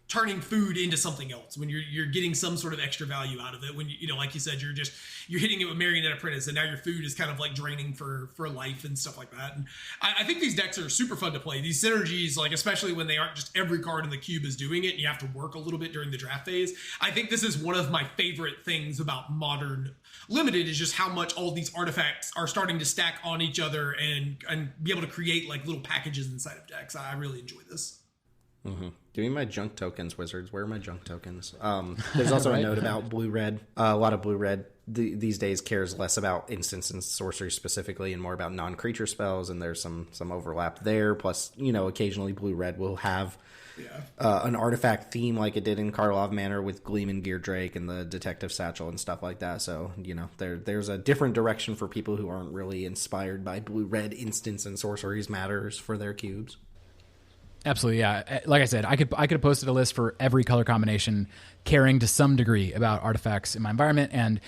turning food into something else, when you're getting some sort of extra value out of it, when like you said, you're hitting it with Marionette Apprentice, and now your food is kind of draining for life and stuff like that. And I think these decks are super fun to play. These synergies, especially when they aren't just every card in the cube is doing it and you have to work a little bit during the draft phase. I think this is one of my favorite things about modern Limited, is just how much all these artifacts are starting to stack on each other and be able to create little packages inside of decks. I really enjoy this. Mm-hmm. Give me my junk tokens, Wizards. Where are my junk tokens? There's also a note about blue-red. A lot of blue-red these days cares less about instants and sorcery specifically and more about non-creature spells, and there's some overlap there. Plus, occasionally blue-red will have an artifact theme like it did in Karlov Manor with Gleeman Gear Drake and the Detective Satchel and stuff like that. So, there's a different direction for people who aren't really inspired by blue-red instants and sorceries matters for their cubes. Absolutely, yeah. Like I said, I could have posted a list for every color combination caring to some degree about artifacts in my environment. And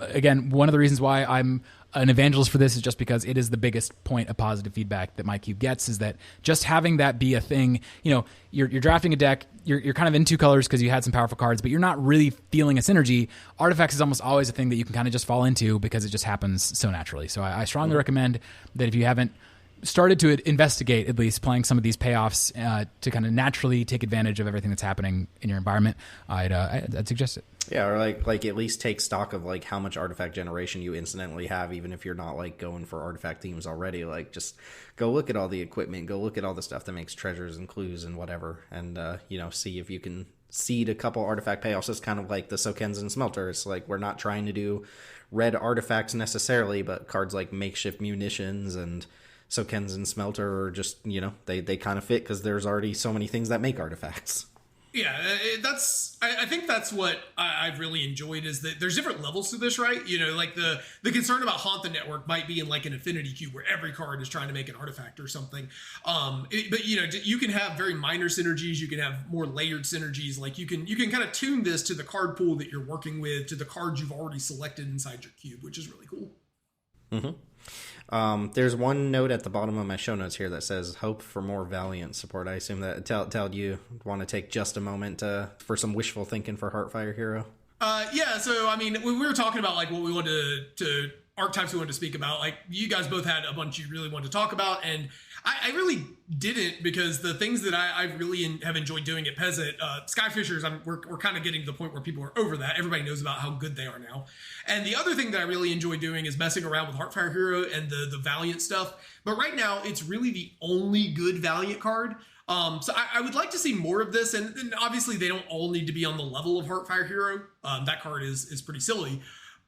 again, one of the reasons why I'm an evangelist for this is just because it is the biggest point of positive feedback that my cube gets, is that just having that be a thing. You're drafting a deck, you're kind of in 2 colors because you had some powerful cards, but you're not really feeling a synergy. Artifacts is almost always a thing that you can kind of just fall into because it just happens so naturally. So I strongly recommend that if you haven't started to investigate at least playing some of these payoffs to kind of naturally take advantage of everything that's happening in your environment, I'd suggest it. Yeah, or like at least take stock of how much artifact generation you incidentally have, even if you're not going for artifact themes already. Just go look at all the equipment, go look at all the stuff that makes treasures and clues and whatever, and see if you can seed a couple artifact payoffs. It's kind of like the Sekenzen Smelter. It's we're not trying to do red artifacts necessarily, but cards like Makeshift Munitions and Sekenzen Smelter are just, they kind of fit because there's already so many things that make artifacts. Yeah, I think that's what I've really enjoyed, is that there's different levels to this, right? The concern about Haunt the Network might be in an Affinity Cube where every card is trying to make an artifact or something. But you can have very minor synergies. You can have more layered synergies. You can kind of tune this to the card pool that you're working with, to the cards you've already selected inside your cube, which is really cool. Mm-hmm. There's one note at the bottom of my show notes here that says hope for more Valiant support. I assume that Teld, you want to take just a moment for some wishful thinking for Heartfire Hero? Yeah, so I mean, we were talking about what we wanted to archetypes we wanted to speak about. Like, you guys both had a bunch you really wanted to talk about, and I really didn't, because the things that I really have enjoyed doing at Peasant, Skyfishers, we're kind of getting to the point where people are over that. Everybody knows about how good they are now. And the other thing that I really enjoy doing is messing around with Heartfire Hero and the Valiant stuff. But right now, it's really the only good Valiant card. So I would like to see more of this, and obviously they don't all need to be on the level of Heartfire Hero. That card is pretty silly.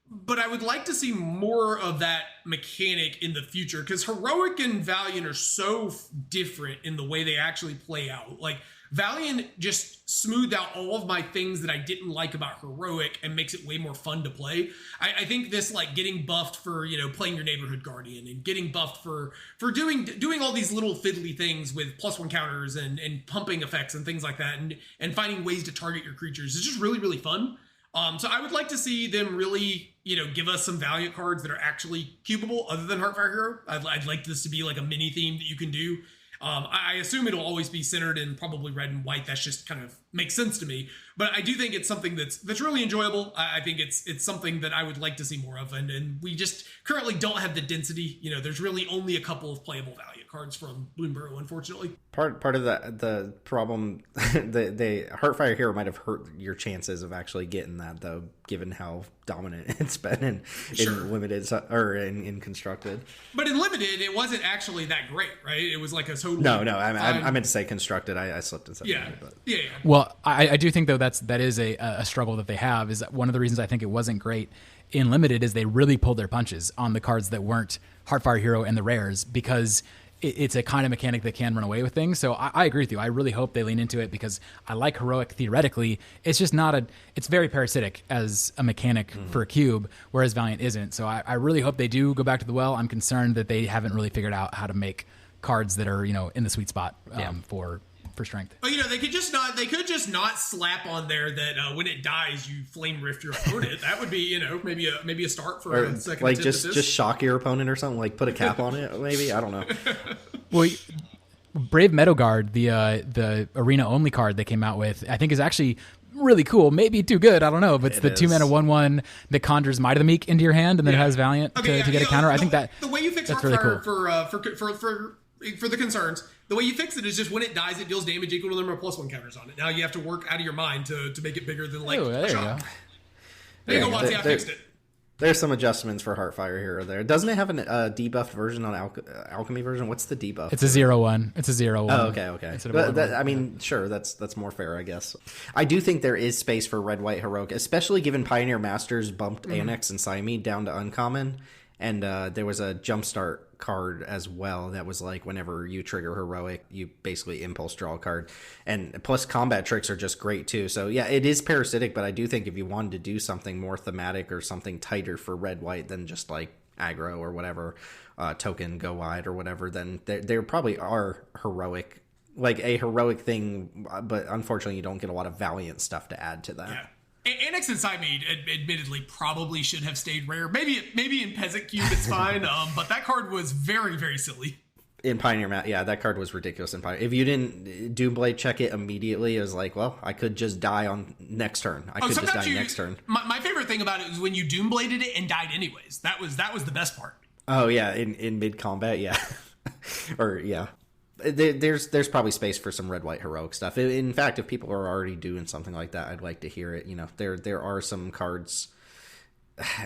But I would like to see more of that mechanic in the future, because Heroic and Valiant are so different in the way they actually play out. Like, Valiant just smoothed out all of my things that I didn't like about Heroic and makes it way more fun to play. I think this, like, getting buffed for, playing your Neighborhood Guardian, and getting buffed for doing all these little fiddly things with +1 counters and pumping effects and things like that, and finding ways to target your creatures is just really, really fun. So I would like to see them really, give us some Valiant cards that are actually cubable other than Heartfire Hero. I'd like this to be like a mini theme that you can do. I assume it'll always be centered in probably red and white. That's just kind of makes sense to me. But I do think it's something that's really enjoyable. I think it's something that I would like to see more of. And we just currently don't have the density. There's really only a couple of playable Valiant cards from Bloomburrow, unfortunately. Part of the problem, the Heartfire Hero might have hurt your chances of actually getting that, though, given how dominant it's been in limited or in constructed. But in limited, it wasn't actually that great, right? It was like a total. No, I meant to say constructed. I slipped and said yeah. Well, I do think, though, that is a struggle that they have. Is that one of the reasons I think it wasn't great in limited is they really pulled their punches on the cards that weren't Heartfire Hero and the rares, because it's a kind of mechanic that can run away with things. So I agree with you. I really hope they lean into it, because I like Heroic theoretically. It's just it's very parasitic as a mechanic for a cube, whereas Valiant isn't. So I really hope they do go back to the well. I'm concerned that they haven't really figured out how to make cards that are, in the sweet spot for strength. But they could just not slap on there that when it dies you flame rift your opponent. That would be maybe a start for a second. Like just shock your opponent or something. Like put a cap on it. Maybe, I don't know. Well, Brave Meadow Guard, the arena only card they came out with, I think is actually really cool. Maybe too good, I don't know. But it's the 2-mana 1/1 that conjures Might of the Meek into your hand, and then it has Valiant to get a counter. I think that the way you fix that's really cool for the concerns. The way you fix it is just when it dies, it deals damage equal to the number of +1 counters on it. Now you have to work out of your mind to make it bigger than like there shock. There you go, Monty. I fixed it. There's some adjustments for Heartfire Hero there. Doesn't it have a debuffed version on Alchemy version? What's the debuff? It's a 0/1. It's a 0/1. Oh, okay. But sure, that's more fair, I guess. I do think there is space for Red-White Heroic, especially given Pioneer Masters bumped Annex and Siamede down to uncommon. And there was a Jumpstart card as well that was like whenever you trigger Heroic, you basically impulse draw a card. And plus combat tricks are just great too. So yeah, it is parasitic, but I do think if you wanted to do something more thematic or something tighter for red-white than just like aggro or whatever, token go wide or whatever, then there probably are heroic, like a heroic thing, but unfortunately you don't get a lot of Valiant stuff to add to that. Yeah. Annex and Siamede, admittedly, probably should have stayed rare. Maybe in Peasant Cube it's fine, but that card was very, very silly. In Pioneer that card was ridiculous in Pioneer. If you didn't Doomblade check it immediately, it was like, well, I could just die on next turn. Next turn. My favorite thing about it was when you Doombladed it and died anyways. That was the best part. Oh, yeah, in mid-combat, yeah. Or, yeah. There's probably space for some red-white heroic stuff. In fact, if people are already doing something like that, I'd like to hear it. There are some cards.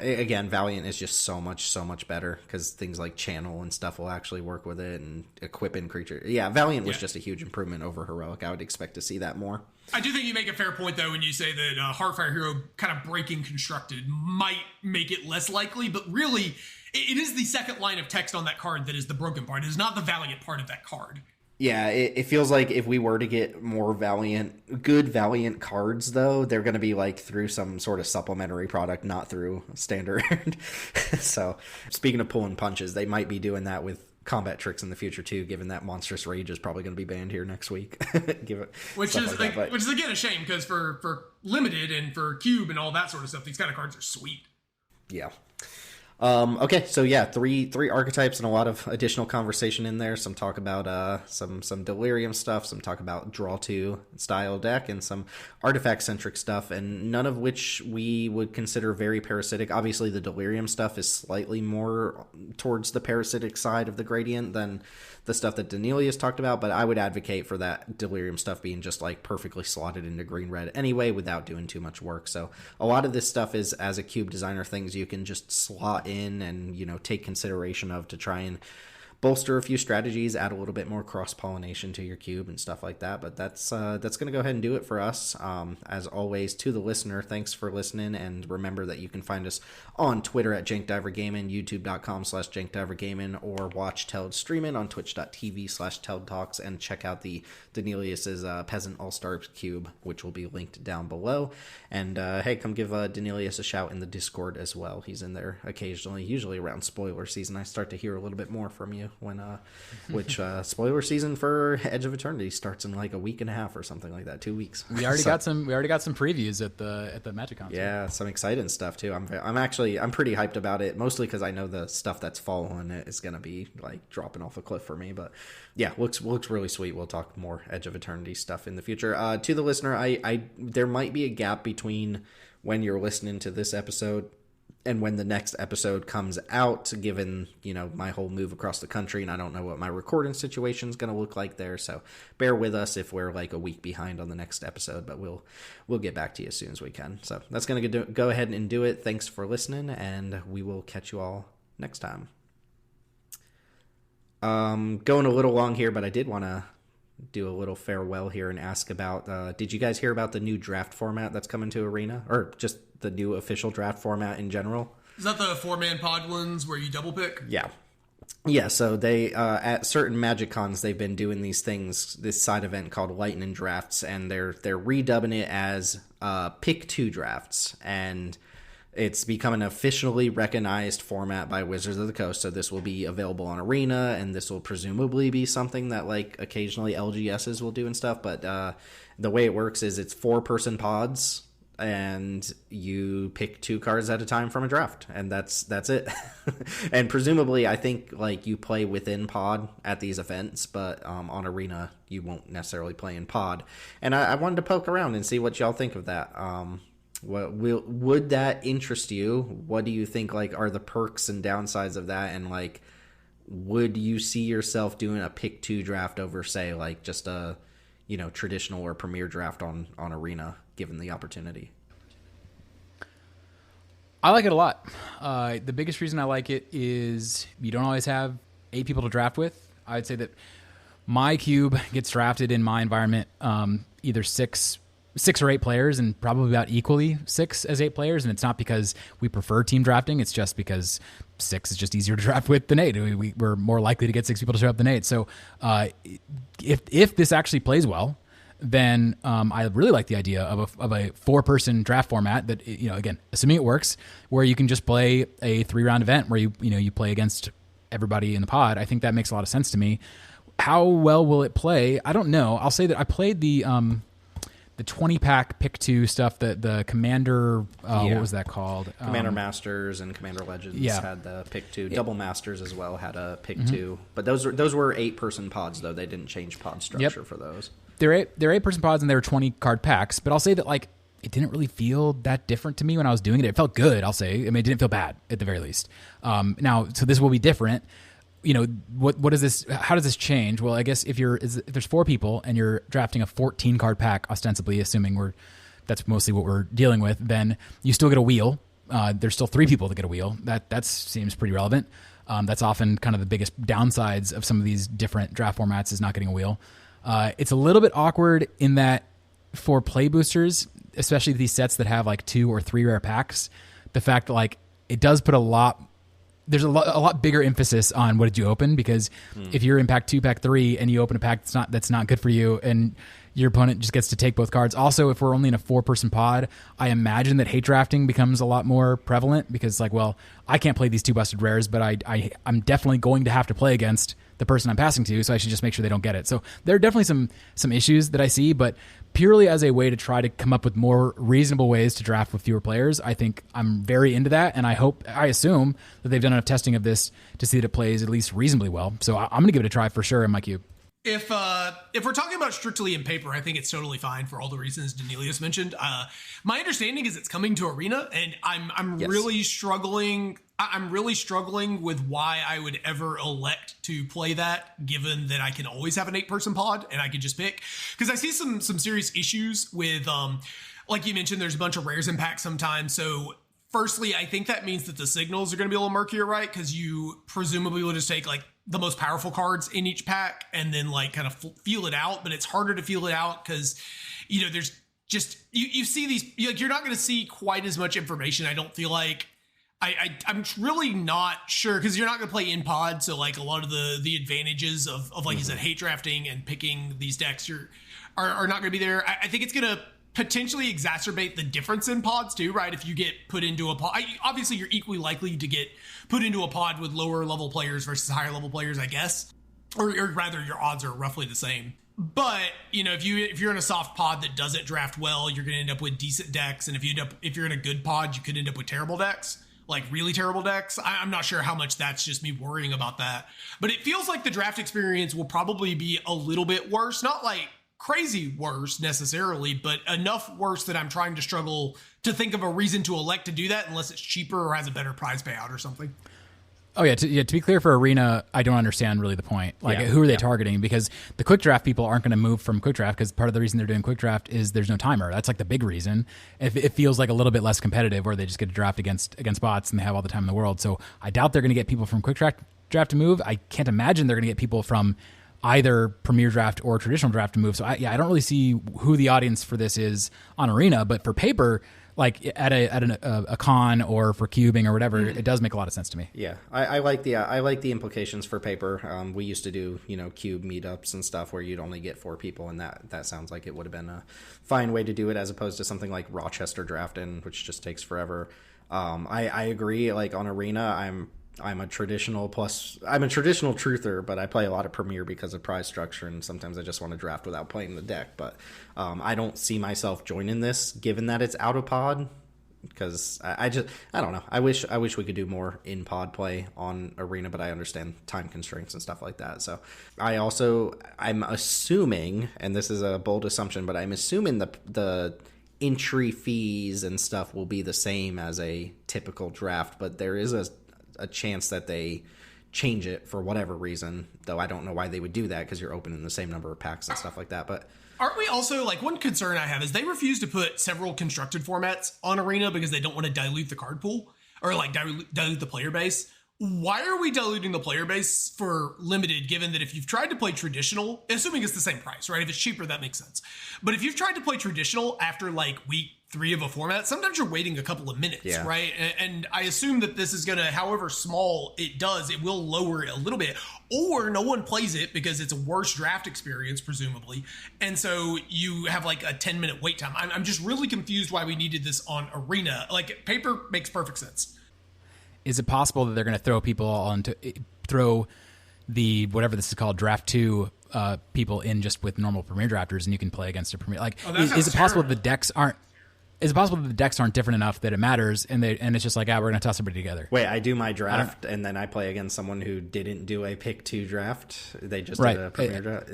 Again, Valiant is just so much better because things like Channel and stuff will actually work with it, and equipping creature. Yeah, Valiant was just a huge improvement over Heroic. I would expect to see that more. I do think you make a fair point, though, when you say that Heartfire Hero kind of breaking constructed might make it less likely, but really, it is the second line of text on that card that is the broken part. It is not the Valiant part of that card. Yeah, it feels like if we were to get more good Valiant cards, though, they're going to be like through some sort of supplementary product, not through standard. So, speaking of pulling punches, they might be doing that with combat tricks in the future too, given that Monstrous Rage is probably going to be banned here next week. Which is again a shame, because for limited and for cube and all that sort of stuff, these kind of cards are sweet. Yeah. Okay, so yeah, three archetypes and a lot of additional conversation in there. Some talk about some Delirium stuff, some talk about draw two style deck, and some artifact centric stuff, and none of which we would consider very parasitic. Obviously, the Delirium stuff is slightly more towards the parasitic side of the gradient than the stuff that Daneelius talked about, but I would advocate for that Delirium stuff being just like perfectly slotted into green-red anyway without doing too much work. So a lot of this stuff is, as a cube designer, things you can just slot in and, you know, take consideration of to try and bolster a few strategies, add a little bit more cross-pollination to your cube and stuff like that. But that's going to go ahead and do it for us. As always, to the listener, thanks for listening, and remember that you can find us on Twitter at JankDiverGaming, YouTube.com/JankDiverGaming, or watch Teld streaming on Twitch.tv/TeldTalks, and check out the Daneelius's Peasant All-Star Cube, which will be linked down below. And hey, come give Daneelius a shout in the Discord as well. He's in there occasionally, usually around spoiler season. I start to hear a little bit more from you when which spoiler season for Edge of Eternity starts in like a week and a half or something like that, 2 weeks. We already got some previews at the Magic Con. Yeah, some exciting stuff too. I'm pretty hyped about it, mostly because I know the stuff that's following it is gonna be like dropping off a cliff for me. But yeah, looks really sweet. We'll talk more Edge of Eternity stuff in the future. To the listener, I there might be a gap between when you're listening to this episode and when the next episode comes out, given, you know, my whole move across the country, and I don't know what my recording situation is going to look like there. So bear with us if we're like a week behind on the next episode, but we'll get back to you as soon as we can. So that's going to go ahead and do it. Thanks for listening, and we will catch you all next time. Going a little long here, but I did want to do a little farewell here and ask about, did you guys hear about the new draft format that's coming to Arena, or just the new official draft format in general? Is that the 4-man pod ones where you double pick? Yeah, so they at certain Magic Cons they've been doing these things, this side event called Lightning Drafts, and they're redubbing it as Pick 2 drafts, and it's become an officially recognized format by Wizards of the Coast. So this will be available on Arena, and this will presumably be something that like occasionally LGSs will do and stuff. But the way it works is it's 4-person pods, and you pick 2 cards at a time from a draft, and that's it. And presumably, I think like you play within pod at these events, but on Arena you won't necessarily play in pod. And I wanted to poke around and see what y'all think of that. Would that interest you? What do you think like are the perks and downsides of that? And like, would you see yourself doing a pick 2 draft over, say, like just a, you know, traditional or premier draft on Arena, given the opportunity? I like it a lot. The biggest reason I like it is you don't always have 8 people to draft with. I'd say that my cube gets drafted in my environment either 6 or 8 players, and probably about equally 6 as 8 players. And it's not because we prefer team drafting. It's just because 6 is just easier to draft with than 8. We're more likely to get 6 people to show up than 8. So if this actually plays well, then I really like the idea of a 4-person draft format that, you know, again, assuming it works, where you can just play a 3-round event where you play against everybody in the pod. I think that makes a lot of sense to me. How well will it play? I don't know. I'll say that I played the 20-pack pick 2 stuff, the Commander, what was that called? Commander Masters and Commander Legends had the pick 2. Double Masters as well had a pick 2. But those were 8-person pods, though. They didn't change pod structure for those. They're 8-person pods, and they were 20-card packs. But I'll say that like it didn't really feel that different to me when I was doing it. It felt good, I'll say. I mean, it didn't feel bad at the very least. Now, so this will be different. You know, what is this? How does this change? Well, I guess if there's 4 people and you're drafting a 14-card pack, ostensibly, assuming that's mostly what we're dealing with, then you still get a wheel. There's still 3 people that get a wheel. That seems pretty relevant. That's often kind of the biggest downsides of some of these different draft formats is not getting a wheel. It's a little bit awkward in that for play boosters, especially these sets that have like 2 or 3 rare packs, the fact that like it does put there's a lot bigger emphasis on what did you open, because if you're in pack 2, pack 3, and you open a pack that's not good for you, and your opponent just gets to take both cards. Also, if we're only in a 4-person pod, I imagine that hate drafting becomes a lot more prevalent, because like, well, I can't play these 2 busted rares, but I'm definitely going to have to play against the person I'm passing to, so I should just make sure they don't get it. So there are definitely some issues that I see, but purely as a way to try to come up with more reasonable ways to draft with fewer players, I think I'm very into that, and I assume that they've done enough testing of this to see that it plays at least reasonably well. So I'm going to give it a try for sure in my cube. If we're talking about strictly in paper, I think it's totally fine for all the reasons Daneelius mentioned. My understanding is it's coming to Arena, and I'm really struggling. I'm really struggling with why I would ever elect to play that, given that I can always have an 8-person pod and I can just pick. Because I see some serious issues with, like you mentioned, there's a bunch of rares in packs sometimes. So firstly, I think that means that the signals are going to be a little murkier, right? Because you presumably will just take like the most powerful cards in each pack and then like kind of feel it out. But it's harder to feel it out because, you know, there's just, you see these, like, you're not going to see quite as much information. I don't feel like, I'm really not sure because you're not going to play in pod. So like a lot of the advantages of like you said, hate drafting and picking these decks are not going to be there. I think it's going to potentially exacerbate the difference in pods too, right? If you get put into a pod, obviously you're equally likely to get put into a pod with lower level players versus higher level players, I guess, or rather your odds are roughly the same. But you know, if you're in a soft pod that doesn't draft well, you're going to end up with decent decks, and if you're in a good pod, you could end up with terrible decks. Like really terrible decks. I'm not sure how much that's just me worrying about that, but it feels like the draft experience will probably be a little bit worse. Not like crazy worse necessarily, but enough worse that I'm trying to struggle to think of a reason to elect to do that unless it's cheaper or has a better prize payout or something. Oh yeah, to be clear, for Arena, I don't understand really the point. Like, who are they targeting? Because the quick draft people aren't going to move from quick draft, because part of the reason they're doing quick draft is there's no timer. That's like the big reason. It feels like a little bit less competitive, where they just get to draft against bots and they have all the time in the world. So I doubt they're going to get people from quick draft to move. I can't imagine they're going to get people from either Premier Draft or traditional draft to move. So I don't really see who the audience for this is on Arena, but for paper, like at a con or for cubing or whatever, it does make a lot of sense to me. Yeah, I like the implications for paper. We used to do cube meetups and stuff where you'd only get 4 people, and that sounds like it would have been a fine way to do it as opposed to something like Rochester drafting, which just takes forever. I agree. Like on Arena, I'm a traditional truther, but I play a lot of Premier because of prize structure, and sometimes I just want to draft without playing the deck. But I don't see myself joining this, given that it's out of pod, because I don't know. I wish we could do more in pod play on Arena, but I understand time constraints and stuff like that. So I'm assuming, and this is a bold assumption, but I'm assuming the entry fees and stuff will be the same as a typical draft, but there is a chance that they change it for whatever reason, though I don't know why they would do that, because you're opening the same number of packs and stuff like that. But aren't we also, like, one concern I have is they refuse to put several constructed formats on Arena because they don't want to dilute the card pool or like dilute the player base. Why are we diluting the player base for limited, given that if you've tried to play traditional, assuming it's the same price, right? If it's cheaper, that makes sense. But if you've tried to play traditional after like week 3 of a format, sometimes you're waiting a couple of minutes, right? And I assume that this is going to, however small it does, it will lower it a little bit, or no one plays it because it's a worse draft experience, presumably. And so you have like a 10-minute wait time. I'm just really confused why we needed this on Arena. Like, paper makes perfect sense. Is it possible that they're going to throw the whatever this is called, draft 2 people in just with normal Premier drafters, and you can play against a Premier? Like, is it possible that the decks aren't? Is it possible that the decks aren't different enough that it matters, and it's just like, we're going to toss everybody together? Wait, I do my draft, and then I play against someone who didn't do a pick 2 draft. They just did a Premier draft.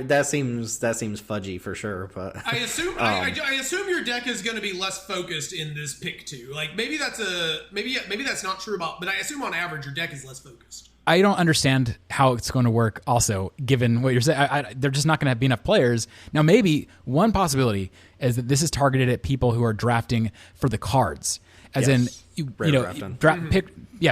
That seems fudgy for sure. But I assume I assume your deck is going to be less focused in this pick 2. Like, maybe that's not true but I assume on average your deck is less focused. I don't understand how it's going to work also, given what you're saying. They're just not going to be enough players. Now, maybe one possibility is that this is targeted at people who are drafting for the cards. As in,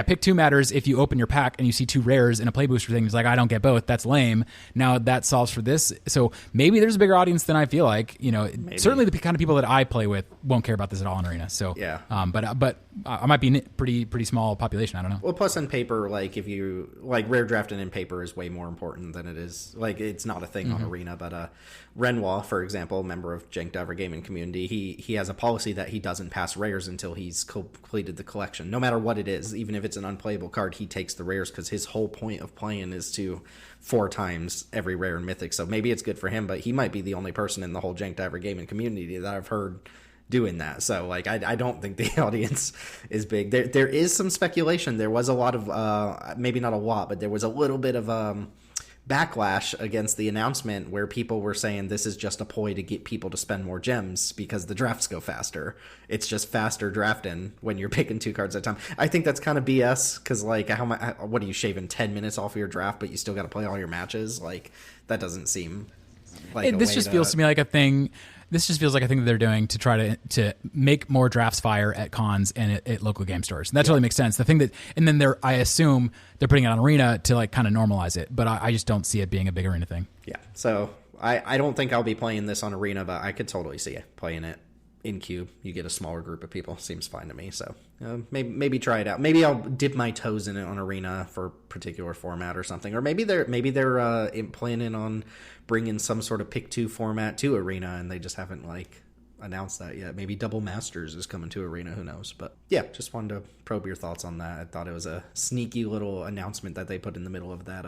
pick 2 matters if you open your pack and you see 2 rares in a play booster thing. It's like, I don't get both. That's lame. Now that solves for this. So maybe there's a bigger audience than I feel like. Certainly the kind of people that I play with won't care about this at all in Arena. So but I might be pretty small population. I don't know. Well, plus in paper, like if you like rare drafting in paper is way more important than it is. Like, it's not a thing on Arena, but Renoir, for example, member of Jank Gaming community, he has a policy that he doesn't pass rares until he's completed completed the collection. No matter what it is, even if it's an unplayable card, he takes the rares because his whole point of playing is to 4 times every rare and mythic. So maybe it's good for him, but he might be the only person in the whole Jank Diver gaming community that I've heard doing that. So like I don't think the audience is big. There is some speculation. There was a lot of maybe not a lot, but there was a little bit of backlash against the announcement where people were saying this is just a ploy to get people to spend more gems because the drafts go faster. It's just faster drafting when you're picking 2 cards at a time. I think that's kind of BS because like what are you shaving 10 minutes off of your draft, but you still got to play all your matches? Like that doesn't seem like this just feels to me like a thing. This just feels like a thing that they're doing to try to make more drafts fire at cons and at local game stores. And that totally makes sense. The thing that, and then I assume they're putting it on Arena to like kind of normalize it, but I just don't see it being a big Arena thing. Yeah. So I don't think I'll be playing this on Arena, but I could totally see it playing it in Cube. You get a smaller group of people. Seems fine to me. So maybe try it out. Maybe I'll dip my toes in it on Arena for a particular format or something. Or maybe they're planning on bringing some sort of pick 2 format to Arena, and they just haven't like announced that yet. Maybe Double Masters is coming to Arena. Who knows? But yeah, just wanted to probe your thoughts on that. I thought it was a sneaky little announcement that they put in the middle of that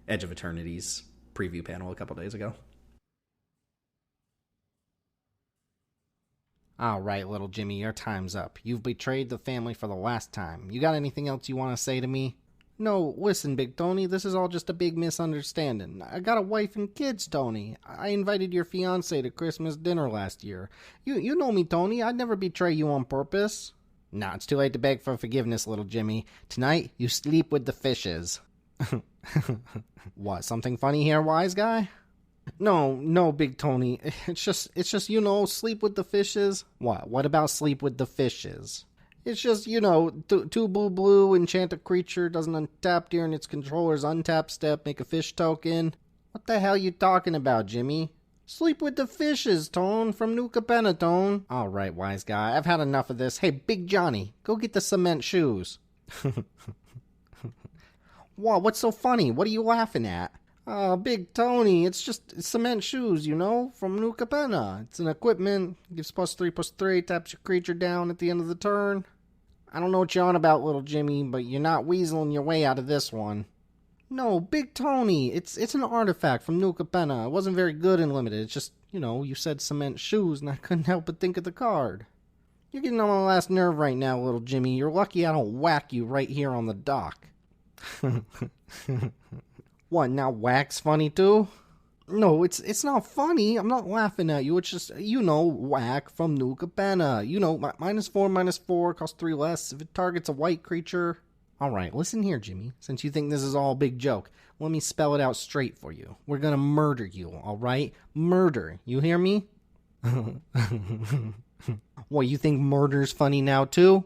Edge of Eternity's preview panel a couple days ago. All right, little Jimmy, your time's up. You've betrayed the family for the last time. You got anything else you want to say to me? No, listen, Big Tony, this is all just a big misunderstanding. I got a wife and kids, Tony. I invited your fiancé to Christmas dinner last year. You know me, Tony. I'd never betray you on purpose. Nah, it's too late to beg for forgiveness, little Jimmy. Tonight, you sleep with the fishes. What, something funny here, wise guy? No, Big Tony. It's just, sleep with the fishes. What about sleep with the fishes? It's just, 2 blue, enchant a creature, doesn't untap during its controller's untap step, make a fish token. What the hell you talking about, Jimmy? Sleep with the fishes, Tone, from New Capenna, Tone. All right, wise guy, I've had enough of this. Hey, Big Johnny, go get the cement shoes. Wow, what's so funny? What are you laughing at? Big Tony, it's just cement shoes, from New Capenna. It's an equipment, gives +3/+3, taps your creature down at the end of the turn. I don't know what you're on about, little Jimmy, but you're not weaseling your way out of this one. No, Big Tony, it's an artifact from New Capenna. It wasn't very good and limited. It's just, you said cement shoes, and I couldn't help but think of the card. You're getting on my last nerve right now, little Jimmy. You're lucky I don't whack you right here on the dock. What, now whack's funny too? No, it's not funny. I'm not laughing at you. It's just, whack from New Capenna. -4/-4, costs 3 less if it targets a white creature. Alright, listen here, Jimmy. Since you think this is all a big joke, let me spell it out straight for you. We're gonna murder you, alright? Murder. You hear me? What, you think murder's funny now too?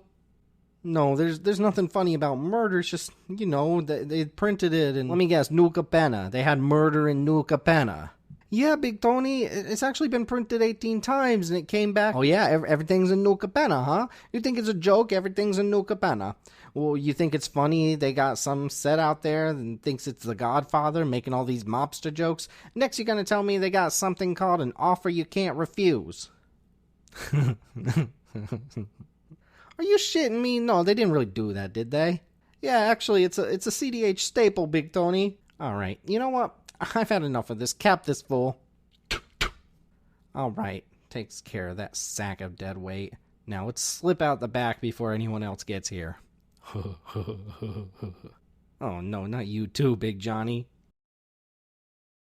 No, there's nothing funny about murder. It's just, they printed it, and let me guess, New Capenna. They had murder in New Capenna. Yeah, Big Tony, it's actually been printed 18 times, and it came back. Oh yeah, everything's in New Capenna, huh? You think it's a joke? Everything's in New Capenna. Well, you think it's funny they got some set out there and thinks it's the Godfather making all these mobster jokes? Next you're gonna tell me they got something called an offer you can't refuse. Are you shitting me? No, they didn't really do that, did they? Yeah, actually, it's a CDH staple, Big Tony. All right, you know what? I've had enough of this. Cap this fool. All right, takes care of that sack of dead weight. Now let's slip out the back before anyone else gets here. Oh no, not you too, Big Johnny.